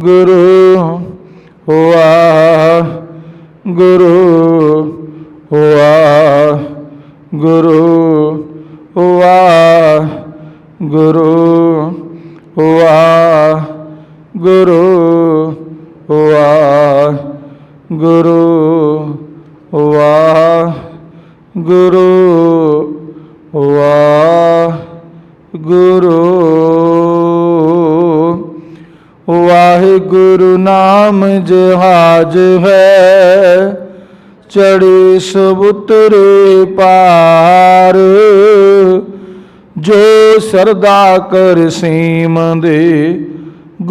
गुरु वाह गुरु वाह गुरु वाह गुरु वाह गुरु वाह गुरु वाह गुरु वाह गुरु वाहिगुरु नाम जहाज है चढ़े सब उतरे पार जो श्रद्धा कर सीम दे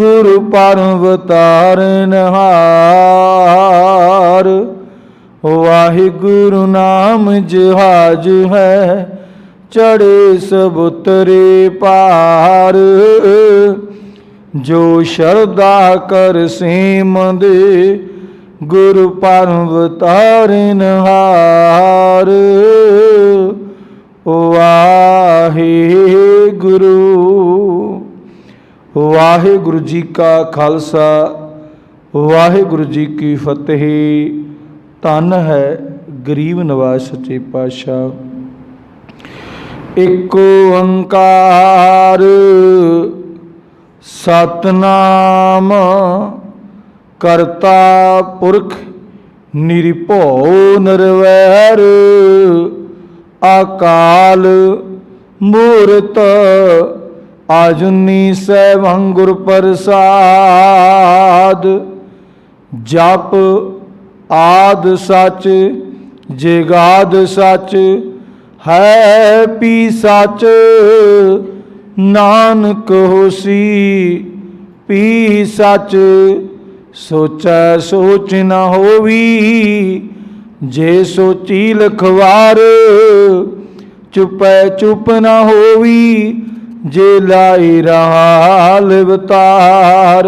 गुरु परवतारन हार। वाहिगुरु नाम जहाज है चढ़े सब उतरे पार जो श्रद्धा कर सीम दे गुरु परवतारन हार। वाहे गुरु जी का खालसा वाहिगुरु जी की फतेह। धन है गरीब नवाज सच्चे पातशाह। एक ओंकार सतनाम करता पुरख निरभौ निरवैर अकाल मूरत आजुनी सैभं गुर प्रसाद। जप आद सच जगाद सच है पी सच नानक होसी पी सच। सोचै सोच न होवी जे सोची लखवार चुपै चुप न होवी जे लाई राल अवतार।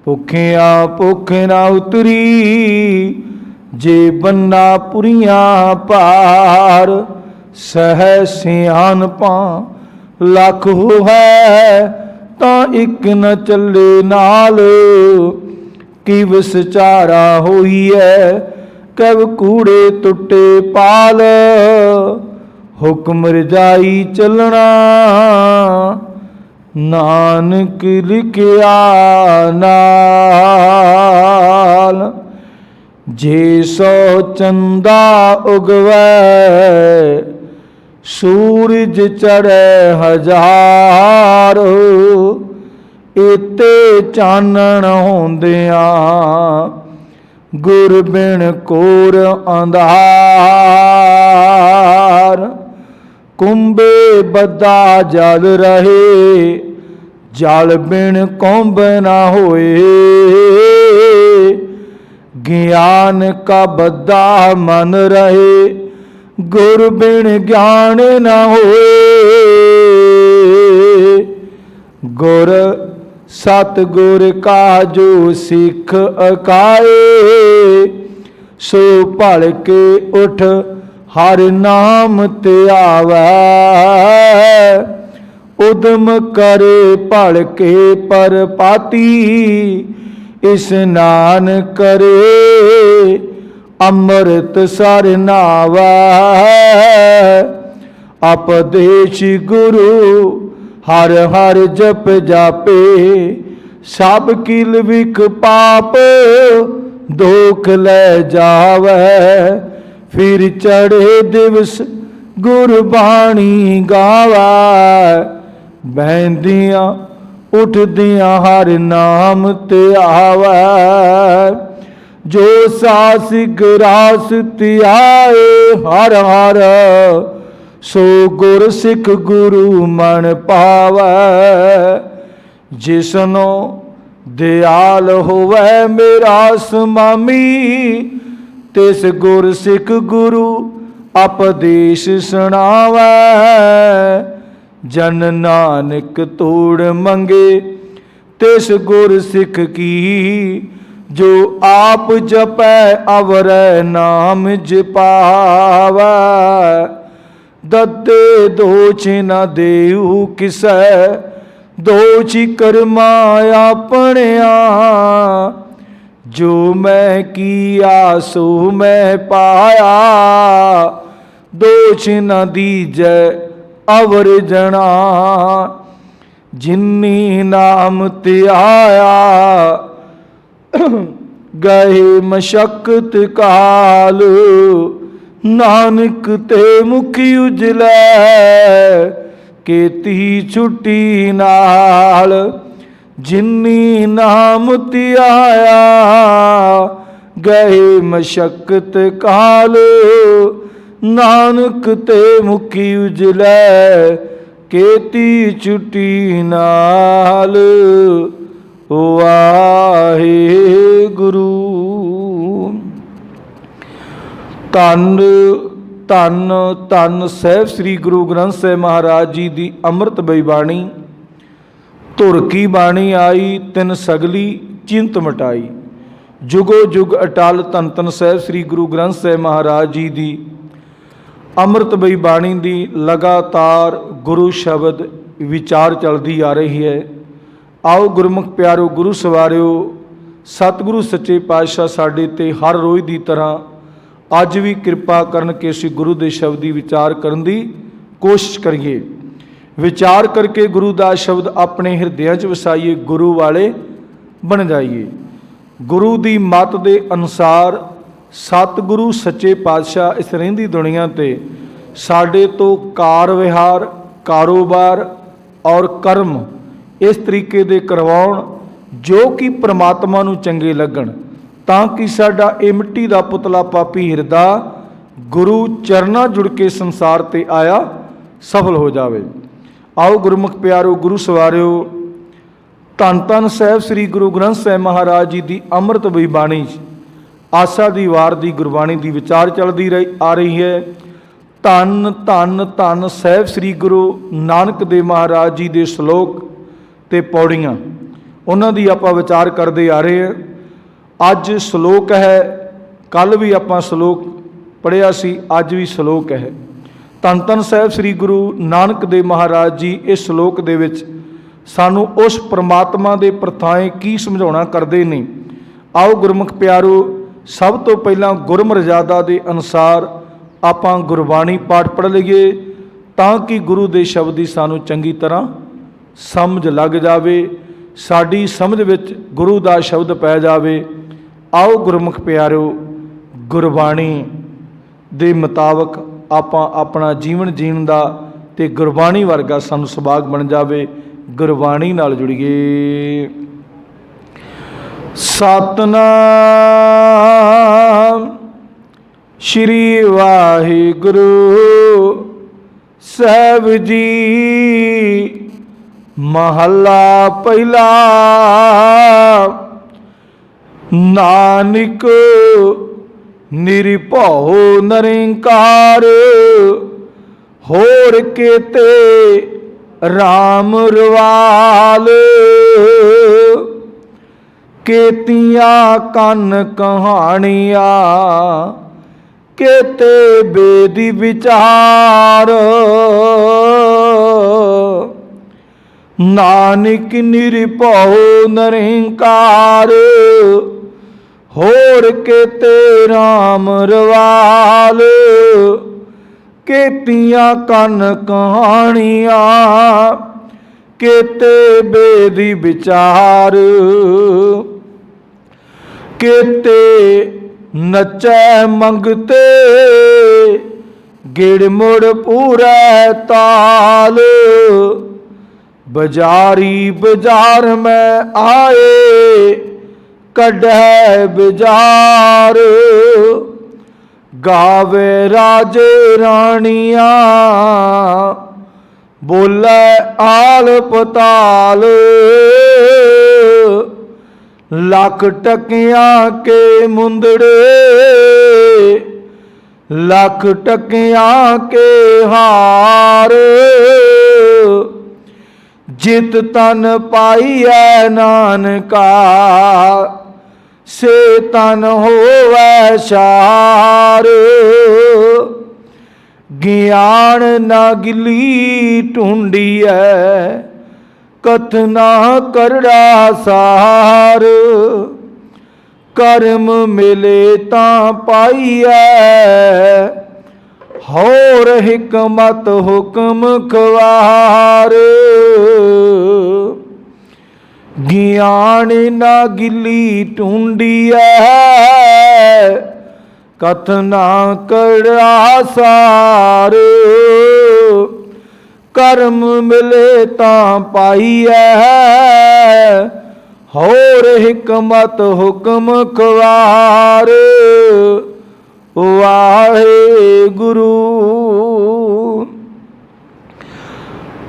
भुखिया भुख न उतरी जे बन्ना पुरियां पार सह सियानपा लख है तां इक न चले नाल कि विचारा होई है कब कूड़े टुटे पाल। हुक्म रजाई चलना नानक लिखिया नाल। जे सौ चंदा उगवै सूरज चढ़े हजार इते चानण होंदिया गुर बिन कोर अंधार। कुंभे बदा जल रहे जल बिन कुंभ न होए ज्ञान का बदा मन रहे गुर बिन ज्ञान न होए। गुर सतगुर का जो सिख अकाए सो भल के उठ हर नाम ते आवै। उदम करे भल के पर पाती स्नान करे अमृत सर नावै। अपदेश गुरु हर हर जप जापे सब किल विख पाप दुख ले जावै। फिर चढ़े दिवस गुरबाणी गावै बहदियाँ उठदियाँ हर नाम ते आवै। जो सासिक रास त्याए हर हर सो गुर सिख गुरु मन पावै। जिसनो दयाल होवै मेरा स्वामी तिस गुर सिख गुरु उपदेश सुनावै। जन नानक तोड़ मंगे तिस गुर सिख की जो आप जपै अवर नाम जपावै। दत्ते दोष न देऊ किसै दोष कर्मा आपणिया, जो मैं किया सो मैं पाया, दोष न दीजै अवर जना, जिन्नी नाम त्याया, गए मशक्कत काल, नानक ते मुखी उजलै, केती छुट्टी नाल, जिन्नी नाम त्याया, गए मशक्कत काल, नानक ते मुखी उजलै, केती छुट्टी नाल। वाहिगुरु। धन धन धन साहिब श्री गुरु ग्रंथ साहिब महाराज जी की अमृतमयी बाणी। धुर की बाणी आई तिन सगली चिंत मिटाई, जुगो जुग अटल। धन धन साहिब श्री गुरु ग्रंथ साहिब महाराज जी की अमृतमयी बाणी की लगातार गुरु शब्द विचार चलती आ रही है। आओ गुरमुख प्यारो, गुरु सवारियो, सतगुरु सच्चे पातशाह साडे ते हर रोज़ की तरह अज भी कृपा करन के असीं गुरु के शब्द की विचार करन की कोशिश करिए। विचार करके गुरु का शब्द अपने हिरदियां च वसाइए, गुरु वाले बन जाइए। गुरु की मत के अनुसार सतगुरु सच्चे पातशाह इस रहिंदी दुनिया ते साडे तो कार विहार, कारोबार और कर्म इस तरीके दे करवाउण जो कि परमात्मा नूं चंगे लगन, तां कि साडा ये मिट्टी का पुतला पापी हिरदा गुरु चरना जुड़ के संसार ते आया सफल हो जावे। आओ गुरमुख प्यारो, गुरु सवारियो, धन धन साहिब श्री गुरु ग्रंथ साहिब महाराज जी की अमृतमयी बाणी आसा दी वार की गुरबाणी की विचार चलती आ रही है। धन धन धन साहिब श्री गुरु नानक देव महाराज जी के श्लोक ते पौड़ियाँ उन्हां दी आपां विचार करते आ रहे हैं। अज श्लोक है, कल भी आपां श्लोक पढ़िया सी, अज भी श्लोक है। धन धन साहिब श्री गुरु नानक देव महाराज जी इस श्लोक दे विच सानू उस परमात्मा दे प्रथाएं की समझाउणा करते हैं। आओ गुरमुख प्यारो, सब तो पहला गुरमर्यादा के अनुसार आपां गुरबाणी पाठ पढ़ लईए, ताकि गुरु के शब्द की सानू चंगी तरह समझ लग जाए, साड़ी समझ विच गुरु का शब्द पै जाए। आओ गुरमुख प्यारो, गुरबाणी दे मुताबक आपां अपना जीवन जीण दा ते गुरबाणी वर्गा सानू सुभाग बन जाए। गुरबाणी नाल जुड़िए। सतनाम श्री वाहिगुरु साहिब जी। महला पहला। नानक निरभौ निरंकार, होर केते राम रवाल। केतियां कन कहानियां, केते बेदी विचार। नानक निरभौ निरंकार, होर केते राम रवाल। केतियां कन कहानियां, केते बेदी विचार। केते नचै मंगते, गिड़ मुड़ पूरै ताल। बाजारी बाजार में आए, कढ़ै बाजार। गावे राजे रानियां, बोले आल पताल। लख टकियां के मुंदड़े, लख टकियां के हार। जित तन पाईऐ नानका, से तन होवै सार। ज्ञान न गिली ढूंढिए, कथना करड़ा सार। कर्म मिले तां पाईऐ होर हिकमत हुक्म खवार। ज्ञान ना गिली ढूंढिए कथना करड़ा सार। कर्म मिले तां पाईऐ होर हिकमत हुक्म खवार। वाहेगुरु।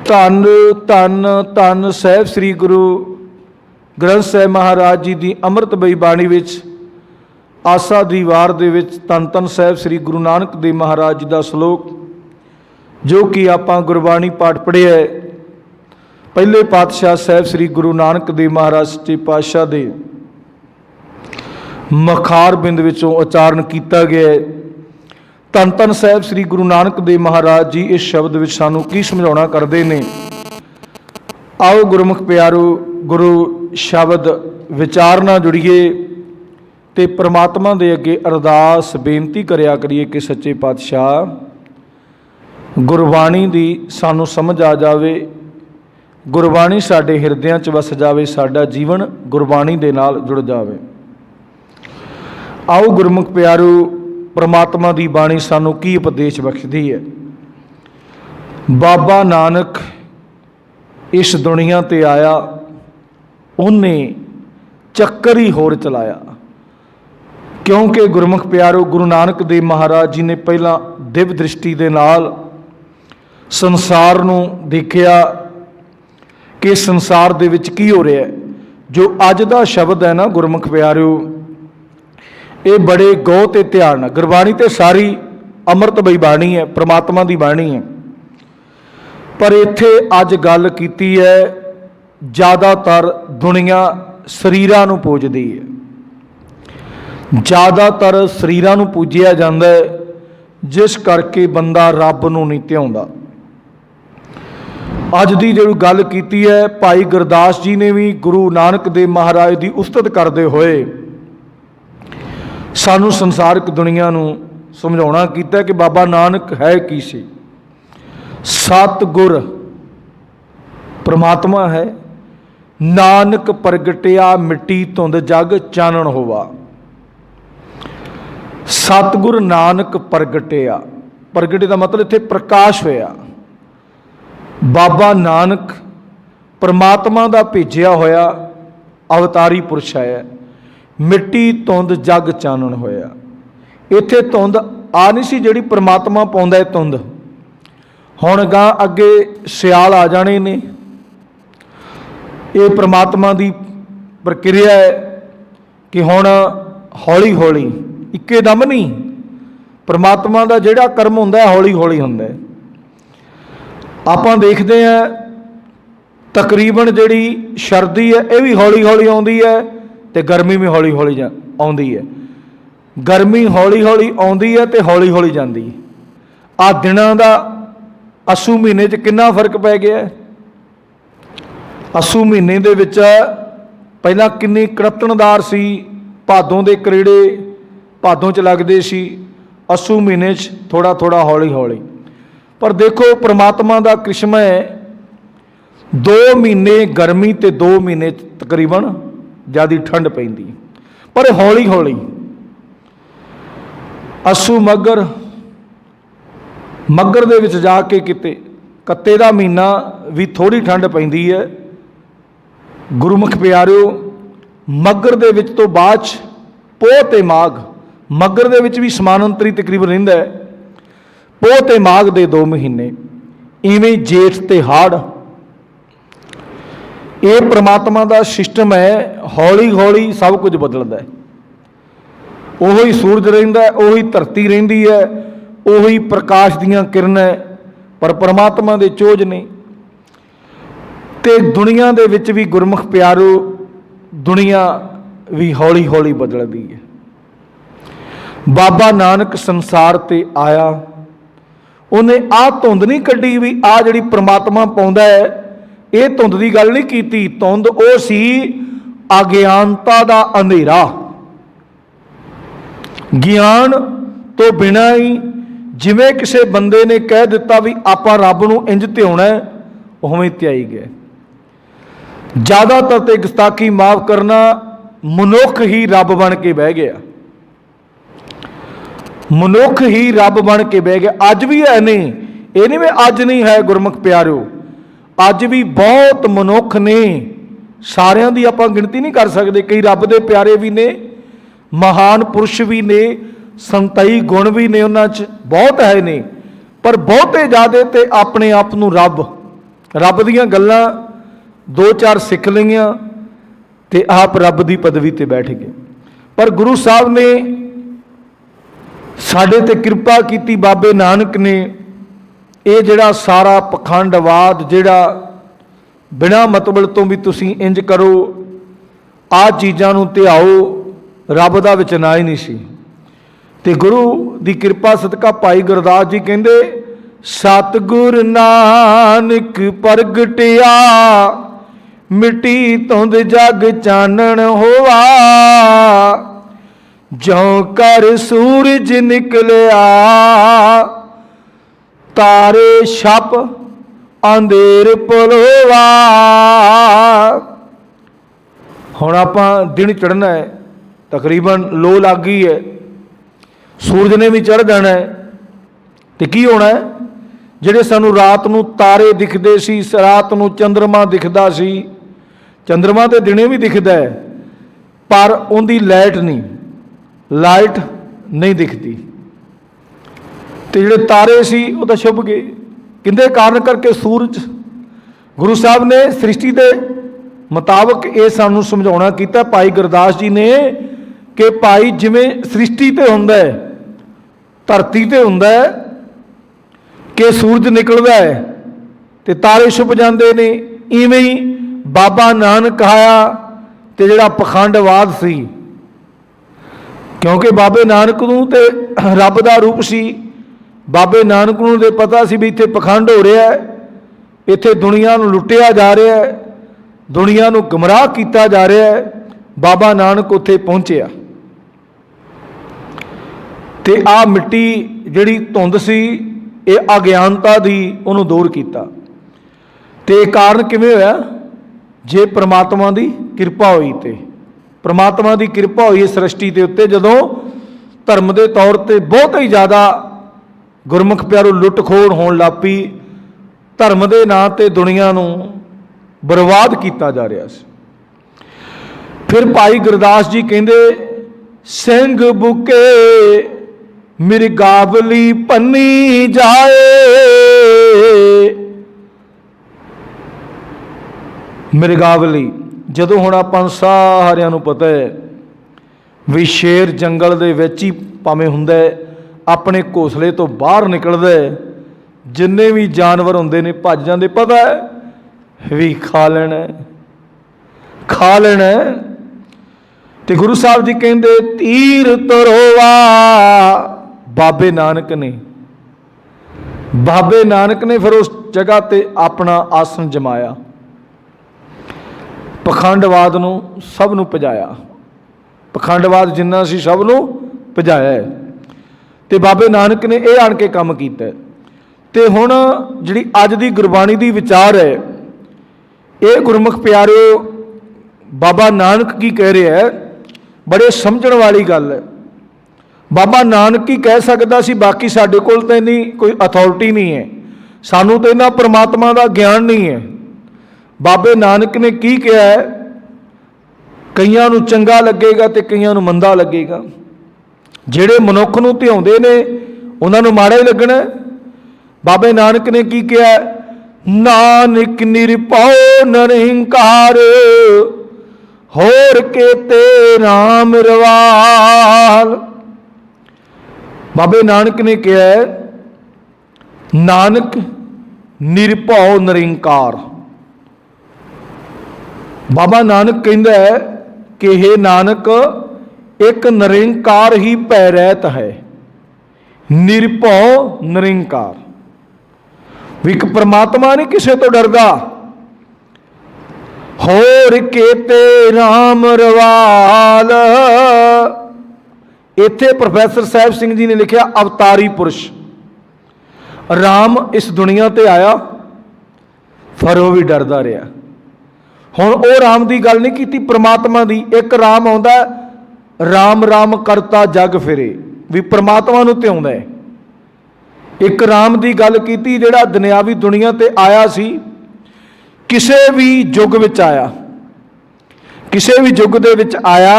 धन धन धन साहिब श्री गुरु ग्रंथ साहिब महाराज जी की अमृतमयी बाणी विच आसा दी वार दे विच धन धन साहिब श्री गुरु नानक देव महाराज जी का श्लोक जो कि आपां गुरबाणी पाठ पढ़िया है, पहले पातशाह साहिब श्री गुरु नानक देव महाराज सच्चे पातशाह दे मखार बिंद विचों उचारण किया गया है। धन धन साहिब श्री गुरु नानक देव महाराज जी इस शब्द विच सानू की समझाउणा करते हैं। आओ गुरमुख प्यारो गुरु शब्द विचारना जुड़िए ते परमात्मा दे अगे अरदास बेनती करया करिए कि सच्चे पातशाह गुरबाणी दी सानू समझ आ जावे, गुरबाणी साडे हिरदियां च वस जावे, साडा जीवन गुरबाणी दे नाल जुड़ जावे। आओ गुरमुख प्यारो परमात्मा दी बाणी सानू की उपदेश बख्शदी है। बाबा नानक इस दुनिया ते आया, उन्हें चक्कर ही होर चलाया, क्योंकि गुरमुख प्यारो गुरु नानक देव महाराज जी ने पहला दिव्य दृष्टि दे नाल संसार नूं देखिया कि संसार दे विच की हो रहा है। जो अज दा शब्द है ना गुरमुख प्यारो, ये बड़े गौर ते ध्यान नाल, गुरबाणी ते सारी अमृतमयी बाणी है, परमात्मा दी बाणी है, पर इत्थे अज गल कीती है ज़्यादातर दुनिया शरीरां नूं पूजदी है, ज़्यादातर शरीरां नूं पूजिया जांदा है, जिस करके बंदा रब नूं नहीं ध्याउंदा। अज दी जो गल कीती है भाई गुरदास जी ने भी गुरु नानक देव महाराज की उस्तत करते हुए सानू संसारिक दुनिया नूं समझाउणा कीता कि बाबा नानक है की सी। सतगुर परमात्मा है, नानक प्रगटिया मिट्टी धुंध जग चानण होवा। सतगुर नानक प्रगटिया, प्रगटे का मतलब इत्थे प्रकाश होया। बाबा नानक परमात्मा का भेजिया होया अवतारी पुरुष है, मिट्टी धुंध जग चानण होया। इत्थे धुंध आ नहीं सी जिहड़ी परमात्मा पाउंदा है धुंध, हुण गां अगे सियाल आ जाने ने। ये परमात्मा की प्रक्रिया है कि हुण हौली हौली इक्के दम नहीं, परमात्मा का जिहड़ा कर्म हुंदा है हौली हौली हुंदा है। आपां देखते हैं तकरीबन जिहड़ी सर्दी है यह भी हौली हौली आउंदी है ते गर्मी भी हौली हौली आउंदी है। गर्मी हौली हौली आउंदी है ते हौली हौली जांदी है। आ दिनां दा असू महीने च कितना फर्क पै गया है। असू महीने दे विच पहलां किन्नी कड़तणदार सी, भादों दे करेड़े भादों च लगदे सी, असू महीने च थोड़ा थोड़ा हौली हौली। पर देखो परमात्मा का करिश्मा है, 2 महीने गर्मी ते 2 महीने तकरीबन ज़्यादा ठंड पैंदी, पर हौली हौली। असू मगर मगर दे विच जाके किते कत्ते दा महीना भी थोड़ी ठंड पैंदी है। गुरमुख प्यारिओ मगर दे विच तो बाद पोह ते माघ, मगर दे विच भी समानांतरी तकरीबन रहिंदा है। पोह ते माघ दे 2 महीने, इवें जेठ ते हाड़। ये परमात्मा का सिस्टम है, हौली हौली सब कुछ बदलता है। उही सूरज रहिंदा है, उही धरती रहिंदी है, उही प्रकाश दियां किरणां, पर परमात्मा दे चोज ने। ते दुनिया दे विच भी गुरमुख प्यारो दुनिया भी हौली हौली बदलदी है। बाबा नानक संसार ते आया, उन्हें आ धुंध नहीं कड्डी भी आ जिहड़ी परमात्मा पाउंदा है ਇਹ ਧੁੰਦ ਦੀ ਗੱਲ नहीं कीती। धुंद ਉਹ ਸੀ अज्ञानता ਦਾ अंधेरा। ਗਿਆਨ ਤੋਂ ਬਿਨਾਂ ही जिवें किसी बंदे ने कह दिता भी आपां रब नूं इंज ध्याउणा है, उवें ध्याई गए। ज़्यादातर तो गुस्ताखी माफ़ करना, मनुख ही रब बन के बह गया। मनुख ही रब बन के बह गया। अज भी है नहीं, ये नहीं मैं अज नहीं है गुरमुख प्यारिओ, अज भी बहुत मनुख ने, सारियां दी आपां गिणती नहीं कर सकते। कई रब दे प्यारे भी ने, महान पुरुष भी ने, संतई गुण भी ने, उन्हां च बहुत है ने, पर बहुते ज़्यादा तो अपने आप नूं रब दीयां गल्लां दो चार सिख लईआं ते आप रब दी पदवी ते बैठ गए। पर गुरु साहब ने साडे ते कृपा कीती, बाबे नानक ने ये जिहड़ा सारा पखंडवाद जिहड़ा बिना मतलब तो भी तुसीं इंज करो, आ चीज़ां नूं ध्याओ, रब दा विच ना ही नहीं सी। ते गुरु दी कृपा सदका भाई गुरदास जी कहंदे, सतगुर नानक प्रगटिया, मिट्टी धुंद जग चानण होवा, ज्यों कर सूरज निकलिया, तारे छप अंधेर पलोवा। हुण आपां दिन चढ़ना है, तकरीबन लो लग गई है, सूरज ने भी चढ़ जाना है, तो की होना है? ਜਿਹੜੇ ਸਾਨੂੰ ਰਾਤ ਨੂੰ ਤਾਰੇ ਦਿਖਦੇ ਸੀ, ਰਾਤ ਨੂੰ ਚੰਦਰਮਾ ਦਿਖਦਾ ਸੀ, ਚੰਦਰਮਾ ਤੇ ਦਿਨੇ ਵੀ ਦਿਖਦਾ ਹੈ, ਪਰ ਉਹਦੀ ਲਾਈਟ ਨਹੀਂ ਦਿਖਦੀ। ਤੇ ਜਿਹੜੇ ਤਾਰੇ ਸੀ ਉਹ ਤਾਂ ਛੁਪ ਗਏ। ਕਿੰਦੇ ਕਾਰਨ ਕਰਕੇ? ਸੂਰਜ। ਗੁਰੂ ਸਾਹਿਬ ਨੇ ਸ੍ਰਿਸ਼ਟੀ ਦੇ ਮੁਤਾਬਕ ਇਹ ਸਾਨੂੰ ਸਮਝਾਉਣਾ ਕੀਤਾ ਭਾਈ ਗੁਰਦਾਸ ਜੀ ਨੇ ਕਿ ਭਾਈ ਜਿਵੇਂ ਸ੍ਰਿਸ਼ਟੀ ਤੇ ਹੁੰਦਾ ਹੈ, ਧਰਤੀ ਤੇ ਹੁੰਦਾ ਹੈ कि सूरज निकलता है तो तारे छुप जाते हैं, इवें ही बाबा नानक आया तो जिहड़ा पखंडवाद सी, क्योंकि बाबे नानक नूं ते रब दा रूप सी, बाबे नानक नूं ते पता सी भी इत्थे पखंड हो रहा है, इत्थे दुनिया नूं लुटिया जा रहा है, दुनिया नूं गुमराह किया जा रहा है। बाबा नानक उत्थे पहुंचिया ते आ मिट्टी जिहड़ी धुंद सी, ये अज्ञानता दी उन्होंने दूर किया। तो कारण किवें होया? जे परमात्मा की कृपा हुई, तो परमात्मा की कृपा हुई सृष्टि के उत्ते, जदों धर्म के तौर पर बहुत ही ज़्यादा गुरमुख प्यारों लुट खोड़ होण लग पई, धर्म के नां ते दुनिया नूं बर्बाद किया जा रहा सी। फिर भाई गुरदास जी कहंदे, सिंह बुके मिर्गावली पन्नी जाए, मिर्गावली जदों हुण आपां सारिआं नूं पता है भी शेर जंगल दे विच ही भावें हुंदा है, अपने घोंसले तो बाहर निकलदा है, जिन्ने भी जानवर हुंदे ने भज जांदे, पता है भी खा लेना है। ते गुरु साहब जी कहंदे, तीर तरोवा बाबे नानक ने फिर उस जगह ते अपना आसन जमाया, पखंडवाद नूं सब नूं भजाया, पखंडवाद जिन्ना सी सब नूं भजाया है। ते बाबे नानक ने यह आण के काम कीता। ते हुण जिहड़ी अज दी गुरबाणी दी विचार है, ये गुरमुख प्यारिओ बाबा नानक की कह रहा है, बड़े समझण वाली गल है। बाबा नानक ही कह सकता सी, बाकी साडे कोल तो नहीं कोई अथॉरिटी नहीं है, सानू तो इन्हां परमात्मा का ज्ञान नहीं है। बाबे नानक ने की कहा है, कईयां नूं चंगा लगेगा तो कईयां नूं मंदा लगेगा, जिहड़े मनुख नूं ध्याउंदे ने उन्हां नूं माड़ा ही लगना। बाबे नानक ने की कहा है, नानक निरभउ निरंकार, होर केते राम रवाल। बाबे नानक ने कहा है, नानक निरभउ निरंकार। बाबा नानक कहता है कि हे नानक, एक निरंकार ही भै रहत है, निरभउ निरंकार। भी एक परमात्मा नहीं किसी तो डरदा, होर केते राम रवाल। इत्थे प्रोफैसर साहिब सिंह जी ने लिखा अवतारी पुरुष। राम इस दुनिया ते आया, फरो भी डरदा रहा। हुण वो राम की गल नहीं की, परमात्मा की। एक राम आउंदा, राम राम करता जग फिरे, भी परमात्मा नूं ध्याउंदा है। एक राम की गल की जिहड़ा दुनियावी दुनिया ते आया सी, किसी भी युग विच आया, किसी भी युग दे विच आया,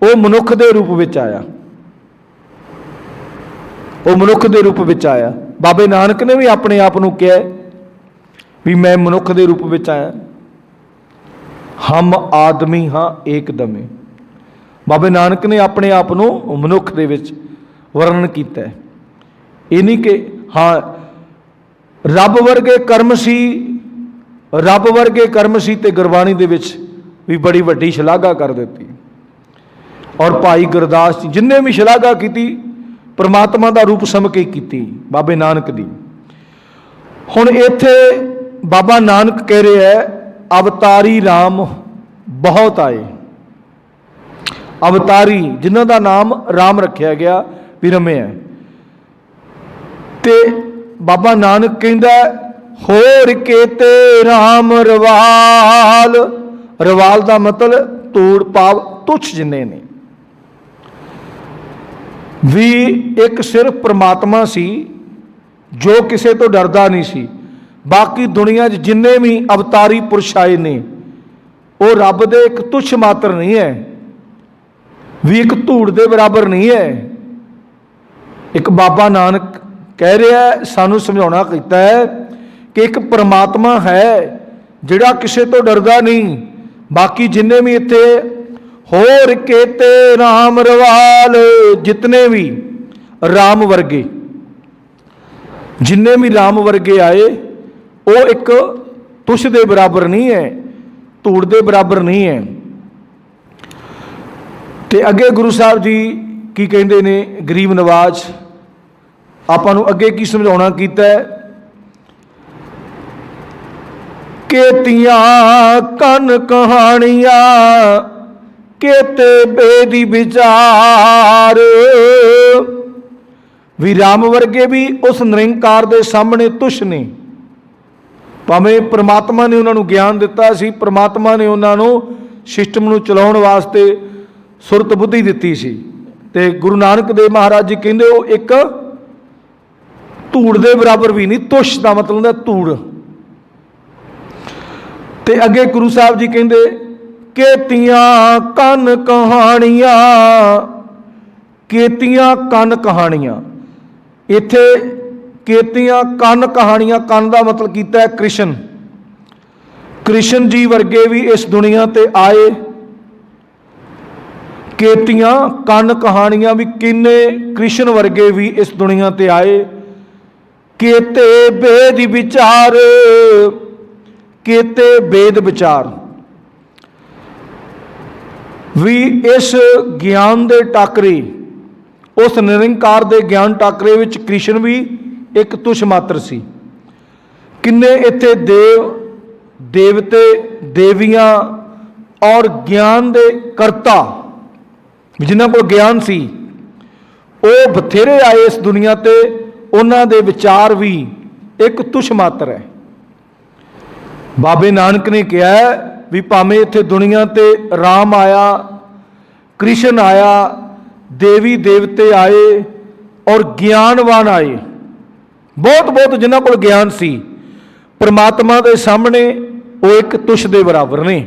वो मनुख के रूप विच आया, वो मनुख के रूप विच आया। बाबे नानक ने भी अपने आप को कहा भी मैं मनुख के रूप विच आया, हम आदमी हाँ एकदमे। बाबे नानक ने अपने आप को मनुख दे विच वर्णन किया है। ये नहीं कि हाँ रब वर्गे कर्म सी, रब वर्गे कर्म सी ते गुरबाणी दे विच भी बड़ी वड्डी शलाघा कर दी। और भाई गुरदास जी जिन्हें भी शलाघा की परमात्मा का रूप समझ के की बाबे नानक दी। हुण इत्थे बाबा नानक कह रहे है अवतारी राम बहुत आए। अवतारी जिन्हों का नाम राम रखा गया भी रमे है। ते बाबा नानक कहंदा होर केते राम रवाल। रवाल का मतलब तोड़ पाव तुच्छ जिन्ने ने भी एक सिर्फ परमात्मा सी जो किसी तो डरदा नहीं सी। बाकी दुनिया जिन्ने भी अवतारी पुरुष आए ने वो रब दे एक तुच्छ मात्र नहीं है, भी एक धूड़ दे बराबर नहीं है। एक बाबा नानक कह रहा है सानू समझाना कीता है कि एक परमात्मा है जिहड़ा किसी तो डरदा नहीं। बाकी जिन्ने भी इत्थे होर केते राम रवाल, जितने भी राम वर्गे, जिन्ने भी राम वर्गे आए वो एक तुछ दे बराबर नहीं है, धूड़ दे बराबर नहीं है। ते अगे गुरु साहब जी की कहते ने गरीब नवाज आपां नूं अगे की समझाउणा कीता है केतियां कन कहानियां केते बेदी विचार। भी राम वर्गे भी उस निरंकार दे सामने तुछ ने। भावें परमात्मा ने उन्होंने ज्ञान दिता सी, परमात्मा ने उन्होंने सिस्टम नूं चलाउण वास्ते सुरत बुद्धि दिती सी। ते गुरु नानक देव महाराज जी कहंदे वो एक धूड़ दे बराबर भी नहीं, तुछ का मतलब है धूड़। ते अगे गुरु साहब जी कहंदे केतियां कन कहानियां, केतियां कन कहानियां। इत्थे केतियां कन कहानियां, कन का मतलब कीता है कृष्ण। कृष्ण जी वर्गे भी इस दुनिया ते आए। केतियां कन कहानियां भी किन्ने कृष्ण वर्गे भी इस दुनिया ते आए। केते वेद विचार, केते वेद विचार भी इस ज्ञान दे टाकरे, उस निरंकार दे ज्ञान टाकरे विच कृष्ण भी एक तुछ मात्र सी। किन्ने इत्थे देव देवते देवियां और ज्ञान दे करता जिन्हां कोल ज्ञान सी वो बथेरे आए इस दुनिया ते, उन्हां दे विचार भी एक तुछ मात्र है। बाबे नानक ने कहा भी भावें इत्थे दुनिया ते राम आया, कृष्ण आया, देवी देवते आए और ज्ञानवान आए, बहुत बहुत जिन्हां कोल ज्ञान सी, परमात्मा के सामने वो एक तुछ दे बराबर ने।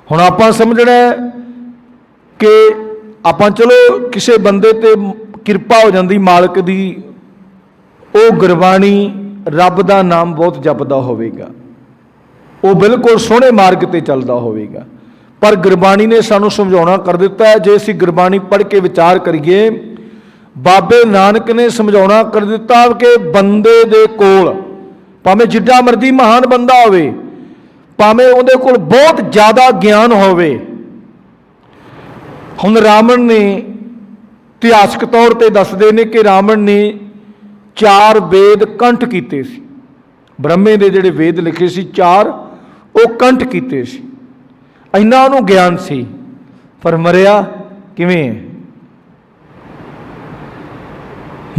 हुण आपां समझना है कि आपां चलो किसी बंदे ते किरपा हो जाती मालक दी, वो गुरबाणी रब दा नाम बहुत जपदा होवेगा, वो बिल्कुल सोहणे मार्ग ते चलदा होवेगा। पर गुरबाणी ने सानू समझाउणा कर दिता है। जे असीं गुरबाणी पढ़ के विचार करिए, बाबे नानक ने समझाउणा कर दिता कि बंदे दे कोल भावें जिड्डा मर्जी महान बंदा होवे, भावें उहदे कोल बहुत ज़्यादा ज्ञान होवे। हुण रावण ने इतिहासक तौर पर दसदे ने कि रावण ने 4 वेद कंठ कीते सी। ब्रह्मे दे जिहड़े वेद लिखे सी 4, ਉਹ ਕੰਠ ਕੀਤੇ ਸੀ, ਇੰਨਾ ਉਹਨੂੰ ਗਿਆਨ ਸੀ, ਪਰ ਮਰਿਆ ਕਿਵੇਂ ਹੈ?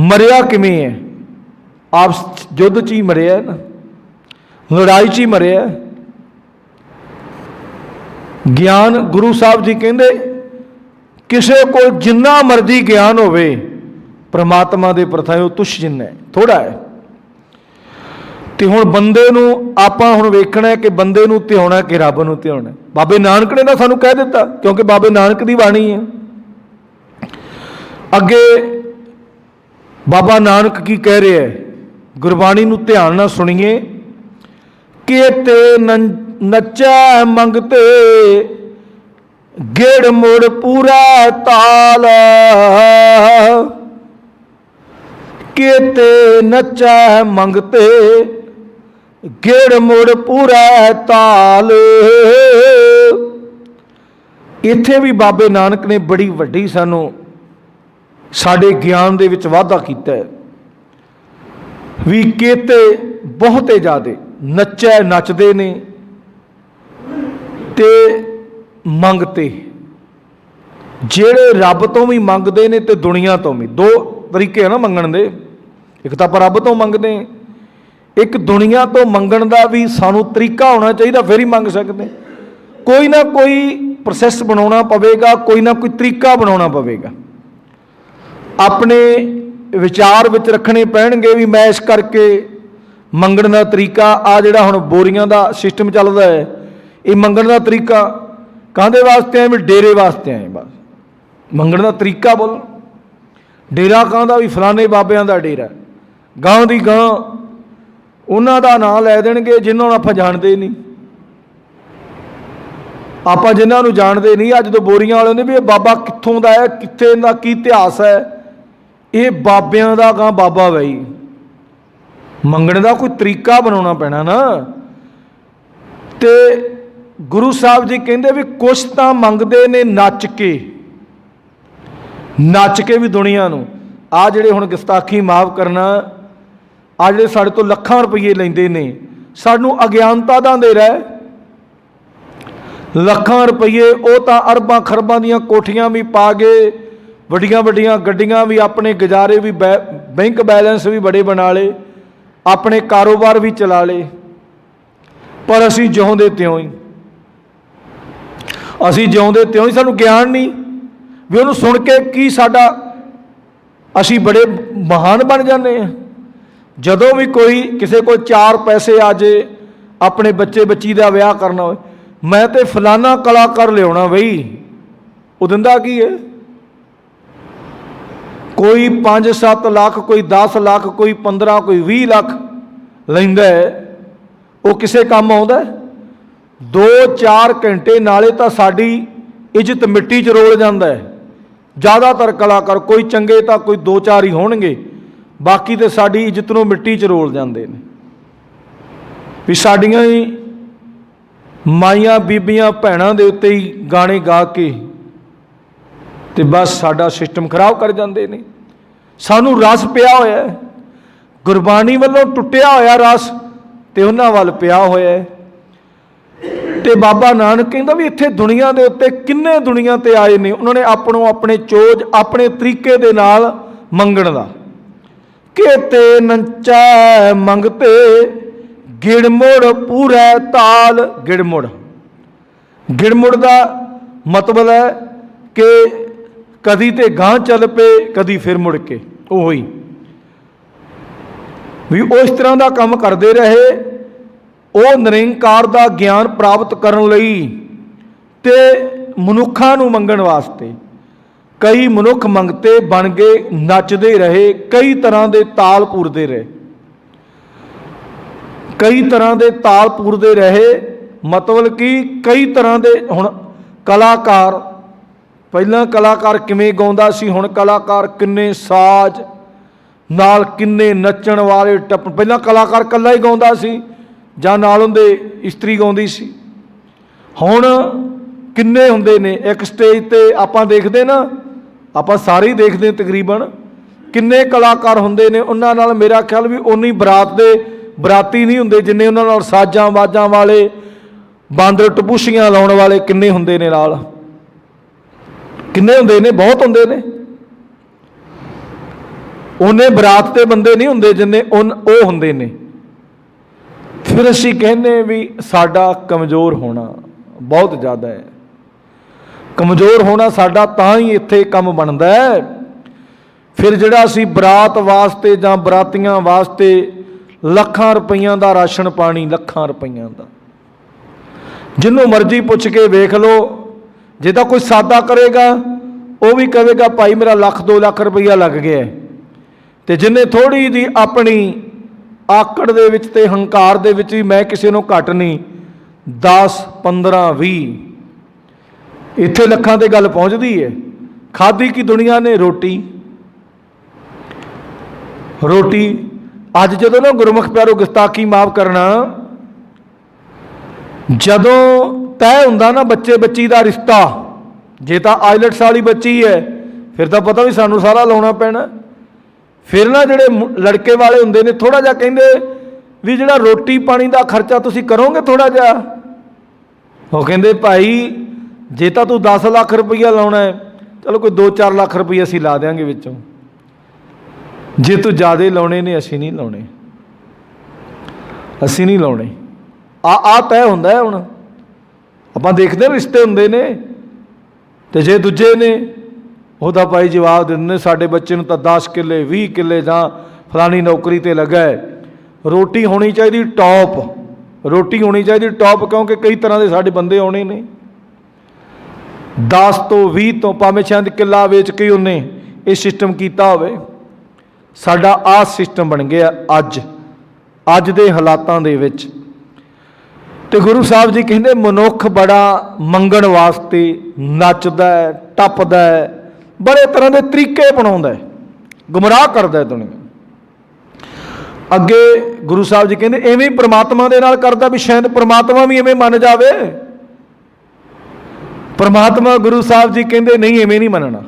ਮਰਿਆ ਕਿਵੇਂ ਹੈ? ਆਪ ਯੁੱਧ 'ਚ ਹੀ ਮਰਿਆ ਨਾ, ਲੜਾਈ 'ਚ ਹੀ ਮਰਿਆ। ਗਿਆਨ ਗੁਰੂ ਸਾਹਿਬ ਜੀ ਕਹਿੰਦੇ ਕਿਸੇ ਕੋਲ ਜਿੰਨਾ ਮਰਜ਼ੀ ਗਿਆਨ ਹੋਵੇ, ਪ੍ਰਮਾਤਮਾ ਦੇ ਪ੍ਰਥਾਏ ਉਹ ਤੁਛ ਜਿੰਨਾ ਹੈ, ਥੋੜ੍ਹਾ ਹੈ। ਤੇ ਹੁਣ ਬੰਦੇ ਨੂੰ ਆਪਾਂ ਹੁਣ ਵੇਖਣਾ ਕਿ ਬੰਦੇ ਨੂੰ ਧਿਆਉਣਾ ਕਿ ਰੱਬ ਨੂੰ ਧਿਆਉਣਾ। ਬਾਬੇ ਨਾਨਕ ਨੇ ਤਾਂ ਸਾਨੂੰ ਕਹਿ ਦਿੱਤਾ, ਕਿਉਂਕਿ ਬਾਬੇ ਨਾਨਕ ਦੀ ਬਾਣੀ ਹੈ। ਅੱਗੇ ਬਾਬਾ ਨਾਨਕ ਕੀ ਕਹਿ ਰਿਹਾ ਹੈ, ਗੁਰਬਾਣੀ ਨੂੰ ਧਿਆਨ ਨਾਲ ਸੁਣੀਏ। ਕਿ ਤੇ ਨੱਚੈ ਮੰਗਤੇ ਗੇੜ ਮੁੜ ਪੂਰਾ ਤਾਲ, ਕਿ ਤੇ ਨੱਚੈ ਮੰਗਤੇ ਗੇੜ ਮੁੜ ਪੂਰਾ ਤਾਲ। ਇੱਥੇ ਵੀ ਬਾਬੇ ਨਾਨਕ ਨੇ ਬੜੀ ਵੱਡੀ ਸਾਨੂੰ ਸਾਡੇ ਗਿਆਨ ਦੇ ਵਿੱਚ ਵਾਧਾ ਕੀਤਾ ਹੈ ਵੀ ਕਿਤੇ ਬਹੁਤੇ ਜ਼ਿਆਦੇ ਨੱਚੈ ਨੱਚਦੇ ਨੇ ਤੇ ਮੰਗਤੇ, ਜਿਹੜੇ ਰੱਬ ਤੋਂ ਵੀ ਮੰਗਦੇ ਨੇ ਤੇ ਦੁਨੀਆ ਤੋਂ ਵੀ। ਦੋ ਤਰੀਕੇ ਆ ਨਾ ਮੰਗਣ ਦੇ, ਇੱਕ ਤਾਂ ਆਪਾਂ ਰੱਬ ਤੋਂ ਮੰਗਦੇ, ਇੱਕ ਦੁਨੀਆ ਤੋਂ ਮੰਗਣ ਦਾ ਵੀ ਸਾਨੂੰ ਤਰੀਕਾ ਹੋਣਾ ਚਾਹੀਦਾ, ਫਿਰ ਹੀ ਮੰਗ ਸਕਦੇ। ਕੋਈ ਨਾ ਕੋਈ ਪ੍ਰੋਸੈਸ ਬਣਾਉਣਾ ਪਵੇਗਾ, ਕੋਈ ਨਾ ਕੋਈ ਤਰੀਕਾ ਬਣਾਉਣਾ ਪਵੇਗਾ, ਆਪਣੇ ਵਿਚਾਰ ਵਿੱਚ ਰੱਖਣੇ ਪੈਣਗੇ ਵੀ ਮੈਂ ਇਸ ਕਰਕੇ ਮੰਗਣ ਦਾ ਤਰੀਕਾ, ਆ ਜਿਹੜਾ ਹੁਣ ਬੋਰੀਆਂ ਦਾ ਸਿਸਟਮ ਚੱਲਦਾ ਹੈ, ਇਹ ਮੰਗਣ ਦਾ ਤਰੀਕਾ ਕਾਹਦੇ ਵਾਸਤੇ ਆਏ? ਵੀ ਡੇਰੇ ਵਾਸਤੇ ਆਏ। ਬਸ ਮੰਗਣ ਦਾ ਤਰੀਕਾ ਬੋਲ। ਡੇਰਾ ਕਾਹਦਾ? ਵੀ ਫਲਾਣੇ ਬਾਬਿਆਂ ਦਾ ਡੇਰਾ, ਗਾਂ ਦੀ ਗਾਂ ਉਹਨਾਂ ਦਾ ਨਾਂ ਲੈ ਦੇਣਗੇ ਜਿਨ੍ਹਾਂ ਨੂੰ ਆਪਾਂ ਜਾਣਦੇ ਨਹੀਂ। ਆਪਾਂ ਜਿਨ੍ਹਾਂ ਨੂੰ ਜਾਣਦੇ ਨਹੀਂ, ਅੱਜ ਜਦੋਂ ਬੋਰੀਆਂ ਵਾਲੇ ਹੁੰਦੇ ਵੀ ਇਹ ਬਾਬਾ ਕਿੱਥੋਂ ਦਾ ਹੈ, ਕਿੱਥੇ ਦਾ ਕੀ ਇਤਿਹਾਸ ਹੈ, ਇਹ ਬਾਬਿਆਂ ਦਾ ਗਾਂ ਬਾਬਾ ਬਈ। ਮੰਗਣ ਦਾ ਕੋਈ ਤਰੀਕਾ ਬਣਾਉਣਾ ਪੈਣਾ ਨਾ। ਤੇ ਗੁਰੂ ਸਾਹਿਬ ਜੀ ਕਹਿੰਦੇ ਵੀ ਕੁਛ ਤਾਂ ਮੰਗਦੇ ਨੇ ਨੱਚ ਕੇ, ਨੱਚ ਕੇ ਵੀ ਦੁਨੀਆ ਨੂੰ। ਆ ਜਿਹੜੇ ਹੁਣ ਗੁਸਤਾਖੀ ਮਾਫ ਕਰਨਾ, ਆ ਜਿਹੜੇ ਸਾਡੇ ਤੋਂ ਲੱਖਾਂ ਰੁਪਈਏ ਲੈਂਦੇ ਨੇ, ਸਾਨੂੰ ਅਗਿਆਨਤਾ ਦਾ ਅੰਧੇਰਾ ਹੈ। ਲੱਖਾਂ ਰੁਪਈਏ ਉਹ ਤਾਂ ਅਰਬਾਂ ਖਰਬਾਂ ਦੀਆਂ ਕੋਠੀਆਂ ਵੀ ਪਾ ਗਏ, ਵੱਡੀਆਂ ਵੱਡੀਆਂ ਗੱਡੀਆਂ ਵੀ, ਆਪਣੇ ਗੁਜ਼ਾਰੇ ਵੀ, ਬੈਂਕ ਬੈਲੈਂਸ ਵੀ ਬੜੇ ਬਣਾ ਲਏ, ਆਪਣੇ ਕਾਰੋਬਾਰ ਵੀ ਚਲਾ ਲਏ, ਪਰ ਅਸੀਂ ਜਿਉਂਦੇ ਤਿਉਂ ਹੀ, ਅਸੀਂ ਜਿਉਂਦੇ ਤਿਉਂ ਹੀ, ਸਾਨੂੰ ਗਿਆਨ ਨਹੀਂ ਵੀ ਉਹਨੂੰ ਸੁਣ ਕੇ ਕੀ ਸਾਡਾ, ਅਸੀਂ ਬੜੇ ਮਹਾਨ ਬਣ ਜਾਂਦੇ ਹਾਂ। ਜਦੋਂ ਵੀ ਕੋਈ ਕਿਸੇ ਕੋਲ 4 ਪੈਸੇ ਆ ਜੇ, ਆਪਣੇ ਬੱਚੇ ਬੱਚੀ ਦਾ ਵਿਆਹ ਕਰਨਾ ਹੋਵੇ, ਮੈਂ ਤੇ ਫਲਾਨਾ ਕਲਾਕਾਰ ਲਿਆਉਣਾ ਬਈ, ਉਹ ਦਿੰਦਾ ਕੀ ਹੈ? ਕੋਈ 5-7 ਲੱਖ, ਕੋਈ 10 ਲੱਖ, ਕੋਈ 15, ਕੋਈ 20 ਲੱਖ ਲੈਂਦਾ ਹੈ। ਉਹ ਕਿਸੇ ਕੰਮ ਆਉਂਦਾ? 2-4 ਘੰਟੇ ਨਾਲੇ ਤਾਂ ਸਾਡੀ ਇੱਜ਼ਤ ਮਿੱਟੀ 'ਚ ਰੋਲ ਜਾਂਦਾ ਹੈ। ਜ਼ਿਆਦਾਤਰ ਕਲਾਕਾਰ, ਕੋਈ ਚੰਗੇ ਤਾਂ ਕੋਈ 2-4 ਹੀ ਹੋਣਗੇ, ਬਾਕੀ ਤੇ ਸਾਡੀ ਇੱਜ਼ਤ ਨੂੰ ਮਿੱਟੀ 'ਚ ਰੋਲ ਜਾਂਦੇ ਨੇ। ਵੀ ਸਾਡੀਆਂ ਹੀ ਮਾਈਆਂ ਬੀਬੀਆਂ ਭੈਣਾਂ ਦੇ ਉੱਤੇ ਹੀ ਗਾਣੇ ਗਾ ਕੇ ਤੇ ਬਸ ਸਾਡਾ ਸਿਸਟਮ ਖਰਾਬ ਕਰ ਜਾਂਦੇ ਨੇ। ਸਾਨੂੰ ਰਸ ਪਿਆ ਹੋਇਆ, ਗੁਰਬਾਣੀ ਵੱਲੋਂ ਟੁੱਟਿਆ ਹੋਇਆ ਰਸ ਤੇ ਉਹਨਾਂ ਵੱਲ ਪਿਆ ਹੋਇਆ ਹੈ। ਤੇ ਬਾਬਾ ਨਾਨਕ ਕਹਿੰਦਾ ਵੀ ਇੱਥੇ ਦੁਨੀਆ ਦੇ ਉੱਤੇ ਕਿੰਨੇ ਦੁਨੀਆ ਤੇ ਆਏ ਨੇ, ਉਹਨਾਂ ਨੇ ਆਪਣੋਂ ਆਪਣੇ ਚੋਜ ਆਪਣੇ ਤਰੀਕੇ ਦੇ ਨਾਲ ਮੰਗਣ ਦਾ। ਕਿਤੇ ਨੱਚੈ ਮੰਗਤੇ ਗਿੜਮੁੜ ਪੂਰਾ ਤਾਲ। ਗਿੜਮੁੜ, ਗਿੜਮੁੜ ਦਾ ਮਤਲਬ ਹੈ ਕਿ ਕਦੀ ਤੇ ਗਾਂਹ ਚੱਲ ਪਏ, ਕਦੀ ਫਿਰ ਮੁੜ ਕੇ ਉਹ ਹੀ ਵੀ ਉਹ ਇਸ ਤਰ੍ਹਾਂ ਦਾ ਕੰਮ ਕਰਦੇ ਰਹੇ। ਉਹ ਨਿਰੰਕਾਰ ਦਾ ਗਿਆਨ ਪ੍ਰਾਪਤ ਕਰਨ ਲਈ ਤੇ ਮਨੁੱਖਾਂ ਨੂੰ ਮੰਗਣ ਵਾਸਤੇ ਕਈ ਮਨੁੱਖ ਮੰਗਤੇ ਬਣ ਗਏ, ਨੱਚਦੇ ਰਹੇ, ਕਈ ਤਰ੍ਹਾਂ ਦੇ ਤਾਲ ਪੂਰਦੇ ਰਹੇ, ਕਈ ਤਰ੍ਹਾਂ ਦੇ ਤਾਲ ਪੂਰਦੇ ਰਹੇ। ਮਤਲਬ ਕਿ ਕਈ ਤਰ੍ਹਾਂ ਦੇ, ਹੁਣ ਕਲਾਕਾਰ, ਪਹਿਲਾਂ ਕਲਾਕਾਰ ਕਿਵੇਂ ਗਾਉਂਦਾ ਸੀ, ਹੁਣ ਕਲਾਕਾਰ ਕਿੰਨੇ ਸਾਜ਼ ਨਾਲ, ਕਿੰਨੇ ਨੱਚਣ ਵਾਲੇ ਟੱਪ। ਪਹਿਲਾਂ ਕਲਾਕਾਰ ਇਕੱਲਾ ਹੀ ਗਾਉਂਦਾ ਸੀ ਜਾਂ ਨਾਲ ਹੁੰਦੇ ਇਸਤਰੀ ਗਾਉਂਦੀ ਸੀ, ਹੁਣ ਕਿੰਨੇ ਹੁੰਦੇ ਨੇ ਇੱਕ ਸਟੇਜ 'ਤੇ। ਆਪਾਂ ਦੇਖਦੇ ਨਾ, ਆਪਾਂ ਸਾਰੇ ਹੀ ਦੇਖਦੇ ਤਕਰੀਬਨ, ਕਿੰਨੇ ਕਲਾਕਾਰ ਹੁੰਦੇ ਨੇ। ਉਹਨਾਂ ਨਾਲ ਮੇਰਾ ਖਿਆਲ ਵੀ ਉਨੀ ਬਰਾਤ ਦੇ ਬਰਾਤੀ ਨਹੀਂ ਹੁੰਦੇ ਜਿੰਨੇ ਉਹਨਾਂ ਨਾਲ ਸਾਜ਼ਾਂ ਆਵਾਜ਼ਾਂ ਵਾਲੇ ਬਾਂਦਰ ਟਪੂਸੀਆਂ ਲਾਉਣ ਵਾਲੇ ਕਿੰਨੇ ਹੁੰਦੇ ਨੇ ਨਾਲ, ਕਿੰਨੇ ਹੁੰਦੇ ਨੇ, ਬਹੁਤ ਹੁੰਦੇ ਨੇ। ਉਹਨੇ ਬਰਾਤ ਤੇ ਬੰਦੇ ਨਹੀਂ ਹੁੰਦੇ ਜਿੰਨੇ ਉਹ ਹੁੰਦੇ ਨੇ। ਫਿਰ ਅਸੀਂ ਕਹਿੰਦੇ ਵੀ ਸਾਡਾ ਕਮਜ਼ੋਰ ਹੋਣਾ ਬਹੁਤ ਜ਼ਿਆਦਾ ਹੈ। ਕਮਜ਼ੋਰ ਹੋਣਾ ਸਾਡਾ ਤਾਂ ਹੀ ਇੱਥੇ ਕੰਮ ਬਣਦਾ ਹੈ। ਫਿਰ ਜਿਹੜਾ ਅਸੀਂ ਬਰਾਤ ਵਾਸਤੇ ਜਾਂ ਬਰਾਤੀਆਂ ਵਾਸਤੇ ਲੱਖਾਂ ਰੁਪਈਆਂ ਦਾ ਰਾਸ਼ਨ ਪਾਣੀ, ਲੱਖਾਂ ਰੁਪਈਆਂ ਦਾ, ਜਿਹਨੂੰ ਮਰਜ਼ੀ ਪੁੱਛ ਕੇ ਵੇਖ ਲਓ, ਜੇ ਤਾਂ ਕੋਈ ਸਾਦਾ ਕਰੇਗਾ ਉਹ ਵੀ ਕਹੇਗਾ ਭਾਈ ਮੇਰਾ 1,00,000 2 ਲੱਖ ਰੁਪਈਆ ਲੱਗ ਗਿਆ। ਤੇ ਜਿਹਨੇ ਥੋੜ੍ਹੀ ਜਿਹੀ ਆਪਣੀ ਆਕੜ ਦੇ ਵਿੱਚ ਤੇ ਹੰਕਾਰ ਦੇ ਵਿੱਚ ਵੀ ਮੈਂ ਕਿਸੇ ਨੂੰ ਘੱਟ ਨਹੀਂ, 10 15 20 ਇੱਥੇ ਲੱਖਾਂ ਤੇ ਗੱਲ ਪਹੁੰਚਦੀ ਹੈ। ਖਾਧੀ ਕੀ ਦੁਨੀਆ ਨੇ ਰੋਟੀ। ਰੋਟੀ ਅੱਜ ਜਦੋਂ ਨਾ ਗੁਰਮੁਖ ਪਿਆਰੋ ਗੁਸਤਾਖੀ ਮਾਫ ਕਰਨਾ, ਜਦੋਂ ਤੈਅ ਹੁੰਦਾ ਨਾ ਬੱਚੇ ਬੱਚੀ ਦਾ ਰਿਸ਼ਤਾ, ਜੇ ਤਾਂ ਆਈਲੈਟਸ ਵਾਲੀ ਬੱਚੀ ਹੈ ਫਿਰ ਤਾਂ ਪਤਾ ਵੀ ਸਾਨੂੰ ਸਾਰਾ ਲਾਉਣਾ ਪੈਣਾ। ਫਿਰ ਨਾ ਜਿਹੜੇ ਲੜਕੇ ਵਾਲੇ ਹੁੰਦੇ ਨੇ ਥੋੜ੍ਹਾ ਜਿਹਾ ਕਹਿੰਦੇ ਵੀ ਜਿਹੜਾ ਰੋਟੀ ਪਾਣੀ ਦਾ ਖਰਚਾ ਤੁਸੀਂ ਕਰੋਗੇ ਥੋੜ੍ਹਾ ਜਿਹਾ। ਉਹ ਕਹਿੰਦੇ ਭਾਈ ਜੇ ਤਾਂ ਤੂੰ 10 ਲੱਖ ਰੁਪਈਆ ਲਾਉਣਾ ਹੈ, ਚਲੋ ਕੋਈ 2-4 ਲੱਖ ਰੁਪਈਆ ਅਸੀਂ ਲਾ ਦਿਆਂਗੇ ਵਿੱਚੋਂ, ਜੇ ਤੂੰ ਜ਼ਿਆਦਾ ਲਾਉਣੇ ਨੇ ਅਸੀਂ ਨਹੀਂ ਲਾਉਣੇ, ਅਸੀਂ ਨਹੀਂ ਲਾਉਣੇ। ਆ ਤੈਅ ਹੁੰਦਾ ਹੈ। ਹੁਣ ਆਪਾਂ ਦੇਖਦੇ ਰਿਸ਼ਤੇ ਹੁੰਦੇ ਨੇ, ਤੇ ਜੇ ਦੂਜੇ ਨੇ ਉਹਦਾ ਭਾਈ ਜਵਾਬ ਦਿੰਦੇ ਸਾਡੇ ਬੱਚੇ ਨੂੰ ਤਾਂ 10 ਕਿੱਲੇ 20 ਕਿੱਲੇ ਜਾਂ ਫਲਾਣੀ ਨੌਕਰੀ 'ਤੇ ਲੱਗਾ ਹੈ। ਰੋਟੀ ਹੋਣੀ ਚਾਹੀਦੀ ਟੌਪ, ਰੋਟੀ ਹੋਣੀ ਚਾਹੀਦੀ ਟੌਪ, ਕਿਉਂਕਿ ਕਈ ਤਰ੍ਹਾਂ ਦੇ ਸਾਡੇ ਬੰਦੇ ਆਉਣੇ ਨੇ। 10 ਤੋਂ 20 ਤੋਂ ਭਾਵੇਂ ਸ਼ਾਇਦ ਕਿੱਲਾ ਵੇਚ ਕੇ ਉਹਨੇ ਇਹ ਸਿਸਟਮ ਕੀਤਾ ਹੋਵੇ। ਸਾਡਾ ਆਹ ਸਿਸਟਮ ਬਣ ਗਿਆ ਅੱਜ ਦੇ ਹਾਲਾਤਾਂ ਦੇ ਵਿੱਚ। ਤੇ ਗੁਰੂ ਸਾਹਿਬ ਜੀ ਕਹਿੰਦੇ ਮਨੁੱਖ ਬੜਾ ਮੰਗਣ ਵਾਸਤੇ ਨੱਚਦਾ ਹੈ, ਟੱਪਦਾ ਹੈ, ਬੜੇ ਤਰ੍ਹਾਂ ਦੇ ਤਰੀਕੇ ਅਪਣਾਉਂਦਾ ਹੈ, ਗੁੰਮਰਾਹ ਕਰਦਾ ਦੁਨੀਆ। ਅੱਗੇ ਗੁਰੂ ਸਾਹਿਬ ਜੀ ਕਹਿੰਦੇ ਐਵੇਂ ਪ੍ਰਮਾਤਮਾ ਦੇ ਨਾਲ ਕਰਦਾ ਵੀ ਸ਼ਾਇਦ ਪ੍ਰਮਾਤਮਾ ਵੀ ਐਵੇਂ ਮੰਨ ਜਾਵੇ। ਪ੍ਰਮਾਤਮਾ ਗੁਰੂ ਸਾਹਿਬ ਜੀ ਕਹਿੰਦੇ ਨਹੀਂ, ਐਵੇਂ ਨਹੀਂ ਮੰਨਣਾ।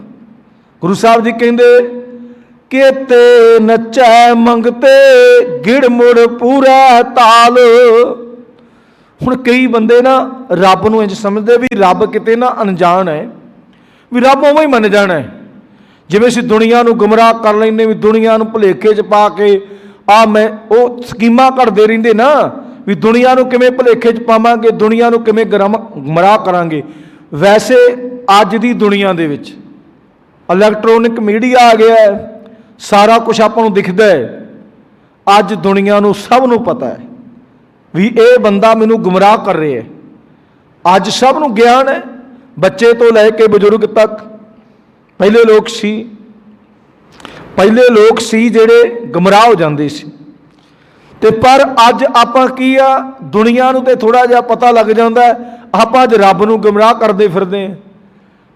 ਗੁਰੂ ਸਾਹਿਬ ਜੀ ਕਹਿੰਦੇ ਕਿਤੇ ਨੱਚੈ ਮੰਗਤੇ ਗਿੜ ਮੁੜ ਪੂਰਾ ਤਾਲ। ਹੁਣ ਕਈ ਬੰਦੇ ਨਾ ਰੱਬ ਨੂੰ ਇੰਝ ਸਮਝਦੇ ਵੀ ਰੱਬ ਕਿਤੇ ਨਾ ਅਣਜਾਣ ਹੈ, ਵੀ ਰੱਬ ਉਵੇਂ ਹੀ ਮੰਨ ਜਾਣਾ ਹੈ। ਜਿਵੇਂ ਅਸੀਂ ਦੁਨੀਆ ਨੂੰ ਗੁੰਮਰਾਹ ਕਰ ਲੈਂਦੇ, ਵੀ ਦੁਨੀਆ ਨੂੰ ਭੁਲੇਖੇ 'ਚ ਪਾ ਕੇ ਮੈਂ ਉਹ ਸਕੀਮਾਂ ਘੜਦੇ ਰਹਿੰਦੇ ਨਾ, ਵੀ ਦੁਨੀਆ ਨੂੰ ਕਿਵੇਂ ਭੁਲੇਖੇ 'ਚ ਪਾਵਾਂਗੇ, ਦੁਨੀਆ ਨੂੰ ਕਿਵੇਂ ਗੁੰਮਰਾਹ ਕਰਾਂਗੇ। ਵੈਸੇ ਅੱਜ ਦੀ ਦੁਨੀਆ ਦੇ ਵਿੱਚ ਇਲੈਕਟ੍ਰੋਨਿਕ ਮੀਡੀਆ ਆ ਗਿਆ ਹੈ, ਸਾਰਾ ਕੁਛ ਆਪਾਂ ਨੂੰ ਦਿਖਦਾ ਹੈ। ਅੱਜ ਦੁਨੀਆ ਨੂੰ ਸਭ ਨੂੰ ਪਤਾ ਹੈ ਵੀ ਇਹ ਬੰਦਾ ਮੈਨੂੰ ਗੁੰਮਰਾਹ ਕਰ ਰਿਹਾ ਹੈ। ਅੱਜ ਸਭ ਨੂੰ ਗਿਆਨ ਹੈ, ਬੱਚੇ ਤੋਂ ਲੈ ਕੇ ਬਜ਼ੁਰਗ ਤੱਕ। ਪਹਿਲੇ ਲੋਕ ਸੀ ਜਿਹੜੇ ਗੁੰਮਰਾਹ ਹੋ ਜਾਂਦੇ ਸੀ, ਤੇ ਪਰ ਅੱਜ ਆਪਾਂ ਕੀ ਆ, ਦੁਨੀਆ ਨੂੰ ਤੇ ਥੋੜ੍ਹਾ ਜਿਹਾ ਪਤਾ ਲੱਗ ਜਾਂਦਾ, ਆਪਾਂ ਅੱਜ ਰੱਬ ਨੂੰ ਗੁੰਮਰਾਹ ਕਰਦੇ ਫਿਰਦੇ ਹਾਂ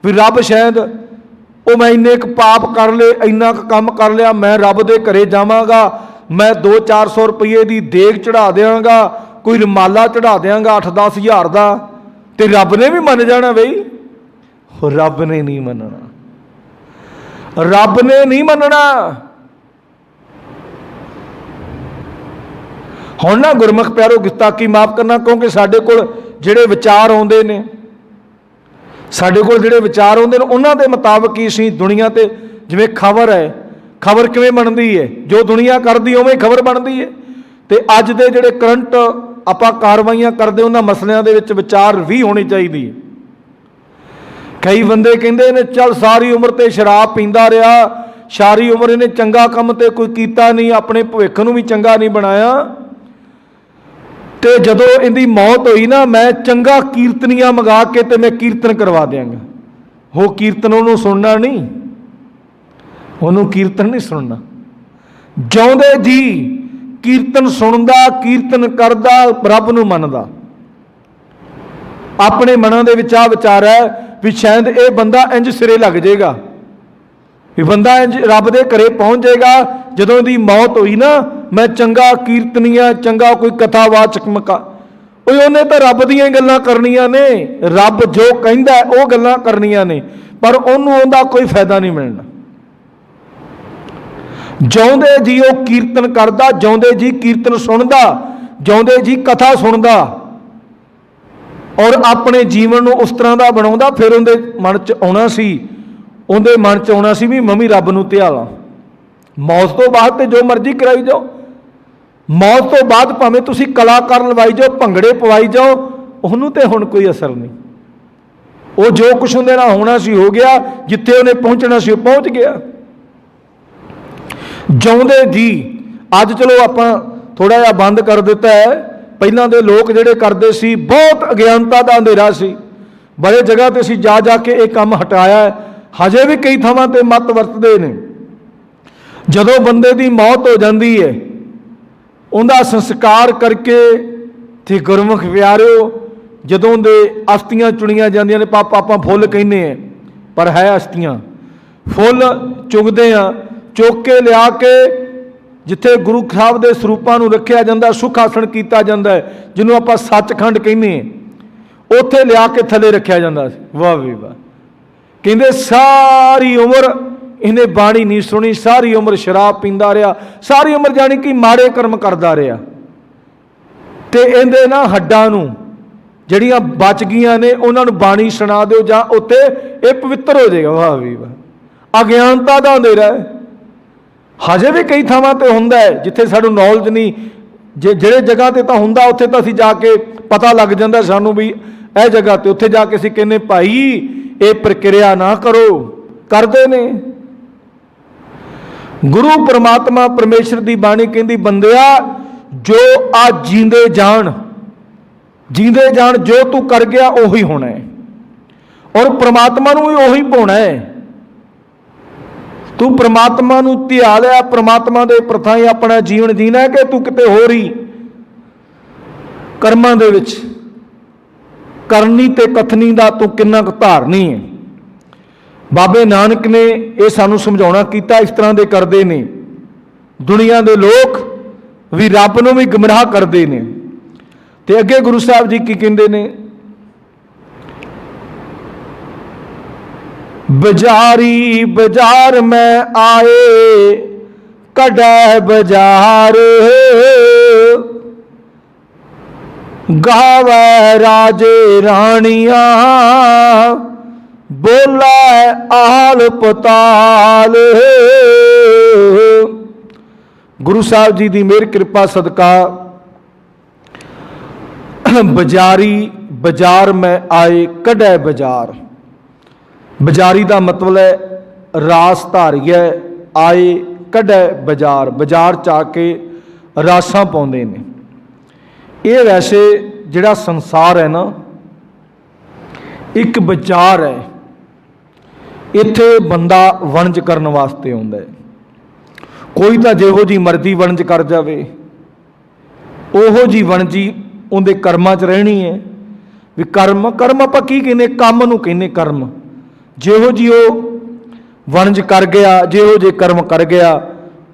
ਵੀ ਰੱਬ ਸ਼ਾਇਦ ਉਹ ਮੈਂ ਇੰਨੇ ਕੁ ਪਾਪ ਕਰ ਲਏ, ਇੰਨਾ ਕੁ ਕੰਮ ਕਰ ਲਿਆ, ਮੈਂ ਰੱਬ ਦੇ ਘਰੇ ਜਾਵਾਂਗਾ, ਮੈਂ 200-400 ਰੁਪਏ ਦੀ ਦੇਗ ਚੜ੍ਹਾ ਦਿਆਂਗਾ, ਕੋਈ ਰੁਮਾਲਾ ਚੜ੍ਹਾ ਦਿਆਂਗਾ 8-10 ਹਜ਼ਾਰ ਦਾ, ਤੇ ਰੱਬ ਨੇ ਵੀ ਮੰਨ ਜਾਣਾ। ਬਈ ਰੱਬ ਨੇ ਨਹੀਂ ਮੰਨਣਾ, ਰੱਬ ਨੇ ਨਹੀਂ ਮੰਨਣਾ। ਹੁਣ ਨਾ ਗੁਰਮੁਖ ਪਿਆਰੋ ਗੁਸਤਾਖੀ ਮਾਫ ਕਰਨਾ, ਕਿਉਂਕਿ ਸਾਡੇ ਕੋਲ ਜਿਹੜੇ ਵਿਚਾਰ ਆਉਂਦੇ ਨੇ, ਉਹਨਾਂ ਦੇ ਮੁਤਾਬਕ ਹੀ ਅਸੀਂ ਦੁਨੀਆ ਤੇ, ਜਿਵੇਂ ਖਬਰ ਹੈ, ਖਬਰ ਕਿਵੇਂ ਬਣਦੀ ਹੈ, ਜੋ ਦੁਨੀਆ ਕਰਦੀ ਉਵੇਂ ਖਬਰ ਬਣਦੀ ਹੈ। ਤੇ ਅੱਜ ਦੇ ਜਿਹੜੇ ਕਰੰਟ ਆਪਾਂ ਕਾਰਵਾਈਆਂ ਕਰਦੇ, ਉਹਨਾਂ ਮਸਲਿਆਂ ਦੇ ਵਿੱਚ ਵਿਚਾਰ ਵੀ ਹੋਣੀ ਚਾਹੀਦੀ ਹੈ। ਕਈ ਬੰਦੇ ਕਹਿੰਦੇ ਨੇ ਚੱਲ ਸਾਰੀ ਉਮਰ ਤੇ ਸ਼ਰਾਬ ਪੀਂਦਾ ਰਿਹਾ, ਸਾਰੀ ਉਮਰ ਇਹਨੇ ਚੰਗਾ ਕੰਮ ਤੇ ਕੋਈ ਕੀਤਾ ਨਹੀਂ, ਆਪਣੇ ਭਵਿੱਖ ਨੂੰ ਵੀ ਚੰਗਾ ਨਹੀਂ ਬਣਾਇਆ, ਤੇ ਜਦੋਂ ਇਹਦੀ ਮੌਤ ਹੋਈ ਨਾ, ਮੈਂ ਚੰਗਾ ਕੀਰਤਨੀਆ ਮੰਗਾ ਕੇ ਤੇ ਮੈਂ ਕੀਰਤਨ ਕਰਵਾ ਦਿਆਂਗਾ। ਉਹ ਕੀਰਤਨ ਉਹਨੂੰ ਸੁਣਨਾ ਨਹੀਂ, ਉਹਨੂੰ ਕੀਰਤਨ ਨਹੀਂ ਸੁਣਨਾ। ਜਿਉਂਦੇ ਜੀ ਕੀਰਤਨ ਸੁਣਦਾ, ਕੀਰਤਨ ਕਰਦਾ, ਰੱਬ ਨੂੰ ਮੰਨਦਾ। ਆਪਣੇ ਮਨਾਂ ਦੇ ਵਿੱਚ ਆ ਵਿਚਾਰ ਹੈ ਵੀ ਸ਼ਾਇਦ ਇਹ ਬੰਦਾ ਇੰਜ ਸਿਰੇ ਲੱਗ ਜਾਏਗਾ, ਵੀ ਬੰਦਾ ਇੰਜ ਰੱਬ ਦੇ ਘਰੇ ਪਹੁੰਚ ਜਾਏਗਾ। ਜਦੋਂ ਇਹਦੀ ਮੌਤ ਹੋਈ ਨਾ, ਮੈਂ ਚੰਗਾ ਕੀਰਤਨੀਆ, ਚੰਗਾ ਕੋਈ ਕਥਾਵਾਚਕ ਉਹਨੇ ਤਾਂ ਰੱਬ ਦੀਆਂ ਗੱਲਾਂ ਕਰਨੀਆਂ ਨੇ, ਰੱਬ ਜੋ ਕਹਿੰਦਾ ਉਹ ਗੱਲਾਂ ਕਰਨੀਆਂ ਨੇ, ਪਰ ਉਹਨੂੰ ਉਹਦਾ ਕੋਈ ਫਾਇਦਾ ਨਹੀਂ ਮਿਲਣਾ। ਜਿਉਂਦੇ ਜੀ ਉਹ ਕੀਰਤਨ ਕਰਦਾ, ਜਿਉਂਦੇ ਜੀ ਕੀਰਤਨ ਸੁਣਦਾ, ਜਿਉਂਦੇ ਜੀ ਕਥਾ ਸੁਣਦਾ, ਔਰ ਆਪਣੇ ਜੀਵਨ ਨੂੰ ਉਸ ਤਰ੍ਹਾਂ ਦਾ ਬਣਾਉਂਦਾ। ਫਿਰ ਉਹਦੇ ਮਨ 'ਚ ਆਉਣਾ ਸੀ ਵੀ ਮੈਂ ਵੀ ਰੱਬ ਨੂੰ ਧਿਆਵਾਂ। ਮੌਤ ਤੋਂ ਬਾਅਦ ਤੇ ਜੋ ਮਰਜ਼ੀ ਕਰਾਈ ਜਾਓ, ਮੌਤ ਤੋਂ ਬਾਅਦ ਭਾਵੇਂ ਤੁਸੀਂ ਕਲਾਕਾਰ ਲਵਾਈ ਜਾਓ, ਭੰਗੜੇ ਪਵਾਈ ਜਾਓ, ਉਹਨੂੰ ਤੇ ਹੁਣ ਕੋਈ ਅਸਰ ਨਹੀਂ। ਉਹ ਜੋ ਕੁਛ ਉਹਦੇ ਨਾਲ ਹੋਣਾ ਸੀ ਹੋ ਗਿਆ, ਜਿੱਥੇ ਉਹਨੇ ਪਹੁੰਚਣਾ ਸੀ ਉਹ ਪਹੁੰਚ ਗਿਆ। ਜਿਉਂਦੇ ਜੀ ਅੱਜ ਚਲੋ ਆਪਾਂ ਥੋੜ੍ਹਾ ਜਿਹਾ ਬੰਦ ਕਰ ਦਿੱਤਾ ਹੈ। ਪਹਿਲਾਂ ਦੇ ਲੋਕ ਜਿਹੜੇ ਕਰਦੇ ਸੀ, ਬਹੁਤ ਅਗਿਆਨਤਾ ਦਾ ਅੰਧੇਰਾ ਸੀ। ਬੜੇ ਜਗ੍ਹਾ 'ਤੇ ਅਸੀਂ ਜਾ ਜਾ ਕੇ ਇਹ ਕੰਮ ਹਟਾਇਆ ਹੈ। ਹਜੇ ਵੀ ਕਈ ਥਾਵਾਂ 'ਤੇ ਮੱਤ ਵਰਤਦੇ ਨੇ। ਜਦੋਂ ਬੰਦੇ ਦੀ ਮੌਤ ਹੋ ਜਾਂਦੀ ਹੈ, ਉਹਦਾ ਸੰਸਕਾਰ ਕਰਕੇ ਤੇ ਗੁਰਮੁਖ ਪਿਆਰਿਓ, ਜਦੋਂ ਦੇ ਅਸਥੀਆਂ ਚੁਣੀਆਂ ਜਾਂਦੀਆਂ ਨੇ, ਆਪਾਂ ਫੁੱਲ ਕਹਿੰਦੇ ਆ, ਪਰ ਹੈ ਅਸਥੀਆਂ। ਫੁੱਲ ਚੁਗਦੇ ਆ, ਚੁੱਕ ਕੇ ਲਿਆ ਕੇ ਜਿੱਥੇ ਗੁਰੂ ਸਾਹਿਬ ਦੇ ਸਰੂਪਾਂ ਨੂੰ ਰੱਖਿਆ ਜਾਂਦਾ, ਸੁਖ ਆਸਣ ਕੀਤਾ ਜਾਂਦਾ ਹੈ, ਜਿਹਨੂੰ ਆਪਾਂ ਸੱਚਖੰਡ ਕਹਿੰਦੇ ਹਾਂ, ਉੱਥੇ ਲਿਆ ਕੇ ਥੱਲੇ ਰੱਖਿਆ ਜਾਂਦਾ ਸੀ। ਵਾਹ ਵੀ ਵਾਹ। ਕਹਿੰਦੇ ਸਾਰੀ ਉਮਰ ਇਹਨੇ ਬਾਣੀ ਨਹੀਂ ਸੁਣੀ, ਸਾਰੀ ਉਮਰ ਸ਼ਰਾਬ ਪੀਂਦਾ ਰਿਹਾ, ਸਾਰੀ ਉਮਰ ਜਾਣੀ ਕਿ ਮਾੜੇ ਕਰਮ ਕਰਦਾ ਰਿਹਾ, ਤੇ ਇਹਦੇ ਨਾ ਹੱਡਾਂ ਨੂੰ ਜਿਹੜੀਆਂ ਬਚ ਗਈਆਂ ਨੇ ਉਹਨਾਂ ਨੂੰ ਬਾਣੀ ਸੁਣਾ ਦਿਓ, ਜਾਂ ਉੱਥੇ ਇਹ ਪਵਿੱਤਰ ਹੋ ਜਾਏਗਾ। ਵਾਹ ਵੀ ਵਾਹ। ਅਗਿਆਨਤਾ ਦਾ ਅੰਧੇਰਾ ਹੈ। ਹਜੇ ਵੀ ਕਈ ਥਾਵਾਂ 'ਤੇ ਹੁੰਦਾ ਹੈ ਜਿੱਥੇ ਸਾਨੂੰ ਨੌਲੇਜ ਨਹੀਂ। ਜਿਹੜੇ ਜਗ੍ਹਾ 'ਤੇ ਤਾਂ ਹੁੰਦਾ, ਉੱਥੇ ਤਾਂ ਅਸੀਂ ਜਾ ਕੇ ਪਤਾ ਲੱਗ ਜਾਂਦਾ ਸਾਨੂੰ ਵੀ ਇਹ ਜਗ੍ਹਾ 'ਤੇ, ਉੱਥੇ ਜਾ ਕੇ ਅਸੀਂ ਕਹਿੰਦੇ ਭਾਈ ਇਹ ਪ੍ਰਕਿਰਿਆ ਨਾ ਕਰੋ, ਕਰਦੇ ਨੇ। ਗੁਰੂ ਪਰਮਾਤਮਾ ਪਰਮੇਸ਼ਰ ਦੀ ਬਾਣੀ ਕਹਿੰਦੀ, ਬੰਦਿਆ ਜੋ ਆ ਜੀਂਦੇ ਜਾਣ ਜੋ ਤੂੰ ਕਰ ਗਿਆ ਉਹੀ ਹੋਣਾ ਹੈ, ਔਰ ਪ੍ਰਮਾਤਮਾ ਨੂੰ ਵੀ ਉਹੀ ਪਾਉਣਾ ਹੈ। ਤੂੰ ਪ੍ਰਮਾਤਮਾ ਨੂੰ ਧਿਆ ਲਿਆ, ਪ੍ਰਮਾਤਮਾ ਦੇ ਪ੍ਰਥਾ ਹੀ ਆਪਣਾ ਜੀਵਨ ਜੀਣਾ ਹੈ, ਕਿ ਤੂੰ ਕਿਤੇ ਹੋਰ ਹੀ ਕਰਮਾਂ ਦੇ ਵਿੱਚ ਕਰਨੀ ਤੇ ਕਥਨੀ ਦਾ ਤੂੰ ਕਿੰਨਾ ਕੁ ਧਾਰਨੀ ਹੈ। ਬਾਬੇ ਨਾਨਕ ਨੇ ਇਹ ਸਾਨੂੰ ਸਮਝਾਉਣਾ ਕੀਤਾ। ਇਸ ਤਰ੍ਹਾਂ ਦੇ ਕਰਦੇ ਨੇ ਦੁਨੀਆ ਦੇ ਲੋਕ ਵੀ, ਰੱਬ ਨੂੰ ਵੀ ਗੁੰਮਰਾਹ ਕਰਦੇ ਨੇ। ਤੇ ਅੱਗੇ ਗੁਰੂ ਸਾਹਿਬ ਜੀ ਕੀ ਕਹਿੰਦੇ ਨੇ? ਬਜ਼ਾਰੀ ਬਾਜ਼ਾਰ ਮੈਂ ਆਏ ਕਢੈ ਬਾਜ਼ਾਰ, ਗਾਵੈ ਰਾਜੇ ਰਾਣੀਆਂ ਬੋਲੇ ਆਲ ਪਤਾਲ। ਗੁਰੂ ਸਾਹਿਬ ਜੀ ਦੀ ਮਿਹਰ ਕਿਰਪਾ ਸਦਕਾ ਬਜ਼ਾਰੀ ਬਾਜ਼ਾਰ ਮੈਂ ਆਏ ਕਢੈ ਬਾਜ਼ਾਰ। ਬਜ਼ਾਰੀ ਦਾ ਮਤਲਬ ਹੈ ਰਾਸ ਧਾਰੀਆ, ਆਏ ਕਢੈ ਬਾਜ਼ਾਰ, ਬਾਜ਼ਾਰ 'ਚ ਆ ਕੇ ਰਾਸਾਂ ਪਾਉਂਦੇ ਨੇ। ਇਹ ਵੈਸੇ ਜਿਹੜਾ ਸੰਸਾਰ ਹੈ ਨਾ, ਇੱਕ ਬਾਜ਼ਾਰ ਹੈ। ਇੱਥੇ ਬੰਦਾ ਵਣਜ ਕਰਨ ਵਾਸਤੇ ਆਉਂਦਾ ਹੈ। ਕੋਈ ਤਾਂ ਜਿਹੋ ਜੀ ਮਰਜ਼ੀ ਵਣਜ ਕਰ ਜਾਵੇ, ਉਹੋ ਜੀ ਵਣਜੀ ਉਹਦੇ ਕਰਮਾਂ 'ਚ ਰਹਿਣੀ ਹੈ। ਵੀ ਕਰਮ ਆਪਾਂ ਕੀ ਕਹਿੰਦੇ? ਕੰਮ ਨੂੰ ਕਹਿੰਦੇ ਕਰਮ। ਜਿਹੋ ਜੀ ਉਹ ਵਣਜ ਕਰ ਗਿਆ, ਜਿਹੋ ਜਿਹੇ ਕਰਮ ਕਰ ਗਿਆ,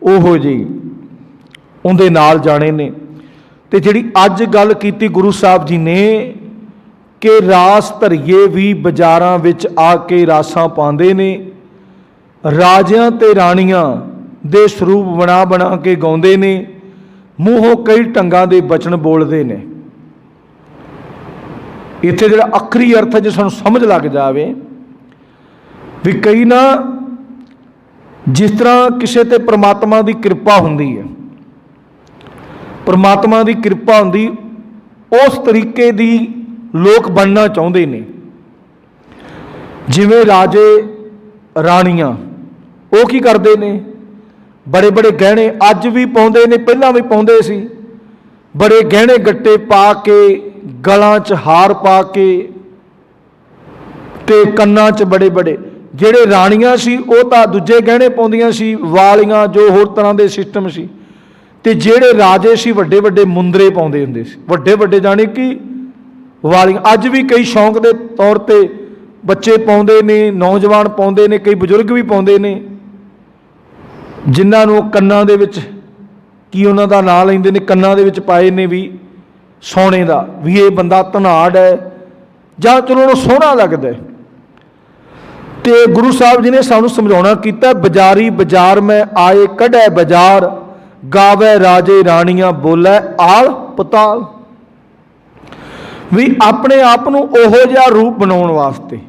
ਉਹੋ ਜਿਹੀ ਉਹਦੇ ਨਾਲ ਜਾਣੇ ਨੇ। ਤੇ ਜਿਹੜੀ ਅੱਜ ਗੱਲ ਕੀਤੀ ਗੁਰੂ ਸਾਹਿਬ ਜੀ ਨੇ ਕਿ ਰਾਸ ਧਰੀਏ ਵੀ ਬਾਜ਼ਾਰਾਂ ਵਿੱਚ ਆ ਕੇ ਰਾਸਾਂ ਪਾਉਂਦੇ ਨੇ, ਰਾਜਿਆਂ ਤੇ ਰਾਣੀਆਂ ਦੇ ਸਰੂਪ ਬਣਾ ਕੇ ਗਾਉਂਦੇ ਨੇ, ਮੂੰਹੋਂ ਕਈ ਢੰਗਾਂ ਦੇ ਬਚਨ ਬੋਲਦੇ ਨੇ। ਇੱਥੇ ਜਿਹੜਾ ਅੱਖਰੀ ਅਰਥ ਹੈ ਜੇ ਸਾਨੂੰ ਸਮਝ ਲੱਗ ਜਾਵੇ ਵੀ ਕਈ ਨਾ, ਜਿਸ ਤਰ੍ਹਾਂ ਕਿਸੇ ਤੇ ਪ੍ਰਮਾਤਮਾ ਦੀ ਕਿਰਪਾ ਹੁੰਦੀ ਹੈ, ਪ੍ਰਮਾਤਮਾ ਦੀ ਕਿਰਪਾ ਹੁੰਦੀ, ਉਸ ਤਰੀਕੇ ਦੀ ਲੋਕ ਬਣਨਾ ਚਾਹੁੰਦੇ ਨੇ। ਜਿਵੇਂ ਰਾਜੇ ਰਾਣੀਆਂ, ਉਹ ਕੀ ਕਰਦੇ ਨੇ? ਬੜੇ ਬੜੇ ਗਹਿਣੇ ਅੱਜ ਵੀ ਪਾਉਂਦੇ ਨੇ, ਪਹਿਲਾਂ ਵੀ ਪਾਉਂਦੇ ਸੀ। ਬੜੇ ਗਹਿਣੇ ਗੱਟੇ ਪਾ ਕੇ, ਗਲਾਂ 'ਚ ਹਾਰ ਪਾ ਕੇ, ਤੇ ਕੰਨਾਂ 'ਚ ਬੜੇ ਬੜੇ। ਜਿਹੜੇ ਰਾਣੀਆਂ ਸੀ ਉਹ ਤਾਂ ਦੂਜੇ ਗਹਿਣੇ ਪਾਉਂਦੀਆਂ ਸੀ, ਵਾਲੀਆਂ, ਜੋ ਹੋਰ ਤਰ੍ਹਾਂ ਦੇ ਸਿਸਟਮ ਸੀ। ਤੇ ਜਿਹੜੇ ਰਾਜੇ ਸੀ ਵੱਡੇ ਵੱਡੇ ਮੁੰਦਰੇ ਪਾਉਂਦੇ ਹੁੰਦੇ ਸੀ, ਵੱਡੇ ਵੱਡੇ ਜਾਣੀ ਕਿ ਵਾਲੀਆਂ। ਅੱਜ ਵੀ ਕਈ ਸ਼ੌਂਕ ਦੇ ਤੌਰ ਤੇ ਬੱਚੇ ਪਾਉਂਦੇ ਨੇ, ਨੌਜਵਾਨ ਪਾਉਂਦੇ ਨੇ, ਕਈ ਬਜ਼ੁਰਗ ਵੀ ਪਾਉਂਦੇ ਨੇ, ਜਿਨ੍ਹਾਂ ਨੂੰ ਕੰਨਾਂ ਦੇ ਵਿੱਚ ਕੀ ਉਹਨਾਂ ਦਾ ਨਾਂ ਲੈਂਦੇ ਨੇ, ਕੰਨਾਂ ਦੇ ਵਿੱਚ ਪਾਏ ਨੇ ਵੀ ਸੋਨੇ ਦਾ, ਵੀ ਇਹ ਬੰਦਾ ਧਨਾੜ ਹੈ ਜਾਂ ਚਲੋ ਉਹਨੂੰ ਸੋਹਣਾ ਲੱਗਦਾ। ਤੇ ਗੁਰੂ ਸਾਹਿਬ ਜੀ ਨੇ ਸਾਨੂੰ ਸਮਝਾਉਣਾ ਕੀਤਾ, ਬਜ਼ਾਰੀ ਬਾਜ਼ਾਰ ਮੈਂ ਆਏ ਕਢੈ ਬਾਜ਼ਾਰ, ਗਾਵੇ ਰਾਜੇ ਰਾਣੀਆਂ ਬੋਲੇ ਆਲ ਪਤਾਲ। भी अपने आप नूं ओहो जिहा रूप बनाउण वास्ते,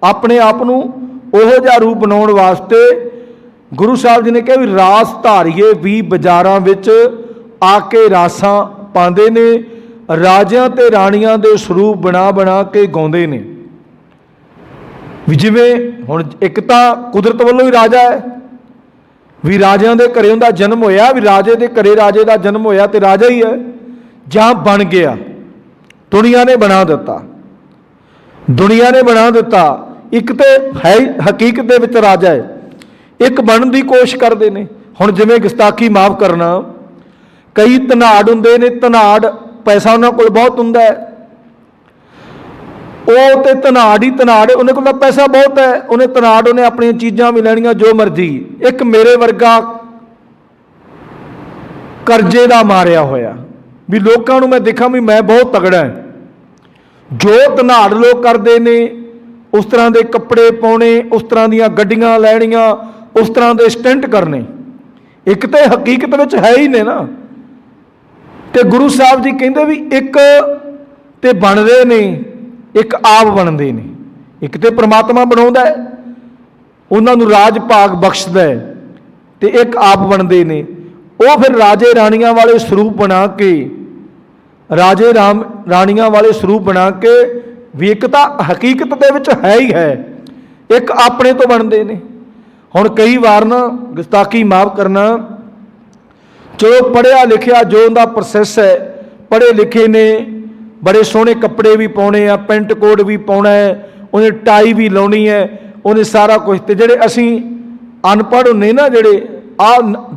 अपने आप नूं ओहो जिहा रूप बनाउण वास्ते गुरु साहब जी ने कहा भी रास धारीए भी बाजारां विच आके रासां पाਉਂਦੇ ने, राजियां ते राणियां दे स्वरूप बना बना के गाउंदे ने। भी जिवें हुण एक तां कुदरत वल्लों ही राजा है, भी राजियां दे घरे उहदा जन्म होया, भी राजे दे घरे राजे दा जन्म होया ते राजा ही है, जां बन गया, दुनिया ने बना दिता, दुनिया ने बना दिता। एक तो है हकीकत दे विच राजा है, एक बनने की कोशिश करते हैं। हुण जिवें गुस्ताखी माफ़ करना, कई धनाड़ हुंदे ने, धनाड़ पैसा उन्हां कोल बहुत हुंदा है, वो तो धनाड़ ही धनाड़, उन्हें कोल पैसा बहुत है, उन्हें धनाड़, उन्हें अपनी चीज़ां भी लैणियां जो मर्जी। एक मेरे वर्गा करजे दा मारिया होया, भी लोगों मैं देखा भी मैं बहुत तगड़ा है, जो धनाड़ लोग करते हैं उस तरह के कपड़े पाने, उस तरह दीयां गड्डियां लैणियां, उस तरह के स्टंट करने, एक तो हकीकत में है ही ने ना। तो गुरु साहब जी कहते भी एक तो बनते ने, एक आप बनते ने, एक तो परमात्मा बनाउंदा है, उन्होंने राज भाग बख्शदा है, तो एक आप बनते ने। वो फिर राजे राणियां वाले स्वरूप बना के, राजे राणियां वाले स्वरूप बना के भी एक तो हकीकत दे विच है ही है, एक अपने तो बनते ने। हुण कई बार ना गुस्ताखी माफ़ करना, चलो पढ़िया लिखिया जो उनका प्रोसैस है, पढ़े लिखे ने, बड़े सोहने कपड़े भी पाने आ, पेंट कोट भी पाना है, उन्हें टाई भी लाउणी है, उन्हें सारा कुछ। तो जिहड़े असीं अनपढ़ हुंदे ना, जिहड़े आ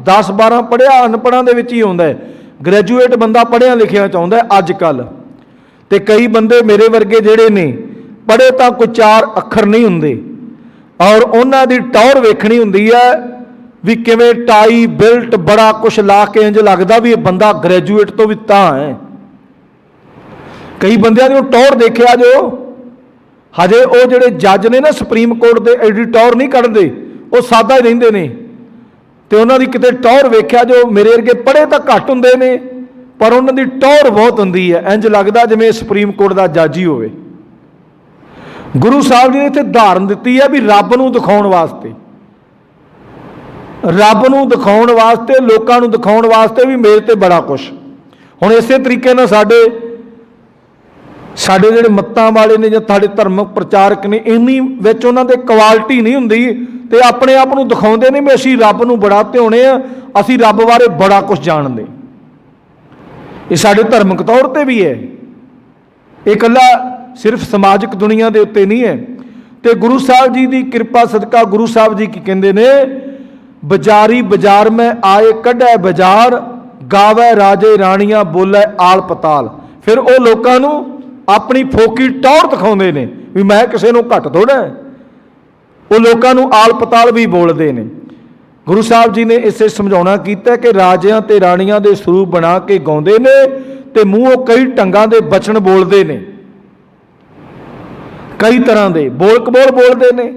10-12 पढ़िया अनपढ़ां दे विच ही आउंदा है, ग्रैजुएट बंदा पढ़िया लिखिया चाहुंदा है अजकल। तो कई बंदे मेरे वर्गे जिहड़े ने पढ़े तो कोई 4 अखर नहीं हुंदे, और उन्हां दी टौर वेखणी हुंदी है भी किवें टाई बिल्ट बड़ा कुछ ला के इंज लगदा भी बंदा ग्रैजुएट तो भी तां है। कई बंदियां दी टौर देखिया जो हजे वो जिहड़े जज ने ना सुप्रीम कोर्ट दे एडी टौर नहीं कढदे, वो सादा ही रहिंदे ने, ते उन्हां दी किते टौर वेख्या जो मेरे वर्गे पढ़े तो घट हुंदे ने पर उन्हां दी टौर बहुत हुंदी है, इंज लगदा जिवें सुप्रीम कोर्ट दा जज ही होवे। गुरु साहब जी ने इत्थे धारण दित्ती है भी रब नूं दिखाउण वास्ते, रब नूं दिखाउण वास्ते, लोकां नूं दिखाउण वास्ते भी मेरे ते बड़ा कुछ। हुण इसे तरीके नाल साडे जिहड़े मत्तां वाले ने जां साडे धर्मक प्रचारक ने, इन्नी विच उन्हां दे क्वालिटी नहीं हुंदी, ते अपने आप नूं दिखाउंदे ने भी असीं रब नूं बड़ा ध्याउने आ, असीं रब बारे बड़ा कुछ जाणदे। ये साडे धर्मक तौर ते भी है, ये इकल्ला सिर्फ समाजिक दुनिया के उत्ते नहीं है। तो गुरु साहब जी की कृपा सदका गुरु साहब जी की कहते ने, बाजारी बाजार में आए कढ़े बाजार, गावे राजे राणियां बोले आल पताल। फिर वो लोगों को अपनी फोकी टौर दिखाते हैं भी मैं किसी को घट थोड़ा, वो लोगों को आल पताल भी बोलते हैं। गुरु साहब जी ने इसे समझाना किया कि राजियां ते राणियां दे स्वरूप बना के गाउंदे ने, ते मूँहों कई ढंगां दे बचन बोलते हैं, कई तरह के बोल कबोल बोलते हैं,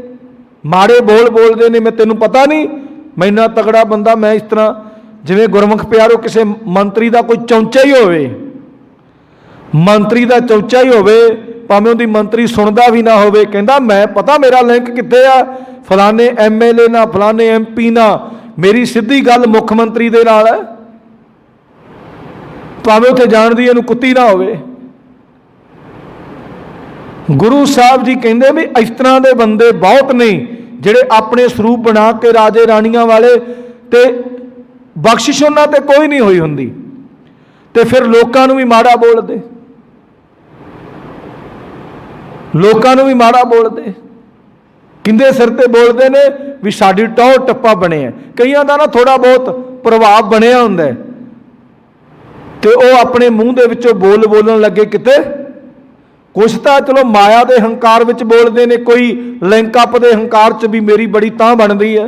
माड़े बोल बोलते हैं। मैं तेनों पता नहीं, मैं इन्ना तगड़ा बंदा, मैं इस तरह जिवें गुरमुख प्यारो किसी मंत्री का कोई चौंचा ही होवे, मंत्री का चौंचा ही होवे, भावें उहदी मंत्री सुनता भी ना होवे, कहंदा मैं पता मेरा लिंक कित्थे आ, फलाने MLA ना, फलाने MP ना, मेरी सीधी गल मुख्यमंत्री दे नाल है, भावें उत्थे जाण दी इहनूं कुत्ती ना होवे। गुरु साहब जी कहते भी इस तरह के बंदे बहुत नहीं जिहड़े अपने स्वरूप बना के राजे राणियां वाले, ते बख्शिश उन्हां ते कोई नहीं हुई हुंदी, ते फिर लोकां नूं भी माड़ा बोलदे, लोकां नूं भी माड़ा बोलदे, किंदे सिर ते बोलते ने भी साडी टौर टप्पा बने है। कईयां दा ना थोड़ा बहुत प्रभाव बनिया हुंदा है, ते वो अपने मूँह दे विचों बोलण लगे किते कुछ तो चलो माया के हंकार विच बोलते हैं, कोई लिंकअप के हंकार च भी मेरी बड़ी तां बनती है,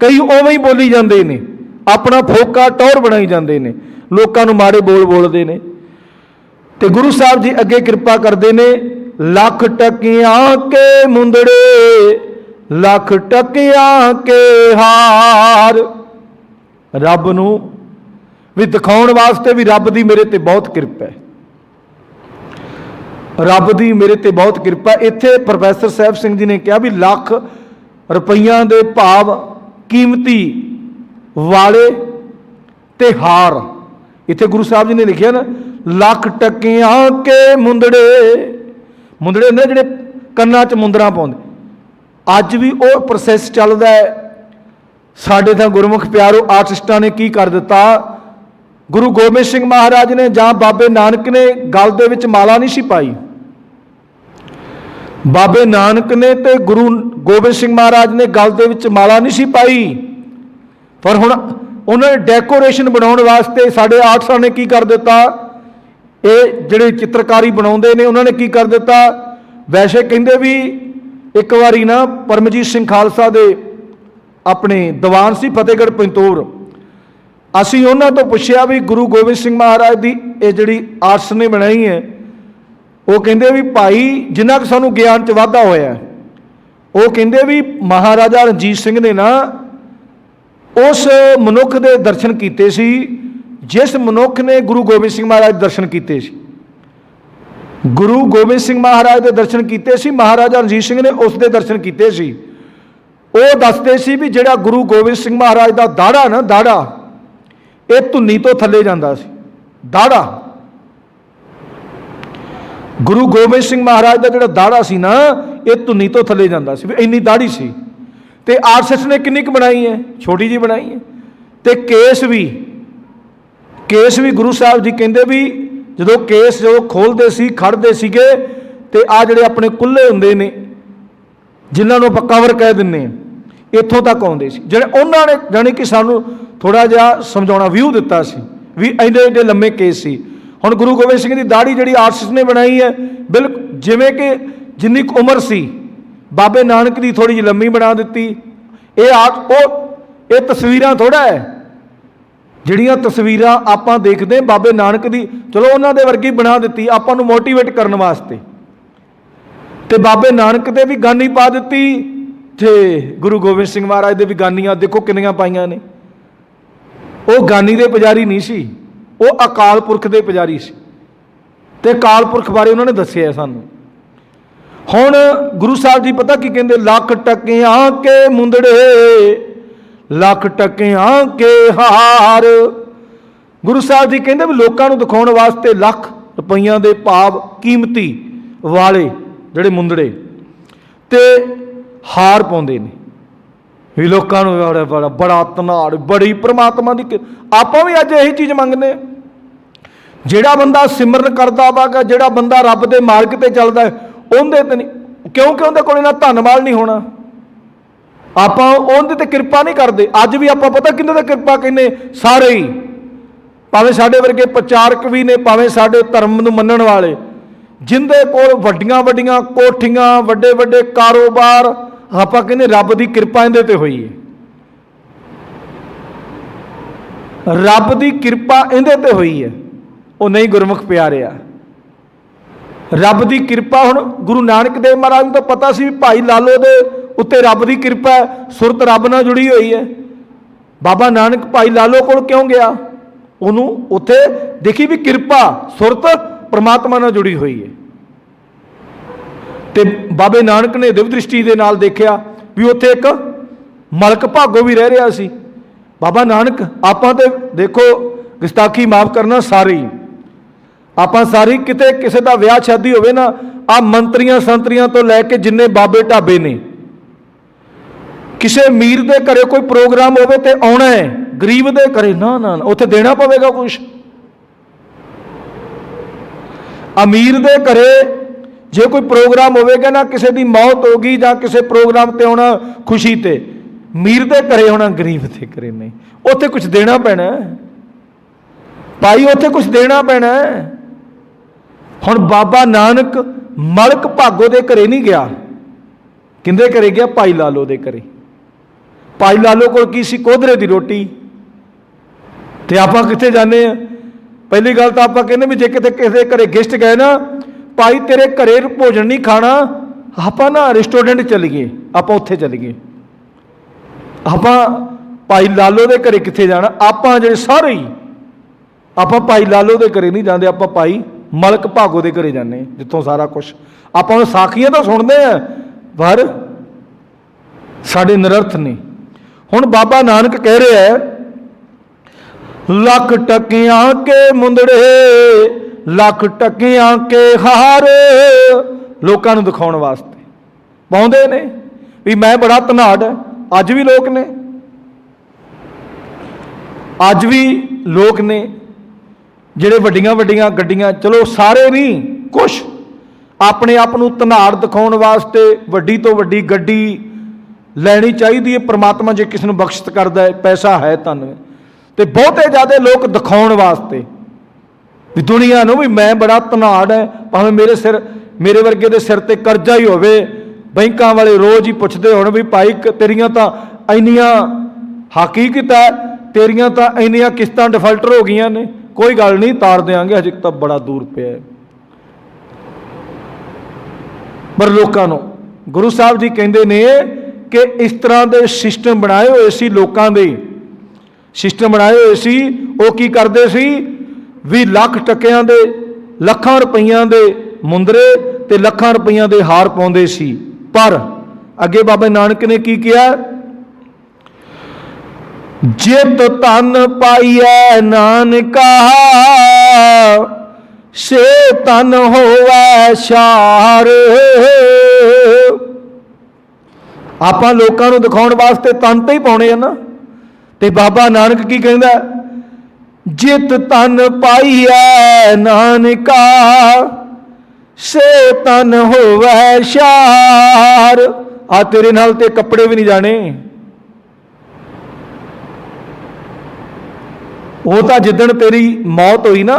कई उवें ही बोली जाते हैं, अपना फोका टौर बनाई जाते हैं, लोगों को माड़े बोल बोलते हैं। तो गुरु साहब जी अगे कृपा करते हैं, लख टकियां के मुंदड़े लख टकियां के हार, रब नूं भी दिखाउण वास्ते भी रब की मेरे ते बहुत कृपा है। ਰੱਬ ਦੀ ਮੇਰੇ ਤੇ ਬਹੁਤ ਕਿਰਪਾ। ਇੱਥੇ ਪ੍ਰੋਫੈਸਰ ਸਾਹਿਬ ਸਿੰਘ ਜੀ ਨੇ ਕਿਹਾ ਵੀ ਲੱਖ ਰੁਪਈਆਂ ਦੇ ਭਾਵ ਕੀਮਤੀ ਵਾਲੇ ਤੇ ਹਾਰ। ਇੱਥੇ ਗੁਰੂ ਸਾਹਿਬ ਜੀ ਨੇ ਲਿਖਿਆ ਨਾ, ਲੱਖ ਟੱਕਿਆਂ ਕੇ ਮੁੰਦੜੇ। ਮੁੰਦੜੇ ਹੁੰਦੇ ਜਿਹੜੇ ਕੰਨਾਂ 'ਚ ਮੁੰਦਰਾਂ ਪਾਉਂਦੇ। ਅੱਜ ਵੀ ਉਹ ਪ੍ਰੋਸੈਸ ਚੱਲਦਾ ਹੈ। ਸਾਡੇ ਤਾਂ ਗੁਰਮੁਖ ਪਿਆਰੋ ਆਰਟਿਸਟਾਂ ਨੇ ਕੀ ਕਰ ਦਿੱਤਾ, ਗੁਰੂ ਗੋਬਿੰਦ ਸਿੰਘ ਮਹਾਰਾਜ ਨੇ ਜਾਂ ਬਾਬੇ ਨਾਨਕ ਨੇ ਗਲ ਦੇ ਵਿੱਚ ਮਾਲਾ ਨਹੀਂ ਸੀ ਪਾਈ। ਬਾਬੇ ਨਾਨਕ ਨੇ ਤੇ ਗੁਰੂ ਗੋਬਿੰਦ ਸਿੰਘ ਮਹਾਰਾਜ ਨੇ ਗਲ ਦੇ ਵਿੱਚ ਮਾਲਾ ਨਹੀਂ ਸੀ ਪਾਈ, ਪਰ ਹੁਣ ਉਹਨਾਂ ਨੇ ਡੈਕੋਰੇਸ਼ਨ ਬਣਾਉਣ ਵਾਸਤੇ ਸਾਡੇ ਆਰਟਿਸਟਾਂ ਨੇ ਕੀ ਕਰ ਦਿੱਤਾ, ਇਹ ਜਿਹੜੇ ਚਿੱਤਰਕਾਰੀ ਬਣਾਉਂਦੇ ਨੇ ਉਹਨਾਂ ਨੇ ਕੀ ਕਰ ਦਿੱਤਾ। ਵੈਸੇ ਕਹਿੰਦੇ ਵੀ ਇੱਕ ਵਾਰੀ ਨਾ ਪਰਮਜੀਤ ਸਿੰਘ ਖਾਲਸਾ ਦੇ ਆਪਣੇ ਦੀਵਾਨ ਸੀ ਫਤਿਹਗੜ੍ਹ ਪੰਤੋਰ, ਅਸੀਂ ਉਹਨਾਂ ਤੋਂ ਪੁੱਛਿਆ ਵੀ ਗੁਰੂ ਗੋਬਿੰਦ ਸਿੰਘ ਮਹਾਰਾਜ ਦੀ ਇਹ ਜਿਹੜੀ ਆਰਟਸ ਨੇ ਬਣਾਈ ਹੈ, ਉਹ ਕਹਿੰਦੇ ਵੀ ਭਾਈ ਜਿੰਨਾ ਕੁ ਸਾਨੂੰ ਗਿਆਨ 'ਚ ਵਾਧਾ ਹੋਇਆ, ਉਹ ਕਹਿੰਦੇ ਵੀ ਮਹਾਰਾਜਾ ਰਣਜੀਤ ਸਿੰਘ ਨੇ ਨਾ ਉਸ ਮਨੁੱਖ ਦੇ ਦਰਸ਼ਨ ਕੀਤੇ ਸੀ ਜਿਸ ਮਨੁੱਖ ਨੇ ਗੁਰੂ ਗੋਬਿੰਦ ਸਿੰਘ ਮਹਾਰਾਜ ਦੇ ਦਰਸ਼ਨ ਕੀਤੇ ਸੀ। ਗੁਰੂ ਗੋਬਿੰਦ ਸਿੰਘ ਮਹਾਰਾਜ ਦੇ ਦਰਸ਼ਨ ਕੀਤੇ ਸੀ, ਮਹਾਰਾਜਾ ਰਣਜੀਤ ਸਿੰਘ ਨੇ ਉਸ ਦੇ ਦਰਸ਼ਨ ਕੀਤੇ ਸੀ। ਉਹ ਦੱਸਦੇ ਸੀ ਵੀ ਜਿਹੜਾ ਗੁਰੂ ਗੋਬਿੰਦ ਸਿੰਘ ਮਹਾਰਾਜ ਦਾ ਦਾੜਾ ਨਾ, ਦਾੜਾ ਇਹ ਧੁੰਨੀ ਤੋਂ ਥੱਲੇ ਜਾਂਦਾ ਸੀ। ਦਾੜਾ ਗੁਰੂ ਗੋਬਿੰਦ ਸਿੰਘ ਮਹਾਰਾਜ ਦਾ ਜਿਹੜਾ ਦਾੜਾ ਸੀ ਨਾ, ਇਹ ਧੁੰਨੀ ਤੋਂ ਥੱਲੇ ਜਾਂਦਾ ਸੀ, ਵੀ ਇੰਨੀ ਦਾੜੀ ਸੀ। ਤੇ ਆਰਟਿਸਟ ਨੇ ਕਿੰਨੀ ਕੁ ਬਣਾਈ ਹੈ, ਛੋਟੀ ਜਿਹੀ ਬਣਾਈ ਹੈ। ਤੇ ਕੇਸ ਵੀ ਗੁਰੂ ਸਾਹਿਬ ਜੀ ਕਹਿੰਦੇ ਵੀ ਜਦੋਂ ਕੇਸ ਜਦੋਂ ਖੋਲ੍ਹਦੇ ਸੀ, ਖੜ੍ਹਦੇ ਸੀਗੇ, ਤੇ ਆ ਜਿਹੜੇ ਆਪਣੇ ਕੁੱਲੇ ਹੁੰਦੇ ਨੇ ਜਿਨ੍ਹਾਂ ਨੂੰ ਆਪਾਂ ਕਵਰ ਕਹਿ ਦਿੰਦੇ ਹਾਂ, ਇੱਥੋਂ ਤੱਕ ਆਉਂਦੇ ਸੀ। ਜਿਹੜੇ ਉਹਨਾਂ ਨੇ ਜਾਣੀ ਕਿ ਸਾਨੂੰ ਥੋੜ੍ਹਾ ਜਿਹਾ ਸਮਝਾਉਣਾ ਵਿਊ ਦਿੱਤਾ ਸੀ ਵੀ ਇੰਨੇ ਇੰਨੇ ਲੰਮੇ ਕੇਸ ਸੀ। ਹੁਣ ਗੁਰੂ ਗੋਬਿੰਦ ਸਿੰਘ ਦੀ ਦਾੜੀ ਜਿਹੜੀ ਆਰਟਿਸਟ ਨੇ ਬਣਾਈ ਹੈ, ਬਿਲਕੁਲ ਜਿਵੇਂ ਕਿ ਜਿੰਨੀ ਕੁ ਉਮਰ ਸੀ, ਬਾਬੇ ਨਾਨਕ ਦੀ ਥੋੜ੍ਹੀ ਜਿਹੀ ਲੰਮੀ ਬਣਾ ਦਿੱਤੀ। ਇਹ ਤਸਵੀਰਾਂ ਥੋੜ੍ਹਾ ਹੈ, ਜਿਹੜੀਆਂ ਤਸਵੀਰਾਂ ਆਪਾਂ ਦੇਖਦੇ ਬਾਬੇ ਨਾਨਕ ਦੀ, ਚਲੋ ਉਹਨਾਂ ਦੇ ਵਰਗੀ ਬਣਾ ਦਿੱਤੀ ਆਪਾਂ ਨੂੰ ਮੋਟੀਵੇਟ ਕਰਨ ਵਾਸਤੇ, ਤੇ ਬਾਬੇ ਨਾਨਕ ਤੇ ਵੀ ਗਾਨੀ ਪਾ ਦਿੱਤੀ, ਤੇ ਗੁਰੂ ਗੋਬਿੰਦ ਸਿੰਘ ਮਹਾਰਾਜ ਦੇ ਵੀ ਗਾਨੀਆਂ ਦੇਖੋ ਕਿੰਨੀਆਂ ਪਾਈਆਂ ਨੇ। ਉਹ ਗਾਨੀ ਦੇ ਪੁਜਾਰੀ ਨਹੀਂ ਸੀ, ਉਹ ਅਕਾਲ ਪੁਰਖ ਦੇ ਪੁਜਾਰੀ ਸੀ, ਤੇ ਅਕਾਲ ਪੁਰਖ ਬਾਰੇ ਉਹਨਾਂ ਨੇ ਦੱਸਿਆ ਸਾਨੂੰ। ਹੁਣ ਗੁਰੂ ਸਾਹਿਬ ਜੀ ਪਤਾ ਕੀ ਕਹਿੰਦੇ, ਲੱਖ ਟੱਕਿਆਂ ਕੇ ਮੁੰਦੜੇ, ਲੱਖ ਟੱਕਿਆਂ ਕੇ ਹਾਰ। ਗੁਰੂ ਸਾਹਿਬ ਜੀ ਕਹਿੰਦੇ ਵੀ ਲੋਕਾਂ ਨੂੰ ਦਿਖਾਉਣ ਵਾਸਤੇ ਲੱਖ ਰੁਪਈਆਂ ਦੇ ਭਾਵ ਕੀਮਤੀ ਵਾਲੇ ਜਿਹੜੇ ਮੁੰਦੜੇ ਤੇ ਹਾਰ ਪਾਉਂਦੇ ਨੇ, ਵੀ ਲੋਕਾਂ ਨੂੰ ਬੜਾ ਧਨਾੜ, ਬੜੀ ਪ੍ਰਮਾਤਮਾ ਦੀ। ਆਪਾਂ ਵੀ ਅੱਜ ਇਹੀ ਚੀਜ਼ ਮੰਗਦੇ। ਜਿਹੜਾ ਬੰਦਾ ਸਿਮਰਨ ਕਰਦਾ ਵਾ, ਜਿਹੜਾ ਬੰਦਾ ਰੱਬ ਦੇ ਮਾਰਗ ਤੇ ਚੱਲਦਾ, ਉਹਦੇ ਤੇ ਨਹੀਂ, ਕਿਉਂਕਿ ਉਹਦੇ ਕੋਲ ਇਹਨਾਂ ਧੰਨਵਾਦ ਨਹੀਂ ਹੋਣਾ। ਆਪਾਂ ਉਹਦੇ ਤੇ ਕਿਰਪਾ ਨਹੀਂ ਕਰਦੇ। ਅੱਜ ਵੀ ਆਪਾਂ ਪਤਾ ਕਿਹਦੇ ਤੇ ਕਿਰਪਾ ਕਹਿੰਦੇ, ਸਾਰੇ ਹੀ, ਭਾਵੇਂ ਸਾਡੇ ਵਰਗੇ ਪ੍ਰਚਾਰਕ ਵੀ ਨੇ, ਭਾਵੇਂ ਸਾਡੇ ਧਰਮ ਨੂੰ ਮੰਨਣ ਵਾਲੇ, ਜਿੰਦੇ ਕੋਲ ਵੱਡੀਆਂ ਵੱਡੀਆਂ ਕੋਠੀਆਂ, ਵੱਡੇ ਵੱਡੇ ਕਾਰੋਬਾਰ, ਆਪਾਂ ਕਹਿੰਦੇ ਰੱਬ ਦੀ ਕਿਰਪਾ ਇਹਦੇ ਤੇ ਹੋਈ ਹੈ, ਰੱਬ ਦੀ ਕਿਰਪਾ ਇਹਦੇ ਤੇ ਹੋਈ ਹੈ। ਉਹ ਨਹੀਂ ਗੁਰਮੁਖ ਪਿਆਰਿਆ, ਰੱਬ ਦੀ ਕਿਰਪਾ। ਹੁਣ ਗੁਰੂ ਨਾਨਕ ਦੇਵ ਮਹਾਰਾਜ ਨੂੰ ਤਾਂ ਪਤਾ ਸੀ ਵੀ ਭਾਈ ਲਾਲੋ ਦੇ ਉੱਤੇ ਰੱਬ ਦੀ ਕਿਰਪਾ ਹੈ, ਸੁਰਤ ਰੱਬ ਨਾਲ ਜੁੜੀ ਹੋਈ ਹੈ। ਬਾਬਾ ਨਾਨਕ ਭਾਈ ਲਾਲੋ ਕੋਲ ਕਿਉਂ ਗਿਆ, ਉਹਨੂੰ ਉੱਥੇ ਦੇਖੀ ਵੀ ਕਿਰਪਾ, ਸੁਰਤ ਪ੍ਰਮਾਤਮਾ ਨਾਲ ਜੁੜੀ ਹੋਈ ਹੈ। ਤੇ ਬਾਬੇ ਨਾਨਕ ਨੇ ਦਿਵ ਦ੍ਰਿਸ਼ਟੀ ਦੇ ਨਾਲ ਦੇਖਿਆ ਵੀ ਉੱਥੇ ਇੱਕ ਮਲਕ ਭਾਗੋ ਵੀ ਰਹਿ ਰਿਹਾ ਸੀ। ਬਾਬਾ ਨਾਨਕ, ਆਪਾਂ ਤੇ ਦੇਖੋ ਗੁਸਤਾਖੀ ਮਾਫ ਕਰਨਾ ਸਾਰੇ ਹੀ, ਆਪਾਂ ਸਾਰੀ ਕਿਤੇ ਕਿਸੇ ਦਾ ਵਿਆਹ ਸ਼ਾਦੀ ਹੋਵੇ ਨਾ, ਆ ਮੰਤਰੀਆਂ ਸੰਤਰੀਆਂ ਤੋਂ ਲੈ ਕੇ ਜਿੰਨੇ ਬਾਬੇ ਢਾਬੇ ਨੇ, ਕਿਸੇ ਅਮੀਰ ਦੇ ਘਰੇ ਕੋਈ ਪ੍ਰੋਗਰਾਮ ਹੋਵੇ ਤੇ ਆਉਣਾ ਹੈ, ਗਰੀਬ ਦੇ ਘਰੇ ਨਾ ਨਾ ਉੱਥੇ ਦੇਣਾ ਪਵੇਗਾ ਕੁਛ। ਅਮੀਰ ਦੇ ਘਰੇ ਜੇ ਕੋਈ ਪ੍ਰੋਗਰਾਮ ਹੋਵੇਗਾ ਨਾ, ਕਿਸੇ ਦੀ ਮੌਤ ਹੋ ਗਈ ਜਾਂ ਕਿਸੇ ਪ੍ਰੋਗਰਾਮ ਤੇ ਆਉਣਾ ਖੁਸ਼ੀ ਤੇ, ਅਮੀਰ ਦੇ ਘਰੇ ਹੋਣਾ, ਗਰੀਬ ਦੇ ਘਰੇ ਨਹੀਂ, ਉੱਥੇ ਕੁਛ ਦੇਣਾ ਪੈਣਾ ਭਾਈ, ਉੱਥੇ ਕੁਛ ਦੇਣਾ ਪੈਣਾ। ਹੁਣ ਬਾਬਾ ਨਾਨਕ ਮਲਕ ਭਾਗੋ ਦੇ ਘਰੇ ਨਹੀਂ ਗਿਆ, ਕਿੰਦੇ ਘਰੇ ਗਿਆ, ਭਾਈ ਲਾਲੋ ਦੇ ਘਰੇ। ਭਾਈ ਲਾਲੋ ਕੋਲ ਕੀ ਸੀ, ਕੋਧਰੇ ਦੀ ਰੋਟੀ। ਤੇ ਆਪਾਂ ਕਿੱਥੇ ਜਾਂਦੇ ਆ, ਪਹਿਲੀ ਗੱਲ ਤਾਂ ਆਪਾਂ ਕਹਿੰਦੇ ਵੀ ਜੇ ਕਿਤੇ ਕਿਸੇ ਘਰੇ ਗੈਸਟ ਗਏ ਨਾ, ਭਾਈ ਤੇਰੇ ਘਰੇ ਭੋਜਨ ਨਹੀਂ ਖਾਣਾ, ਆਪਾਂ ਨਾ ਰੈਸਟੋਰੈਂਟ ਚੱਲੀਏ, ਆਪਾਂ ਉੱਥੇ ਚੱਲੀਏ। ਆਪਾਂ ਭਾਈ ਲਾਲੋ ਦੇ ਘਰੇ ਕਿੱਥੇ ਜਾਣਾ, ਆਪਾਂ ਜਿਹੜੇ ਸਾਰੇ ਹੀ ਆਪਾਂ ਭਾਈ ਲਾਲੋ ਦੇ ਘਰੇ ਨਹੀਂ ਜਾਂਦੇ, ਆਪਾਂ ਭਾਈ ਮਲਕ ਭਾਗੋ ਦੇ ਘਰੇ ਜਾਂਦੇ ਜਿੱਥੋਂ ਸਾਰਾ ਕੁਛ ਆਪਾਂ ਸਾਖੀਆਂ ਤਾਂ ਸੁਣਦੇ ਆ ਪਰ ਸਾਡੇ ਨਿਰਰਥ ਨੇ। ਹੁਣ ਬਾਬਾ ਨਾਨਕ ਕਹਿ ਰਿਹਾ ਹੈ, ਲੱਖ ਟਕਿਆਂ ਕੇ ਮੁੰਦੜੇ ਲੱਖ ਟਕਿਆਂ ਕੇ ਹਾਰ, ਲੋਕਾਂ ਨੂੰ ਦਿਖਾਉਣ ਵਾਸਤੇ ਪਾਉਂਦੇ ਨੇ ਵੀ ਮੈਂ ਬੜਾ ਧਨਾੜ ਹੈ। ਅੱਜ ਵੀ ਲੋਕ ਨੇ, ਅੱਜ ਵੀ ਲੋਕ ਨੇ ਜਿਹੜੇ ਵੱਡੀਆਂ ਵੱਡੀਆਂ ਗੱਡੀਆਂ, ਚਲੋ ਸਾਰੇ ਨਹੀਂ, ਕੁਛ ਆਪਣੇ ਆਪ ਨੂੰ ਧਨਾੜ ਦਿਖਾਉਣ ਵਾਸਤੇ ਵੱਡੀ ਤੋਂ ਵੱਡੀ ਗੱਡੀ ਲੈਣੀ ਚਾਹੀਦੀ ਹੈ। ਪ੍ਰਮਾਤਮਾ ਜੇ ਕਿਸੇ ਨੂੰ ਬਖਸ਼ਿਸ਼ ਕਰਦਾ ਹੈ, ਪੈਸਾ ਹੈ ਧਨ, ਤੇ ਬਹੁਤੇ ਜ਼ਿਆਦਾ ਲੋਕ ਦਿਖਾਉਣ ਵਾਸਤੇ ਵੀ ਦੁਨੀਆ ਨੂੰ ਵੀ ਮੈਂ ਬੜਾ ਧਨਾੜ ਹੈ। ਭਾਵੇਂ ਮੇਰੇ ਵਰਗੇ ਦੇ ਸਿਰ ਤੇ ਕਰਜ਼ਾ ਹੀ ਹੋਵੇ, ਬੈਂਕਾਂ ਵਾਲੇ ਰੋਜ਼ ਹੀ ਪੁੱਛਦੇ ਹੋਣ ਵੀ ਭਾਈ ਤੇਰੀਆਂ ਤਾਂ ਇੰਨੀਆਂ, ਹਕੀਕਤ ਹੈ ਤੇਰੀਆਂ ਤਾਂ ਇੰਨੀਆਂ ਕਿਸ਼ਤਾਂ ਡਿਫਾਲਟਰ ਹੋ ਗਈਆਂ ਨੇ, ਕੋਈ ਗੱਲ ਨਹੀਂ ਤਾਰ ਦੇਵਾਂਗੇ, ਹਜੇ ਤਾਂ ਬੜਾ ਦੂਰ ਪਿਆ ਹੈ। ਪਰ ਲੋਕਾਂ ਨੂੰ ਗੁਰੂ ਸਾਹਿਬ ਜੀ ਕਹਿੰਦੇ ਨੇ ਕਿ ਇਸ ਤਰ੍ਹਾਂ ਦੇ ਸਿਸਟਮ ਬਣਾਏ ਹੋਏ ਸੀ, ਲੋਕਾਂ ਦੇ ਸਿਸਟਮ ਬਣਾਏ ਹੋਏ ਸੀ। ਉਹ ਕੀ ਕਰਦੇ ਸੀ ਵੀ ਲੱਖ ਟਕਿਆਂ ਦੇ, ਲੱਖਾਂ ਰੁਪਈਆਂ ਦੇ ਮੁੰਦਰੇ ਤੇ ਲੱਖਾਂ ਰੁਪਈਆਂ ਦੇ ਹਾਰ ਪਾਉਂਦੇ ਸੀ। ਪਰ ਅੱਗੇ ਬਾਬਾ ਨਾਨਕ ਨੇ ਕੀ ਕਿਹਾ, ਜਿਤ ਧਨ ਪਾਈਐ ਨਾਨਕਾ ਸੇ ਧਨ ਹੋਵੈ ਸ਼ਾਰ। ਆਪਾਂ ਲੋਕਾਂ ਨੂੰ ਦਿਖਾਉਣ ਵਾਸਤੇ ਤਨ ਤੇ ਹੀ ਪਾਉਣੇ ਆ ਨਾ, ਤੇ ਬਾਬਾ ਨਾਨਕ ਕੀ ਕਹਿੰਦਾ, ਜਿਤ ਧਨ ਪਾਈਐ ਨਾਨਕਾ ਸੇ ਧਨ ਹੋਵੈ ਸ਼ਾਰ। ਆ ਤੇਰੇ ਨਾਲ ਤੇ ਕੱਪੜੇ ਵੀ ਨਹੀਂ ਜਾਣੇ, ਉਹ ਤਾਂ ਜਿੱਦਣ ਤੇਰੀ ਮੌਤ ਹੋਈ ਨਾ,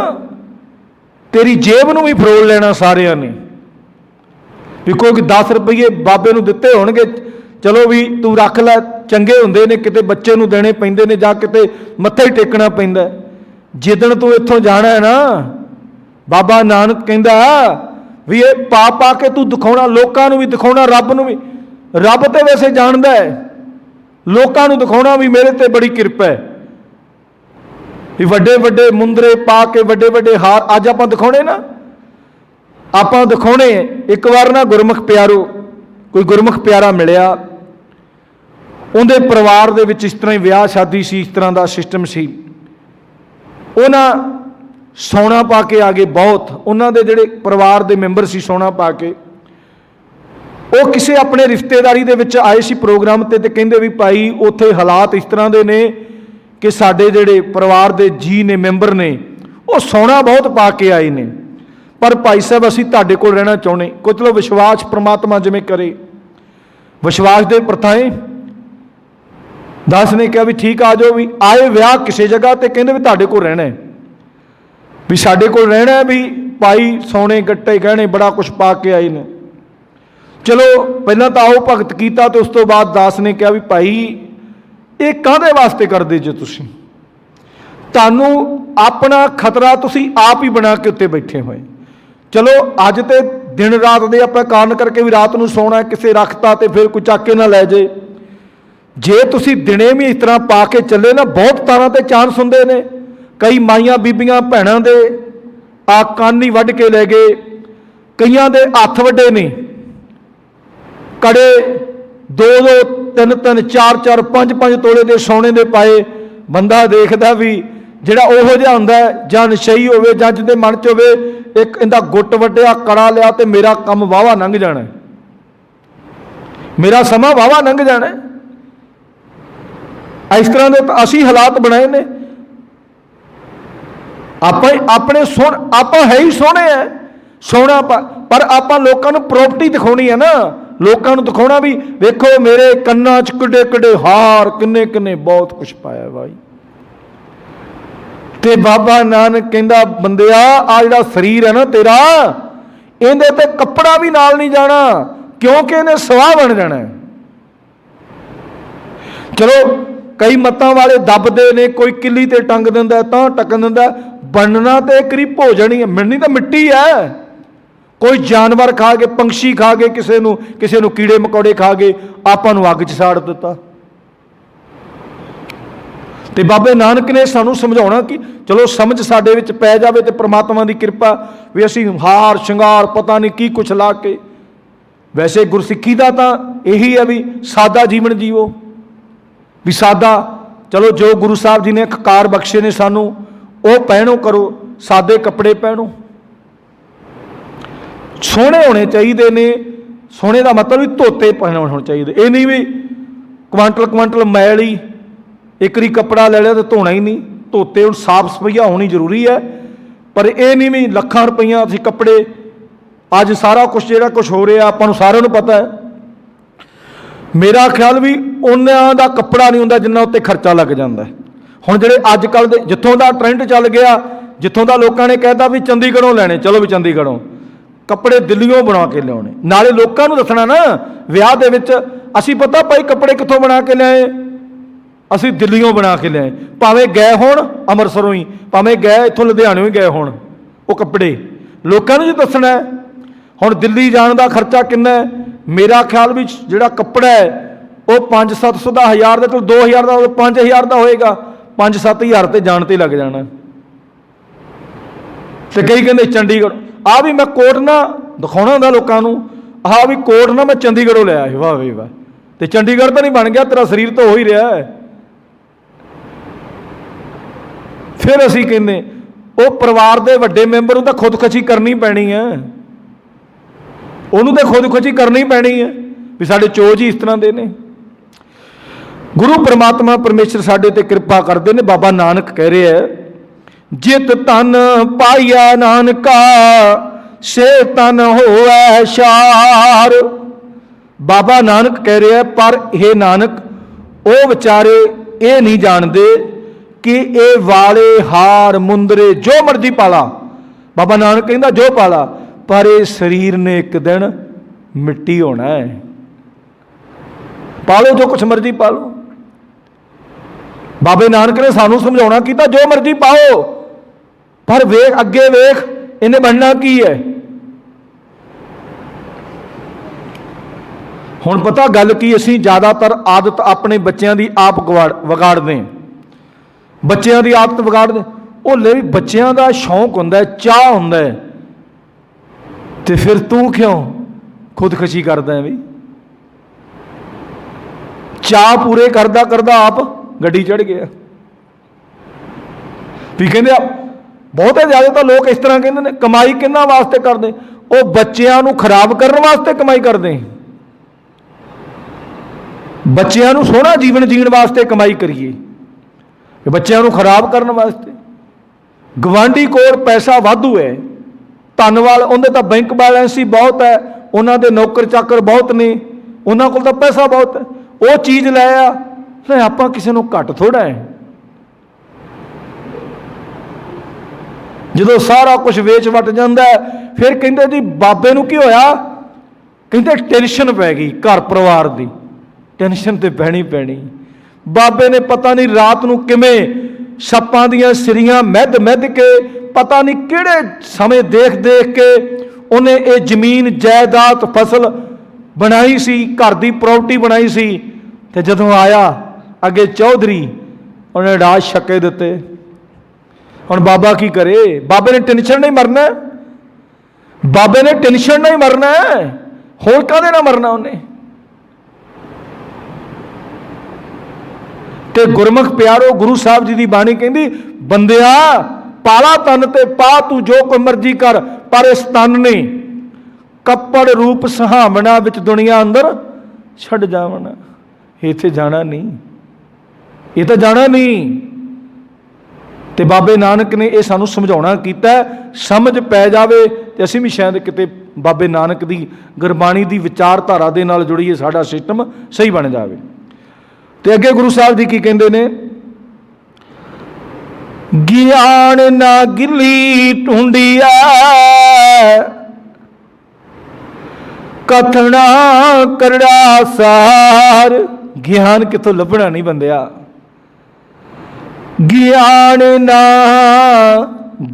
ਤੇਰੀ ਜੇਬ ਨੂੰ ਵੀ ਫਰੋਲ ਲੈਣਾ ਸਾਰਿਆਂ ਨੇ। ਵੀ ਕੋਈ 10 ਰੁਪਏ ਬਾਬੇ ਨੂੰ ਦਿੱਤੇ ਹੋਣਗੇ, ਚਲੋ ਵੀ ਤੂੰ ਰੱਖ ਲੈ, ਚੰਗੇ ਹੁੰਦੇ ਨੇ, ਕਿਤੇ ਬੱਚੇ ਨੂੰ ਦੇਣੇ ਪੈਂਦੇ ਨੇ ਜਾਂ ਕਿਤੇ ਮੱਥਾ ਹੀ ਟੇਕਣਾ ਪੈਂਦਾ। ਜਿੱਦਣ ਤੂੰ ਇੱਥੋਂ ਜਾਣਾ ਹੈ ਨਾ, ਬਾਬਾ ਨਾਨਕ ਕਹਿੰਦਾ ਵੀ ਇਹ ਪਾ ਪਾ ਕੇ ਤੂੰ ਦਿਖਾਉਣਾ, ਲੋਕਾਂ ਨੂੰ ਵੀ ਦਿਖਾਉਣਾ, ਰੱਬ ਨੂੰ ਵੀ। ਰੱਬ ਤੇ ਵੈਸੇ ਜਾਣਦਾ ਹੈ, ਲੋਕਾਂ ਨੂੰ ਦਿਖਾਉਣਾ ਵੀ ਮੇਰੇ ਤੇ ਬੜੀ ਕਿਰਪਾ ਹੈ। ਵੀ ਵੱਡੇ ਵੱਡੇ ਮੁੰਦਰੇ ਪਾ ਕੇ, ਵੱਡੇ ਵੱਡੇ ਹਾਰ ਅੱਜ ਆਪਾਂ ਦਿਖਾਉਣੇ ਨਾ, ਆਪਾਂ ਦਿਖਾਉਣੇ। ਇੱਕ ਵਾਰ ਨਾ ਗੁਰਮੁਖ ਪਿਆਰੋ, ਕੋਈ ਗੁਰਮੁਖ ਪਿਆਰਾ ਮਿਲਿਆ, ਉਹਦੇ ਪਰਿਵਾਰ ਦੇ ਵਿੱਚ ਇਸ ਤਰ੍ਹਾਂ ਹੀ ਵਿਆਹ ਸ਼ਾਦੀ ਸੀ, ਇਸ ਤਰ੍ਹਾਂ ਦਾ ਸਿਸਟਮ ਸੀ। ਉਹਨਾਂ ਸੋਨਾ ਪਾ ਕੇ ਆ ਗਏ, ਬਹੁਤ ਉਹਨਾਂ ਦੇ ਜਿਹੜੇ ਪਰਿਵਾਰ ਦੇ ਮੈਂਬਰ ਸੀ ਸੋਨਾ ਪਾ ਕੇ। ਉਹ ਕਿਸੇ ਆਪਣੇ ਰਿਸ਼ਤੇਦਾਰੀ ਦੇ ਵਿੱਚ ਆਏ ਸੀ ਪ੍ਰੋਗਰਾਮ ਤੇ ਕਹਿੰਦੇ ਵੀ ਭਾਈ ਉੱਥੇ ਹਾਲਾਤ ਇਸ ਤਰ੍ਹਾਂ ਦੇ ਨੇ ਕਿ ਸਾਡੇ ਜਿਹੜੇ ਪਰਿਵਾਰ ਦੇ ਜੀ ਨੇ, ਮੈਂਬਰ ਨੇ, ਉਹ ਸੋਨਾ ਬਹੁਤ ਪਾ ਕੇ ਆਏ ਨੇ, ਪਰ ਭਾਈ ਸਾਹਿਬ ਅਸੀਂ ਤੁਹਾਡੇ ਕੋਲ ਰਹਿਣਾ ਚਾਹੁੰਦੇ। ਕੋਈ ਚਲੋ ਵਿਸ਼ਵਾਸ ਪ੍ਰਮਾਤਮਾ ਜਿਵੇਂ ਕਰੇ, ਵਿਸ਼ਵਾਸ ਦੇ ਪ੍ਰਥਾਏ। ਦਾਸ ਨੇ ਕਿਹਾ ਵੀ ਠੀਕ ਆ ਜਾਓ। ਵੀ ਆਏ ਵਿਆਹ ਕਿਸੇ ਜਗ੍ਹਾ ਤੇ ਕਹਿੰਦੇ ਵੀ ਤੁਹਾਡੇ ਕੋਲ ਰਹਿਣਾ ਹੈ, ਵੀ ਸਾਡੇ ਕੋਲ ਰਹਿਣਾ ਹੈ, ਵੀ ਭਾਈ ਸੋਨੇ ਗੱਟੇ ਗਹਿਣੇ ਬੜਾ ਕੁਛ ਪਾ ਕੇ ਆਏ ਨੇ। ਚਲੋ ਪਹਿਲਾਂ ਤਾਂ ਆਓ ਭਗਤ ਕੀਤਾ, ਤੇ ਉਸ ਤੋਂ ਬਾਅਦ ਦਾਸ ਨੇ ਕਿਹਾ ਵੀ ਭਾਈ ਇਹ ਕਾਹਦੇ ਵਾਸਤੇ ਕਰਦੇ ਜੇ ਤੁਸੀਂ, ਤੁਹਾਨੂੰ ਆਪਣਾ ਖਤਰਾ ਤੁਸੀਂ ਆਪ ਹੀ ਬਣਾ ਕੇ ਉੱਤੇ ਬੈਠੇ ਹੋਏ। ਚਲੋ ਅੱਜ ਤੇ ਦਿਨ ਰਾਤ ਦੇ ਆਪਾਂ ਕਾਰਨ ਕਰਕੇ ਵੀ ਰਾਤ ਨੂੰ ਸੌਣਾ, ਕਿਸੇ ਰੱਖਤਾ ਤੇ ਫਿਰ ਕੋਈ ਚੱਕ ਕੇ ਨਾ ਲੈ ਜੇ। ਜੇ ਤੁਸੀਂ ਦਿਨੇ ਵੀ ਇਸ ਤਰ੍ਹਾਂ ਪਾ ਕੇ ਚੱਲੇ ਨਾ, ਬਹੁਤ ਤਾਰਾਂ ਤੇ ਚਾਂਸ ਹੁੰਦੇ ਨੇ। ਕਈ ਮਾਈਆਂ ਬੀਬੀਆਂ ਭੈਣਾਂ ਦੇ ਆ ਕੰਨ ਹੀ ਵੱਢ ਕੇ ਲੈ ਗਏ, ਕਈਆਂ ਦੇ ਹੱਥ ਵੱਡੇ ਨੇ, ਕੜੇ 2-2, 3-3, 4-4, 5-5 ਤੋਲੇ ਦੇ ਸੋਨੇ ਦੇ ਪਾਏ। ਬੰਦਾ ਦੇਖਦਾ ਵੀ ਜਿਹੜਾ ਉਹੋ ਜਿਹਾ ਹੁੰਦਾ, ਜਾਂ ਨਸ਼ਈ ਹੋਵੇ ਜਾਂ ਜਿਹਦੇ ਮਨ 'ਚ ਹੋਵੇ ਇੱਕ ਇਹਦਾ ਗੁੱਟ ਵੱਟਿਆ, ਕੜਾ ਲਿਆ ਤੇ ਮੇਰਾ ਕੰਮ ਵਾਹਵਾ ਲੰਘ ਜਾਣਾ, ਮੇਰਾ ਸਮਾਂ ਵਾਹਵਾ ਲੰਘ ਜਾਣਾ। ਇਸ ਤਰ੍ਹਾਂ ਦੇ ਅਸੀਂ ਹਾਲਾਤ ਬਣਾਏ ਨੇ। ਆਪਾਂ ਆਪਣੇ ਆਪਾਂ ਹੈ ਹੀ ਸੋਹਣੇ ਹੈ, ਸੋਹਣਾ, ਪਰ ਆਪਾਂ ਲੋਕਾਂ ਨੂੰ ਪ੍ਰੋਪਰਟੀ ਦਿਖਾਉਣੀ ਹੈ ਨਾ, ਲੋਕਾਂ ਨੂੰ ਦਿਖਾਉਣਾ ਵੀ ਵੇਖੋ ਮੇਰੇ ਕੰਨਾਂ 'ਚ ਕਿੱਡੇ ਕਿੱਡੇ ਹਾਰ, ਕਿੰਨੇ ਕਿੰਨੇ ਬਹੁਤ ਕੁਛ ਪਾਇਆ ਭਾਈ। ਤੇ ਬਾਬਾ ਨਾਨਕ ਕਹਿੰਦਾ ਬੰਦਿਆ, ਆ ਜਿਹੜਾ ਸਰੀਰ ਹੈ ਨਾ ਤੇਰਾ, ਇਹਦੇ ਤੇ ਕੱਪੜਾ ਵੀ ਨਾਲ ਨਹੀਂ ਜਾਣਾ, ਕਿਉਂਕਿ ਇਹਨੇ ਸਵਾਹ ਬਣ ਜਾਣਾ। ਚਲੋ ਕਈ ਮੱਤਾਂ ਵਾਲੇ ਦੱਬਦੇ ਨੇ, ਕੋਈ ਕਿੱਲੀ ਤੇ ਟੰਗ ਦਿੰਦਾ, ਤਾਂ ਟਕਣ ਦਿੰਦਾ, ਬਣਨਾ ਤੇ ਇੱਕ ਰੀ ਭੋਜਨ ਹੀ ਹੈ, ਮਿਲਣੀ ਤਾਂ ਮਿੱਟੀ ਹੈ। ਕੋਈ ਜਾਨਵਰ ਖਾ ਕੇ, ਪੰਛੀ ਖਾ ਕੇ, ਕਿਸੇ ਨੂੰ ਕੀੜੇ ਮਕੌੜੇ ਖਾ ਕੇ ਆਪਾਂ ਨੂੰ ਅੱਗ 'ਚ ਸਾੜ ਦਿੱਤਾ। ਤੇ ਬਾਬੇ ਨਾਨਕ ਨੇ ਸਾਨੂੰ ਸਮਝਾਉਣਾ ਕਿ ਚਲੋ ਸਮਝ ਸਾਡੇ ਵਿੱਚ ਪੈ ਜਾਵੇ ਤੇ ਪ੍ਰਮਾਤਮਾ ਦੀ ਕਿਰਪਾ ਵੀ ਅਸੀਂ ਹਾਰ ਸ਼ਿੰਗਾਰ ਪਤਾ ਨਹੀਂ ਕੀ ਕੁਛ ਲਾ ਕੇ, ਵੈਸੇ ਗੁਰਸਿੱਖੀ ਦਾ ਤਾਂ ਇਹੀ ਹੈ ਵੀ ਸਾਦਾ ਜੀਵਨ ਜੀਵੋ, ਵੀ ਸਾਦਾ। ਚਲੋ ਜੋ ਗੁਰੂ ਸਾਹਿਬ ਜੀ ਨੇ ਕਾਰ ਬਖਸ਼ੇ ਨੇ ਸਾਨੂੰ ਉਹ ਪਹਿਨੋ ਕਰੋ, ਸਾਦੇ ਕੱਪੜੇ ਪਹਿਨੋ, ਸੋਹਣੇ ਹੋਣੇ ਚਾਹੀਦੇ ਨੇ। ਸੋਹਣੇ ਦਾ ਮਤਲਬ ਵੀ ਧੋਤੇ ਪਹਿਨਾਉਣੇ ਚਾਹੀਦੇ, ਇਹ ਨਹੀਂ ਵੀ ਕੁਆਂਟਲ ਮੈਲ ਹੀ ਇੱਕ ਵਾਰੀ ਕੱਪੜਾ ਲੈ ਲਿਆ ਤਾਂ ਧੋਣਾ ਹੀ ਨਹੀਂ। ਧੋਤੇ ਹੁਣ ਸਾਫ ਸਫਾਈਆ ਹੋਣੀ ਜ਼ਰੂਰੀ ਹੈ, ਪਰ ਇਹ ਨਹੀਂ ਵੀ ਲੱਖਾਂ ਰੁਪਈਆ ਅਸੀਂ ਕੱਪੜੇ। ਅੱਜ ਸਾਰਾ ਕੁਛ ਜਿਹੜਾ ਕੁਛ ਹੋ ਰਿਹਾ ਆਪਾਂ ਨੂੰ ਸਾਰਿਆਂ ਨੂੰ ਪਤਾ ਹੈ। ਮੇਰਾ ਖਿਆਲ ਵੀ ਉਹਨਾਂ ਦਾ ਕੱਪੜਾ ਨਹੀਂ ਹੁੰਦਾ ਜਿੰਨਾ ਉੱਤੇ ਖਰਚਾ ਲੱਗ ਜਾਂਦਾ। ਹੁਣ ਜਿਹੜੇ ਅੱਜ ਕੱਲ੍ਹ ਦੇ ਜਿੱਥੋਂ ਦਾ ਟਰੈਂਡ ਚੱਲ ਗਿਆ, ਜਿੱਥੋਂ ਦਾ ਲੋਕਾਂ ਨੇ ਕਹਿਤਾ ਵੀ ਚੰਡੀਗੜ੍ਹੋਂ ਲੈਣੇ, ਚਲੋ ਵੀ ਚੰਡੀਗੜ੍ਹੋਂ ਕੱਪੜੇ ਦਿੱਲੀੋਂ ਬਣਾ ਕੇ ਲਿਆਉਣੇ, ਨਾਲੇ ਲੋਕਾਂ ਨੂੰ ਦੱਸਣਾ ਨਾ ਵਿਆਹ ਦੇ ਵਿੱਚ ਅਸੀਂ ਪਤਾ ਭਾਈ ਕੱਪੜੇ ਕਿੱਥੋਂ ਬਣਾ ਕੇ ਲਿਆਏ, ਅਸੀਂ ਦਿੱਲੀੋਂ ਬਣਾ ਕੇ ਲਿਆਏ। ਭਾਵੇਂ ਗਏ ਹੋਣ ਅੰਮ੍ਰਿਤਸਰੋਂ ਹੀ, ਭਾਵੇਂ ਗਏ ਇੱਥੋਂ ਲੁਧਿਆਣਿਓਂ ਹੀ ਗਏ ਹੋਣ, ਉਹ ਕੱਪੜੇ ਲੋਕਾਂ ਨੂੰ ਜੀ ਦੱਸਣਾ। ਹੁਣ ਦਿੱਲੀ ਜਾਣ ਦਾ ਖਰਚਾ ਕਿੰਨਾ ਹੈ? ਮੇਰਾ ਖਿਆਲ ਵੀ ਜਿਹੜਾ ਕੱਪੜਾ ਹੈ ਉਹ 500-700 ਦਾ, 1000 ਦਾ, ਚਲੋ 2000 ਦਾ, 5000 ਦਾ ਹੋਏਗਾ, 5-7 ਤੇ ਜਾਣ ਤੇ ਲੱਗ ਜਾਣਾ। ਤੇ ਕਈ ਕਹਿੰਦੇ ਚੰਡੀਗੜ੍ਹ, ਆਹ ਵੀ ਮੈਂ ਕੋਟ ਨਾ ਦਿਖਾਉਣਾ ਹੁੰਦਾ ਲੋਕਾਂ ਨੂੰ, ਆਹ ਵੀ ਕੋਟ ਨਾ ਮੈਂ ਚੰਡੀਗੜ੍ਹੋਂ ਲਿਆ ਸੀ, ਵਾਹ ਵੇ ਵਾਹ। ਤੇ ਚੰਡੀਗੜ੍ਹ ਤਾਂ ਨਹੀਂ ਬਣ ਗਿਆ, ਤੇਰਾ ਸਰੀਰ ਤਾਂ ਹੋ ਹੀ ਰਿਹਾ ਹੈ। ਫਿਰ ਅਸੀਂ ਕਹਿੰਦੇ ਉਹ ਪਰਿਵਾਰ ਦੇ ਵੱਡੇ ਮੈਂਬਰ ਨੂੰ ਤਾਂ ਖੁਦਕੁਸ਼ੀ ਕਰਨੀ ਪੈਣੀ ਹੈ, ਉਹਨੂੰ ਤਾਂ ਖੁਦਕੁਸ਼ੀ ਕਰਨੀ ਪੈਣੀ ਹੈ ਵੀ ਸਾਡੇ ਚੋਜ ਹੀ ਇਸ ਤਰ੍ਹਾਂ ਦੇ ਨੇ। ਗੁਰੂ ਪਰਮਾਤਮਾ ਪਰਮੇਸ਼ਰ ਸਾਡੇ ਤੇ ਕਿਰਪਾ ਕਰਦੇ ਨੇ। ਬਾਬਾ ਨਾਨਕ ਕਹਿ ਰਿਹਾ, ਜਿਤ ਤਨ ਪਾਈਆ ਨਾਨਕਾ ਸੇ ਤਨ ਹੋਵੈ ਸ਼ਾਰ। ਬਾਬਾ ਨਾਨਕ ਕਹਿ ਰਿਹਾ, ਪਰ ਇਹ ਨਾਨਕ ਉਹ ਵਿਚਾਰੇ ਇਹ ਨਹੀਂ ਜਾਣਦੇ ਕਿ ਇਹ ਵਾਲੇ ਹਾਰ ਮੁੰਦਰੇ ਜੋ ਮਰਜ਼ੀ ਪਾਲਾ, ਬਾਬਾ ਨਾਨਕ ਕਹਿੰਦਾ ਜੋ ਪਾਲਾ, ਪਰ ਇਹ ਸਰੀਰ ਨੇ ਇੱਕ ਦਿਨ ਮਿੱਟੀ ਹੋਣਾ ਹੈ। ਪਾਲੋ ਜੋ ਕੁਛ ਮਰਜ਼ੀ ਪਾਲੋ। ਬਾਬੇ ਨਾਨਕ ਨੇ ਸਾਨੂੰ ਸਮਝਾਉਣਾ ਕੀਤਾ ਜੋ ਮਰਜ਼ੀ ਪਾਓ, ਪਰ ਵੇਖ ਅੱਗੇ ਵੇਖ ਇਹਨੇ ਬਣਨਾ ਕੀ ਹੈ। ਹੁਣ ਪਤਾ ਗੱਲ ਕੀ, ਅਸੀਂ ਜ਼ਿਆਦਾਤਰ ਆਦਤ ਆਪਣੇ ਬੱਚਿਆਂ ਦੀ ਆਪ ਵਿਗਾੜਦੇ ਹਾਂ। ਬੱਚਿਆਂ ਦੀ ਆਦਤ ਵਿਗਾੜਦੇ, ਉਹ ਲੈ ਵੀ ਬੱਚਿਆਂ ਦਾ ਸ਼ੌਂਕ ਹੁੰਦਾ, ਚਾਹ ਹੁੰਦਾ, ਤੇ ਫਿਰ ਤੂੰ ਕਿਉਂ ਖੁਦਕੁਸ਼ੀ ਕਰਦਾ ਹੈ? ਵੀ ਚਾਹ ਪੂਰੇ ਕਰਦਾ ਕਰਦਾ ਆਪ ਗੱਡੀ ਚੜ੍ਹ ਗਿਆ। ਵੀ ਕਹਿੰਦੇ ਬਹੁਤੇ ਜ਼ਿਆਦਾ ਤਾਂ ਲੋਕ ਇਸ ਤਰ੍ਹਾਂ ਕਹਿੰਦੇ ਨੇ, ਕਮਾਈ ਕਿਹਨਾਂ ਵਾਸਤੇ ਕਰਦੇ? ਉਹ ਬੱਚਿਆਂ ਨੂੰ ਖਰਾਬ ਕਰਨ ਵਾਸਤੇ ਕਮਾਈ ਕਰਦੇ। ਬੱਚਿਆਂ ਨੂੰ ਸੋਹਣਾ ਜੀਵਨ ਜੀਣ ਵਾਸਤੇ ਕਮਾਈ ਕਰੀਏ, ਬੱਚਿਆਂ ਨੂੰ ਖਰਾਬ ਕਰਨ ਵਾਸਤੇ। ਗਵਾਂਢੀ ਕੋਲ ਪੈਸਾ ਵਾਧੂ ਹੈ, ਧੰਨਵਾਦ, ਉਹਦੇ ਤਾਂ ਬੈਂਕ ਬੈਲੈਂਸ ਹੀ ਬਹੁਤ ਹੈ, ਉਹਨਾਂ ਦੇ ਨੌਕਰ ਚਾਕਰ ਬਹੁਤ ਨੇ, ਉਹਨਾਂ ਕੋਲ ਤਾਂ ਪੈਸਾ ਬਹੁਤ ਹੈ, ਉਹ ਚੀਜ਼ ਲੈ ਆ। ਨਹੀਂ, ਆਪਾਂ ਕਿਸੇ ਨੂੰ ਘੱਟ ਥੋੜ੍ਹਾ ਹੈ। ਜਦੋਂ ਸਾਰਾ ਕੁਝ ਵੇਚ ਵਟ ਜਾਂਦਾ ਫਿਰ ਕਹਿੰਦੇ ਜੀ ਬਾਬੇ ਨੂੰ ਕੀ ਹੋਇਆ? ਕਹਿੰਦੇ ਟੈਨਸ਼ਨ ਪੈ ਗਈ, ਘਰ ਪਰਿਵਾਰ ਦੀ ਟੈਨਸ਼ਨ ਤੇ ਪੈਣੀ ਪੈਣੀ। ਬਾਬੇ ਨੇ ਪਤਾ ਨਹੀਂ ਰਾਤ ਨੂੰ ਕਿਵੇਂ ਸੱਪਾਂ ਦੀਆਂ ਸਿਰੀਆਂ ਮਿੱਧ ਕੇ, ਪਤਾ ਨਹੀਂ ਕਿਹੜੇ ਸਮੇਂ ਦੇਖ ਕੇ ਉਹਨੇ ਇਹ ਜ਼ਮੀਨ ਜਾਇਦਾਦ ਫਸਲ ਬਣਾਈ ਸੀ, ਘਰ ਦੀ ਪ੍ਰਾਪਰਟੀ ਬਣਾਈ ਸੀ। ਤੇ ਜਦੋਂ ਆਇਆ ਅੱਗੇ ਚੌਧਰੀ, ਉਹਨੇ ਰਾਜ ਛੱਕੇ ਦਿੱਤੇ। ਹੁਣ ਬਾਬਾ ਕੀ ਕਰੇ? ਬਾਬੇ ਨੇ ਟੈਨਸ਼ਨ ਨਹੀਂ ਮਰਨਾ, ਬਾਬੇ ਨੇ ਟੈਨਸ਼ਨ ਨਹੀਂ ਮਰਨਾ, ਹੋਰ ਕਾਹਦੇ ਨਾਲ ਮਰਨਾ ਉਹਨੇ? ਤੇ ਗੁਰਮੁਖ ਪਿਆਰੋ, ਗੁਰੂ ਸਾਹਿਬ ਜੀ ਦੀ ਬਾਣੀ ਕਹਿੰਦੀ, ਬੰਦਿਆ ਪਾਲਾ ਤਨ ਤੇ ਪਾ ਤੂੰ ਜੋ ਕੋਈ ਮਰਜ਼ੀ ਕਰ, ਪਰ ਇਸ ਤਨ ਨੇ ਕੱਪੜ ਰੂਪ ਸੁਹਾਵਣਾ ਵਿੱਚ ਦੁਨੀਆ ਅੰਦਰ ਛੱਡ ਜਾਵਣਾ। ਇੱਥੇ ਜਾਣਾ ਨਹੀਂ, ਇਹ ਤਾਂ ਜਾਣਾ ਨਹੀਂ। ਤੇ ਬਾਬੇ ਨਾਨਕ ਨੇ ਇਹ ਸਾਨੂੰ ਸਮਝਾਉਣਾ ਕੀਤਾ, ਸਮਝ ਪੈ ਜਾਵੇ ਤੇ ਅਸੀਂ ਵੀ ਸ਼ਾਇਦ ਕਿਤੇ ਬਾਬੇ ਨਾਨਕ ਦੀ ਗੁਰਬਾਣੀ ਦੀ ਵਿਚਾਰਧਾਰਾ ਦੇ ਨਾਲ ਜੁੜੀਏ, ਸਾਡਾ ਸਿਸਟਮ ਸਹੀ ਬਣ ਜਾਵੇ। ਤੇ ਅੱਗੇ ਗੁਰੂ ਸਾਹਿਬ ਜੀ ਕੀ ਕਹਿੰਦੇ ਨੇ? ਗਿਆਨ ਨਾ ਗਿੱਲੀ ਢੂੰਡੀਆ ਕਥਨਾ ਕਰੜਾ ਸਾਰ। ਗਿਆਨ ਕਿੱਥੋਂ ਲੱਭਣਾ ਨਹੀਂ ਬੰਦਿਆ, ਗਿਆਨ ਨਾ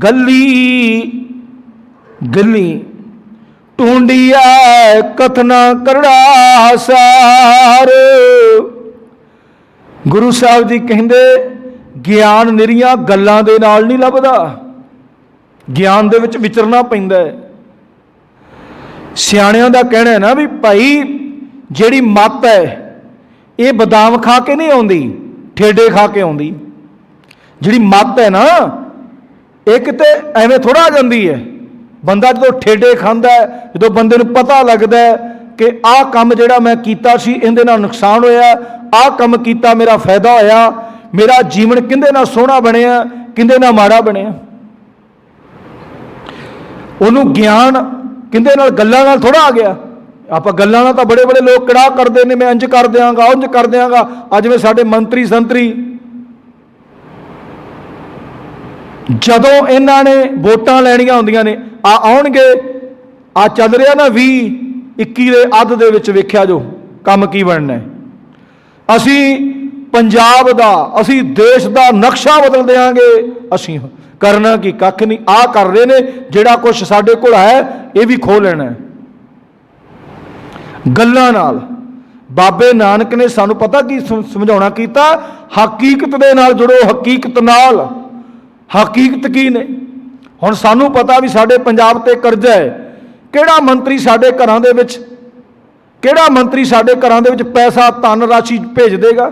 ਗੱਲੀ ਢੂੰਡੀਆ ਕਥਨਾ ਕਰੜਾ ਸਾਰ। ਗੁਰੂ ਸਾਹਿਬ ਜੀ ਕਹਿੰਦੇ ਗਿਆਨ ਨਿਰੀਆਂ ਗੱਲਾਂ ਦੇ ਨਾਲ ਨਹੀਂ ਲੱਭਦਾ, ਗਿਆਨ ਦੇ ਵਿੱਚ ਵਿਚਰਨਾ ਪੈਂਦਾ ਹੈ। ਸਿਆਣਿਆਂ ਦਾ ਕਹਿਣਾ ਹੈ ਨਾ ਵੀ ਭਾਈ ਜਿਹੜੀ ਮੱਤ ਹੈ ਇਹ ਬਦਾਮ ਖਾ ਕੇ ਨਹੀਂ ਆਉਂਦੀ, ਠੇਡੇ ਖਾ ਕੇ ਆਉਂਦੀ। ਜਿਹੜੀ ਮੱਤ ਹੈ ਨਾ ਇਹ ਕਿਤੇ ਐਵੇਂ ਥੋੜ੍ਹਾ ਆ ਜਾਂਦੀ ਹੈ। ਬੰਦਾ ਜਦੋਂ ਠੇਡੇ ਖਾਂਦਾ ਹੈ, ਜਦੋਂ ਬੰਦੇ ਨੂੰ ਪਤਾ ਲੱਗਦਾ ਹੈ ਕਿ ਆਹ ਕੰਮ ਜਿਹੜਾ ਮੈਂ ਕੀਤਾ ਸੀ ਇਹਦੇ ਨਾਲ ਨੁਕਸਾਨ ਹੋਇਆ, ਆਹ ਕੰਮ ਕੀਤਾ ਮੇਰਾ ਫਾਇਦਾ ਹੋਇਆ, ਮੇਰਾ ਜੀਵਨ ਕਿਹਦੇ ਨਾਲ ਸੋਹਣਾ ਬਣਿਆ, ਕਿਹਦੇ ਨਾਲ ਮਾੜਾ ਬਣਿਆ, ਉਹਨੂੰ ਗਿਆਨ ਕਿਹਦੇ ਨਾਲ ਗੱਲਾਂ ਨਾਲ ਥੋੜ੍ਹਾ ਆ ਗਿਆ। ਆਪਾਂ ਗੱਲਾਂ ਨਾਲ ਤਾਂ ਬੜੇ ਬੜੇ ਲੋਕ ਕੜਾਹ ਕਰਦੇ ਨੇ, ਮੈਂ ਇੰਝ ਕਰ ਦਿਆਂਗਾ, ਉਂਝ ਕਰ ਦਿਆਂਗਾ। ਅੱਜ ਜਿਵੇਂ ਸਾਡੇ ਮੰਤਰੀ ਸੰਤਰੀ, ਜਦੋਂ ਇਹਨਾਂ ਨੇ ਵੋਟਾਂ ਲੈਣੀਆਂ ਹੁੰਦੀਆਂ ਨੇ, ਆਉਣਗੇ, ਆ ਚੱਲ ਰਿਹਾ ਨਾ 2021 ਦੇ ਅੱਧ ਦੇ ਵਿੱਚ ਵੇਖਿਆ ਜੋ ਕੰਮ ਕੀ ਬਣਨਾ। ਅਸੀਂ ਪੰਜਾਬ ਦਾ, ਅਸੀਂ ਦੇਸ਼ ਦਾ ਨਕਸ਼ਾ ਬਦਲ ਦਿਆਂਗੇ। ਅਸੀਂ ਕਰਨਾ ਕੀ, ਕੱਖ ਨਹੀਂ। ਆਹ ਕਰ ਰਹੇ ਨੇ, ਜਿਹੜਾ ਕੁਛ ਸਾਡੇ ਕੋਲ ਹੈ ਇਹ ਵੀ ਖੋਹ ਲੈਣਾ ਗੱਲਾਂ ਨਾਲ। ਬਾਬੇ ਨਾਨਕ ਨੇ ਸਾਨੂੰ ਪਤਾ ਕੀ ਸਮਝਾਉਣਾ ਕੀਤਾ, ਹਕੀਕਤ ਦੇ ਨਾਲ ਜੁੜੋ, ਹਕੀਕਤ ਨਾਲ। ਹਕੀਕਤ ਕੀ ਨੇ? ਹੁਣ ਸਾਨੂੰ ਪਤਾ ਵੀ ਸਾਡੇ ਪੰਜਾਬ ਤੇ ਕਰਜ਼ਾ ਹੈ। ਕਿਹੜਾ ਮੰਤਰੀ ਸਾਡੇ ਘਰਾਂ ਦੇ ਵਿੱਚ, ਕਿਹੜਾ ਮੰਤਰੀ ਸਾਡੇ ਘਰਾਂ ਦੇ ਵਿੱਚ ਪੈਸਾ, ਧਨ ਰਾਸ਼ੀ ਭੇਜ ਦੇਗਾ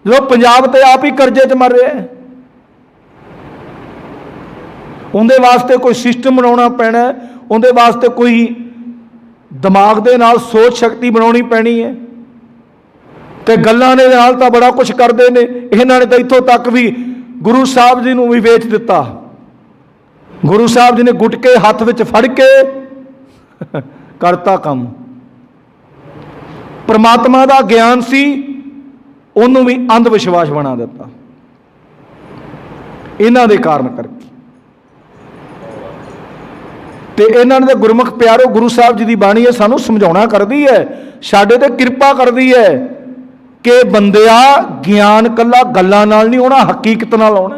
ਜਦੋਂ ਪੰਜਾਬ ਤੇ ਆਪ ਹੀ ਕਰਜ਼ੇ 'ਚ ਮਰ ਰਿਹਾ ਹੈ? ਉਹਦੇ ਵਾਸਤੇ ਕੋਈ ਸਿਸਟਮ ਬਣਾਉਣਾ ਪੈਣਾ, ਉਹਦੇ ਵਾਸਤੇ ਕੋਈ ਦਿਮਾਗ ਦੇ ਨਾਲ ਸੋਚ ਸ਼ਕਤੀ ਬਣਾਉਣੀ ਪੈਣੀ ਹੈ। ਤੇ ਗੱਲਾਂ ਦੇ ਨਾਲ ਤਾਂ ਬੜਾ ਕੁਝ ਕਰਦੇ ਨੇ। ਇਹਨਾਂ ਨੇ ਤਾਂ ਇੱਥੋਂ ਤੱਕ ਵੀ ਗੁਰੂ ਸਾਹਿਬ ਜੀ ਨੂੰ ਵੀ ਵੇਚ ਦਿੱਤਾ। ਗੁਰੂ ਸਾਹਿਬ ਜੀ ਨੇ ਗੁਟਕੇ ਹੱਥ ਵਿੱਚ ਫੜ ਕੇ ਕਰਤਾ ਕੰਮ। ਪਰਮਾਤਮਾ ਦਾ ਗਿਆਨ ਸੀ, ਉਹਨੂੰ ਵੀ ਅੰਧ ਵਿਸ਼ਵਾਸ ਬਣਾ ਦਿੱਤਾ ਇਹਨਾਂ ਦੇ ਕਾਰਨ ਕਰਕੇ। ਤੇ ਇਹਨਾਂ ਨੇ ਤਾਂ ਗੁਰਮੁਖ ਪਿਆਰੋ, ਗੁਰੂ ਸਾਹਿਬ ਜੀ ਦੀ ਬਾਣੀ ਹੈ ਸਾਨੂੰ ਸਮਝਾਉਣਾ ਕਰਦੀ ਹੈ, ਸਾਡੇ ਤੇ ਕਿਰਪਾ ਕਰਦੀ ਹੈ ਕਿ ਬੰਦਿਆ ਗਿਆਨ ਕੱਲਾ ਗੱਲਾਂ ਨਾਲ ਨਹੀਂ ਆਉਣਾ, ਹਕੀਕਤ ਨਾਲ ਆਉਣਾ।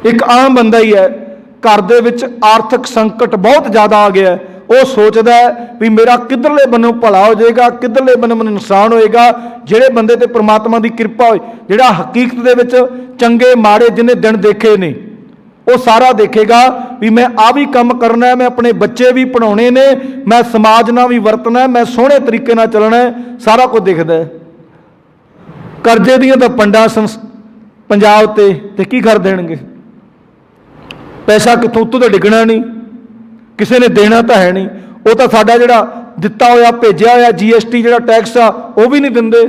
ਇੱਕ ਆਮ ਬੰਦਾ ਹੀ ਹੈ, ਘਰ ਦੇ ਵਿੱਚ ਆਰਥਿਕ ਸੰਕਟ ਬਹੁਤ ਜ਼ਿਆਦਾ ਆ ਗਿਆ, ਉਹ ਸੋਚਦਾ ਹੈ ਵੀ ਮੇਰਾ ਕਿੱਧਰਲੇ ਬੰਨੋਂ ਭਲਾ ਹੋ ਜਾਏਗਾ, ਕਿੱਧਰਲੇ ਬੰਨੋਂ ਮੈਨੂੰ ਨੁਕਸਾਨ ਹੋਏਗਾ। ਜਿਹੜੇ ਬੰਦੇ ਤੇ ਪ੍ਰਮਾਤਮਾ ਦੀ ਕਿਰਪਾ ਹੋਏ, ਜਿਹੜਾ ਹਕੀਕਤ ਦੇ ਵਿੱਚ ਚੰਗੇ ਮਾੜੇ ਜਿਹਨੇ ਦਿਨ ਦੇਖੇ ਨੇ, ਉਹ ਸਾਰਾ ਦੇਖੇਗਾ ਵੀ ਮੈਂ ਆ ਵੀ ਕੰਮ ਕਰਨਾ ਹੈ, ਮੈਂ ਆਪਣੇ ਬੱਚੇ ਵੀ ਪੜ੍ਹਾਉਣੇ ਨੇ, ਮੈਂ ਸਮਾਜ ਨਾਲ ਵੀ ਵਰਤਣਾ, ਮੈਂ ਸੋਹਣੇ ਤਰੀਕੇ ਨਾਲ ਚੱਲਣਾ ਹੈ, ਸਾਰਾ ਕੁਝ ਦਿਖਦਾ ਹੈ। ਕਰਜ਼ੇ ਦੀਆਂ ਤਾਂ ਪੰਡਾਂ ਪੰਜਾਬ ਤੇ ਕੀ ਕਰ ਦੇਣਗੇ? ਪੈਸਾ ਕਿੱਥੋਂ, ਉੱਤੋਂ ਤਾਂ ਡਿੱਗਣਾ ਨਹੀਂ, ਕਿਸੇ ਨੇ ਦੇਣਾ ਤਾਂ ਹੈ ਨਹੀਂ। ਉਹ ਤਾਂ ਸਾਡਾ ਜਿਹੜਾ ਦਿੱਤਾ ਹੋਇਆ, ਭੇਜਿਆ ਹੋਇਆ GST ਜਿਹੜਾ ਟੈਕਸ ਆ, ਉਹ ਵੀ ਨਹੀਂ ਦਿੰਦੇ।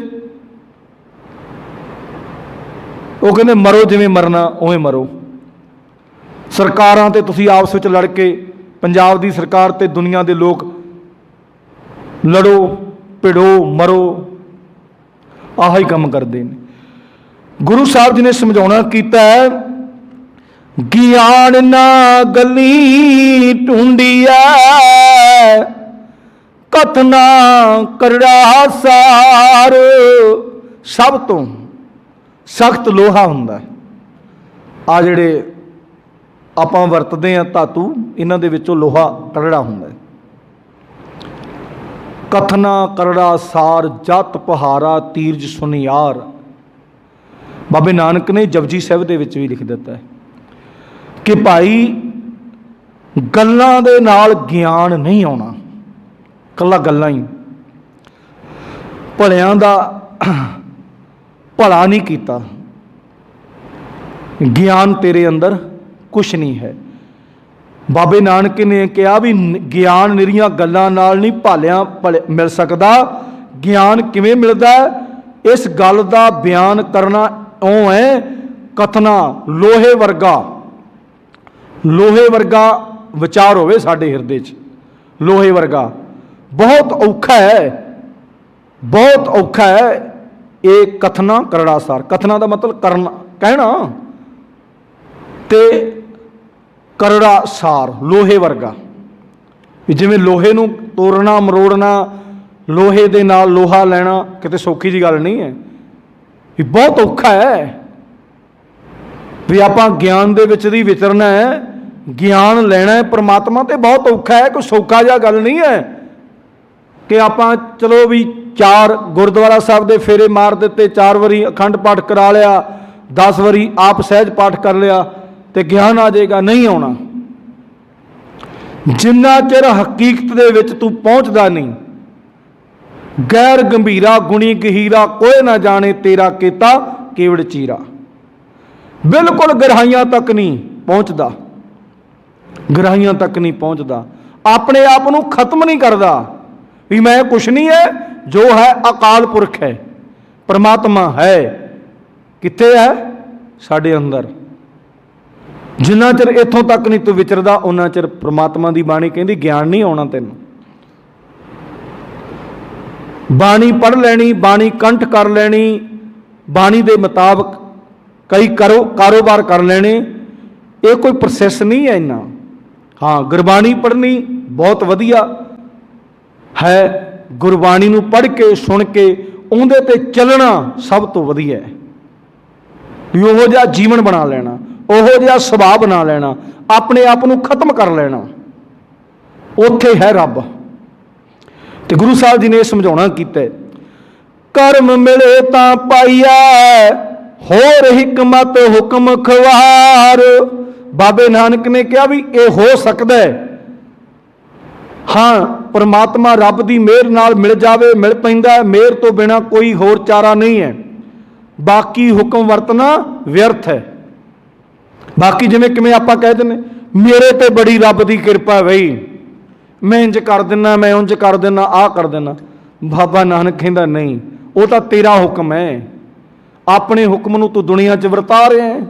ਉਹ ਕਹਿੰਦੇ ਮਰੋ, ਜਿਵੇਂ ਮਰਨਾ ਉਵੇਂ ਮਰੋ। ਸਰਕਾਰਾਂ ਤੇ ਤੁਸੀਂ ਆਪਸ ਵਿੱਚ ਲੜ ਕੇ, ਪੰਜਾਬ ਦੀ ਸਰਕਾਰ ਤੇ ਦੁਨੀਆ ਦੇ ਲੋਕ ਲੜੋ, ਭਿੜੋ, ਮਰੋ, ਆਹ ਹੀ ਕੰਮ ਕਰਦੇ ਨੇ। ਗੁਰੂ ਸਾਹਿਬ ਜੀ ਨੇ ਸਮਝਾਉਣਾ ਕੀਤਾ ਹੈ, ਗਿਆਨ ਨਾ ਗਲੀ ਢੂੰਡੀਐ, ਕਥਨਾ ਕਰੜਾ ਸਾਰ। ਸਭ ਤੋਂ ਸਖਤ ਲੋਹਾ ਹੁੰਦਾ ਆ, ਜਿਹੜੇ ਆਪਾਂ ਵਰਤਦੇ ਹਾਂ ਧਾਤੂ, ਇਹਨਾਂ ਦੇ ਵਿੱਚੋਂ ਲੋਹਾ ਕਰੜਾ ਹੁੰਦਾ। ਕਥਨਾ ਕਰੜਾ ਸਾਰ, ਜਤ ਪਹਾਰਾ ਤੀਰਜ ਸੁਨਿਆਰ। ਬਾਬੇ ਨਾਨਕ ਨੇ ਜਪਜੀ ਸਾਹਿਬ ਦੇ ਵਿੱਚ ਵੀ ਲਿਖ ਦਿੱਤਾ ਹੈ ਕਿ ਭਾਈ ਗੱਲਾਂ ਦੇ ਨਾਲ ਗਿਆਨ ਨਹੀਂ ਆਉਣਾ, ਕੱਲਾ ਗੱਲਾਂ ਹੀ। ਭਲਿਆਂ ਦਾ ਭਲਾ ਨਹੀਂ ਕੀਤਾ, ਗਿਆਨ ਤੇਰੇ ਅੰਦਰ ਕੁਛ ਨਹੀਂ ਹੈ। ਬਾਬੇ ਨਾਨਕ ਨੇ ਕਿਹਾ ਵੀ ਗਿਆਨ ਨਿਰੀਆਂ ਗੱਲਾਂ ਨਾਲ ਨਹੀਂ ਭਾਲਿਆਂ ਮਿਲ ਸਕਦਾ। ਗਿਆਨ ਕਿਵੇਂ ਮਿਲਦਾ? ਇਸ ਗੱਲ ਦਾ ਬਿਆਨ ਕਰਨਾ ਉਹ ਹੈ, ਕਥਨਾ ਲੋਹੇ ਵਰਗਾ, ਲੋਹੇ ਵਰਗਾ ਵਿਚਾਰ ਹੋਵੇ ਸਾਡੇ ਹਿਰਦੇ 'ਚ, ਲੋਹੇ ਵਰਗਾ। ਬਹੁਤ ਔਖਾ ਹੈ, ਬਹੁਤ ਔਖਾ ਹੈ ਇਹ ਕਥਨਾ ਕਰੜਾ ਸਾਰ। ਕਥਨਾ ਦਾ ਮਤਲਬ ਕਰਨਾ, ਕਹਿਣਾ, ਤੇ ਕਰੜਾ ਸਾਰ ਲੋਹੇ ਵਰਗਾ। ਵੀ ਜਿਵੇਂ ਲੋਹੇ ਨੂੰ ਤੋੜਨਾ, ਮਰੋੜਨਾ, ਲੋਹੇ ਦੇ ਨਾਲ ਲੋਹਾ ਲੈਣਾ ਕਿਤੇ ਸੌਖੀ ਜਿਹੀ ਗੱਲ ਨਹੀਂ ਹੈ। ਵੀ ਬਹੁਤ ਔਖਾ ਹੈ ਵੀ ਆਪਾਂ ਗਿਆਨ ਦੇ ਵਿੱਚ ਦੀ ਵਿਚਰਨਾ ਹੈ, ਗਿਆਨ ਲੈਣਾ ਹੈ ਪਰਮਾਤਮਾ ਤੇ ਬਹੁਤ ਔਖਾ ਹੈ, ਕੋਈ ਸੌਖਾ ਜਿਹਾ ਗੱਲ ਨਹੀਂ ਹੈ। कि आपां चलो भी 4 गुरुद्वारा साहब के फेरे मार दिते, 4 वारी अखंड पाठ करा लिया, 10 वारी आप सहज पाठ कर लिया तो ज्ञान आ जाएगा। नहीं आना। जिन्ना चिर हकीकत दे विच तू पहुँचदा नहीं, गैर गंभीरा गुणी गहीरा कोई ना जाने तेरा केता केवड़ चीरा। बिल्कुल गहराइयां तक नहीं पहुँचता, गहराइयां तक नहीं पहुँचता, अपने आप को खत्म नहीं करता भी मैं कुछ नहीं है, जो है अकाल पुरख है, परमात्मा है। कित्थे है? साडे अंदर। जिन्ना चिर इत्थों तक नहीं तू विचरदा, उन्ना चिर परमात्मा की बाणी कहती ज्ञान नहीं आना तैनूं। बाणी पढ़ लैनी, बाणी कंठ कर लैनी, बाणी के मुताबिक कई कारोबार कर लेने, ये कोई प्रोसैस नहीं है इन्ना। हाँ, गुरबाणी पढ़नी बहुत वधिया है, गुरबाणी नूं पढ़ के सुन के उहदे ते चलना सब तो वधिया है। उहो जिहा जीवन बना लेना, उहो जिहा सुभाव बना लेना, अपने आप को खत्म कर लेना, उत्थे है रब। तो गुरु साहब जी ने समझाउणा कीता, कर्म मिले तां पाईया, होर हिकमत हुक्म खवार। बाबे नानक ने कहा भी ये हो सकता है, हाँ परमात्मा रब की मेहर नाल मिल जावे, मिल पैंदा है, मेहर तो बिना कोई होर चारा नहीं है। बाकी हुक्म वरतना व्यर्थ है। बाकी जिमें किमें आपां कह दिंदे मेरे ते बड़ी रब की किरपा है बई, मैं इंज कर दिना, मैं उंज कर देना, आ कर देना। बाबा नानक कहंदा नहीं, वो तो तेरा हुक्म है, अपने हुक्म नूं तू दुनिया च वरता रहे हैं,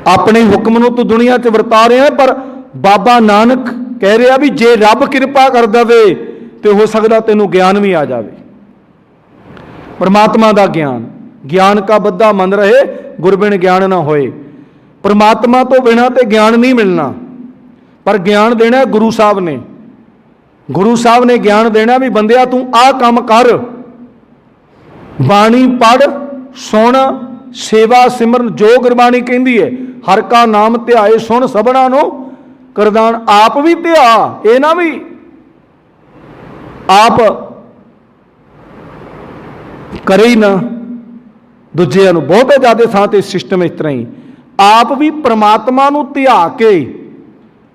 अपने हुक्म नूं तू दुनिया च वरता रहे हैं। पर बाबा नानक कह रहा भी जे रब किरपा कर दे तो हो सकता तेनों ज्ञान भी आ जाए, परमात्मा का ज्ञान। ज्ञान का बद्दा मन रहे, गुरबिन ज्ञान ना होए। परमात्मा तो बिना तो ज्ञान नहीं मिलना, पर ज्ञान देना गुरु साहब ने। गुरु साहब ने ज्ञान देना भी बंदिया तू आ काम कर, बाणी पढ़ सुन, सेवा सिमरन जो गुरबाणी कहती है, हर का नाम ध्याए सुन सबना नो करदान। आप भी ध्या, ये ना भी आप करे ही ना, दूजिया बहुत ज़्यादा थां ते सिस्टम इस तरह ही। आप भी परमात्मा नूं ध्या के,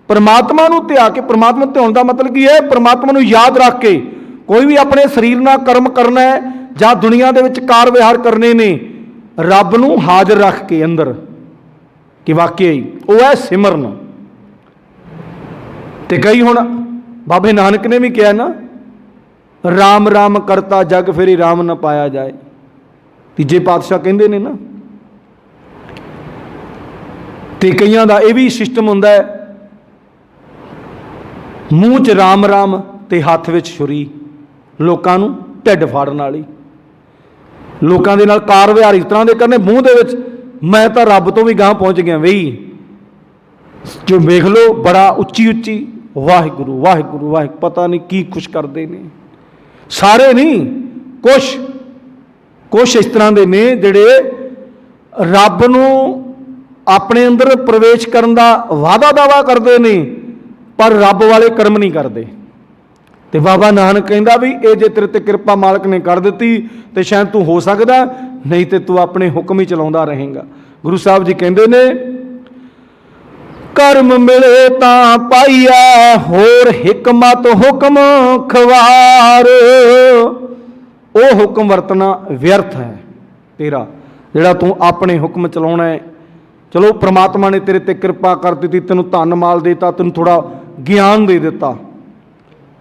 परमात्मा नूं ध्या के, परमात्मा ध्यान का मतलब की है, परमात्मा नूं याद रख के कोई भी अपने शरीर नाल कर्म करना है जां दुनिया दे विच कार विहार करने ने, रब नूं हाज़र रख के अंदर कि वाकई वो है सिमरन। ते कई हुण बाबे नानक ने भी कहा ना, राम राम करता जग फिर राम न पाया जाए। तीजे पातशाह कहते ने ना। ते कईयां दा यह भी सिस्टम हुंदा है, मूँह च राम राम ते हत्थ विच छुरी, लोकां नूं ढिड फाड़न वाली, लोकां दे नाल कार विहार इस तरह के करने, मूँह दे विच मैं तो रब तो भी गांह पहुँच गया बई। जो वेख लो बड़ा उच्ची उच्ची वाहिगुरू वाहिगुरू वाहिगुरू, पता नहीं की कुछ करते हैं। सारे नहीं, कुछ इस तरह के ने जिहड़े रब नूं अपने अंदर प्रवेश करन दा वादा दावा करते हैं, पर रब वाले कर्म नहीं करते। तो बाबा नानक कहता भी ये जे तेरे ते कृपा मालक ने कर दी तो शायद तू हो सकता, नहीं तो तू अपने हुक्म ही चलाता रहेगा। गुरु साहब जी कहते ने, कर्म मिले तां पाईया, होर हिकमत हुक्म खवार। वो हुक्म वरतना व्यर्थ है तेरा, जिहड़ा तू अपने हुक्म चलाउणा है। चलो परमात्मा ने तेरे ते कृपा कर दी, तेनों धन माल देता, तेनों थोड़ा ज्ञान दे दिता,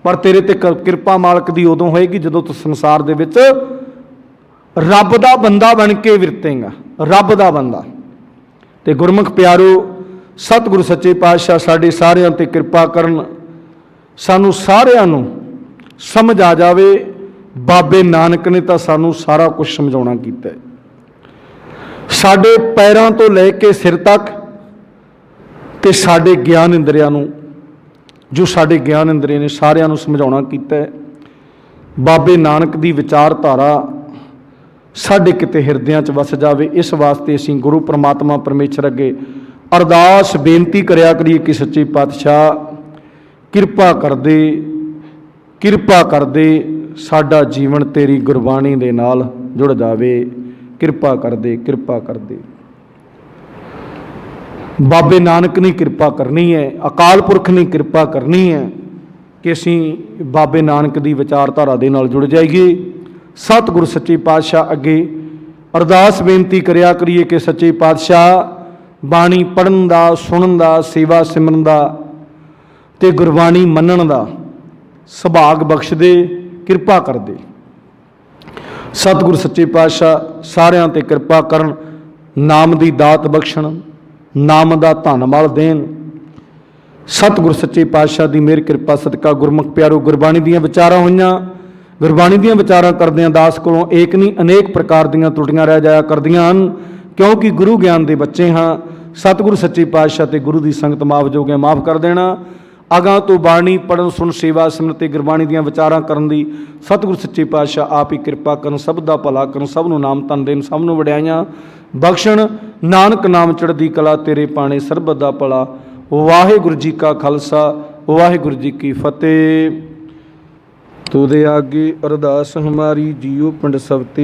पर तेरे ते कृपा मालक दी उदों होएगी जदों तू संसार दे विच रब दा बंदा बन के विरतेगा, रब दा बंदा। ते गुरमुख प्यारो, सतगुरु सच्चे पातशाह साडे सारिਆਂ ते कृपा करन, सानू सारिਆਂ नूं समझ आ जावे। बाबे नानक ने तो सानू सारा कुछ समझाउणा कीता है, साडे पैरां तो लैके सिर तक, ते साडे ज्ञान इंद्रियां नूं, जो साडे ज्ञान इंद्रिय ने सारिਆਂ नूं समझाउणा कीता है। बाबे नानक दी विचारधारा साडे किते हिरदियां च वस जावे, इस वास्ते असीं गुरु परमात्मा परमेश्वर अगे अरदास बेनती करया करिए कि सच्चे पातशाह किरपा कर दे, ਕਿਰਪਾ ਕਰਦੇ ਸਾਡਾ ਜੀਵਨ ਤੇਰੀ ਗੁਰਬਾਣੀ ਦੇ ਨਾਲ ਜੁੜ ਜਾਵੇ। ਕਿਰਪਾ ਕਰਦੇ, ਕਿਰਪਾ ਕਰਦੇ। ਬਾਬੇ ਨਾਨਕ ਨੇ ਕਿਰਪਾ ਕਰਨੀ ਹੈ, ਅਕਾਲ ਪੁਰਖ ਨੇ ਕਿਰਪਾ ਕਰਨੀ ਹੈ ਕਿ ਅਸੀਂ ਬਾਬੇ ਨਾਨਕ ਦੀ ਵਿਚਾਰਧਾਰਾ ਦੇ ਨਾਲ ਜੁੜ ਜਾਈਏ। ਸਤਿਗੁਰ ਸੱਚੇ ਪਾਤਸ਼ਾਹ ਅੱਗੇ ਅਰਦਾਸ ਬੇਨਤੀ ਕਰਿਆ ਕਰੀਏ ਕਿ ਸੱਚੇ ਪਾਤਸ਼ਾਹ ਬਾਣੀ ਪੜ੍ਹਨ ਦਾ, ਸੁਣਨ ਦਾ, ਸੇਵਾ ਸਿਮਰਨ ਦਾ ਅਤੇ ਗੁਰਬਾਣੀ ਮੰਨਣ ਦਾ ਸੁਭਾਗ ਬਖਸ਼ ਦੇ, ਕਿਰਪਾ ਕਰਦੇ। ਸਤਿਗੁਰ ਸੱਚੇ ਪਾਤਸ਼ਾਹ ਸਾਰਿਆਂ 'ਤੇ ਕਿਰਪਾ ਕਰਨ, ਨਾਮ ਦੀ ਦਾਤ ਬਖਸ਼ਣ, ਨਾਮ ਦਾ ਧੰਨਵਾਦ ਦੇਣ। ਸਤਿਗੁਰ ਸੱਚੇ ਪਾਤਸ਼ਾਹ ਦੀ ਮਿਹਰ ਕਿਰਪਾ ਸਦਕਾ ਗੁਰਮੁਖ ਪਿਆਰੋ ਗੁਰਬਾਣੀ ਦੀਆਂ ਵਿਚਾਰਾਂ ਹੋਈਆਂ। ਗੁਰਬਾਣੀ ਦੀਆਂ ਵਿਚਾਰਾਂ ਕਰਦਿਆਂ ਦਾਸ ਕੋਲੋਂ ਏਕ ਨਹੀਂ ਅਨੇਕ ਪ੍ਰਕਾਰ ਦੀਆਂ ਤਰੁੱਟੀਆਂ ਰਹਿ ਜਾਇਆ ਕਰਦੀਆਂ ਹਨ, ਕਿਉਂਕਿ ਗੁਰੂ ਗਿਆਨ ਦੇ ਬੱਚੇ ਹਾਂ। ਸਤਿਗੁਰ ਸੱਚੇ ਪਾਤਸ਼ਾਹ ਤੇ ਗੁਰੂ ਦੀ ਸੰਗਤ ਮਾਫ ਜੋਗਿਆ ਮਾਫ ਕਰ ਦੇਣਾ। ਅਗਾਂ ਤੋਂ ਬਾਣੀ ਪੜ੍ਹਨ, ਸੁਣ, ਸੇਵਾ ਸਿਮਰਨ ਤੇ ਗੁਰਬਾਣੀ ਦੀਆਂ ਵਿਚਾਰਾਂ ਕਰਨ ਦੀ ਸਤਿਗੁਰ ਸੱਚੇ ਪਾਤਸ਼ਾਹ ਆਪ ਹੀ ਕਿਰਪਾ ਕਰਨ, ਸਭ ਦਾ ਭਲਾ ਕਰਨ, ਸਭ ਨੂੰ ਨਾਮ ਧਨ ਦੇਣ, ਸਭ ਨੂੰ ਵਡਿਆਈਆਂ ਬਖਸ਼ਣ। ਨਾਨਕ ਨਾਮ ਚੜ੍ਹਦੀ ਕਲਾ ਤੇਰੇ ਪਾਣੇ, ਸਰਬਤ ਦਾ ਭਲਾ। ਵਾਹਿਗੁਰੂ ਜੀ ਕਾ ਖਾਲਸਾ, ਵਾਹਿਗੁਰੂ ਜੀ ਕੀ ਫਤਿਹ। ਤੁਦੇ ਆਗੇ ਅਰਦਾਸ ਹਮਾਰੀ ਜੀਓ ਪਿੰਡ ਸਵਤੀ।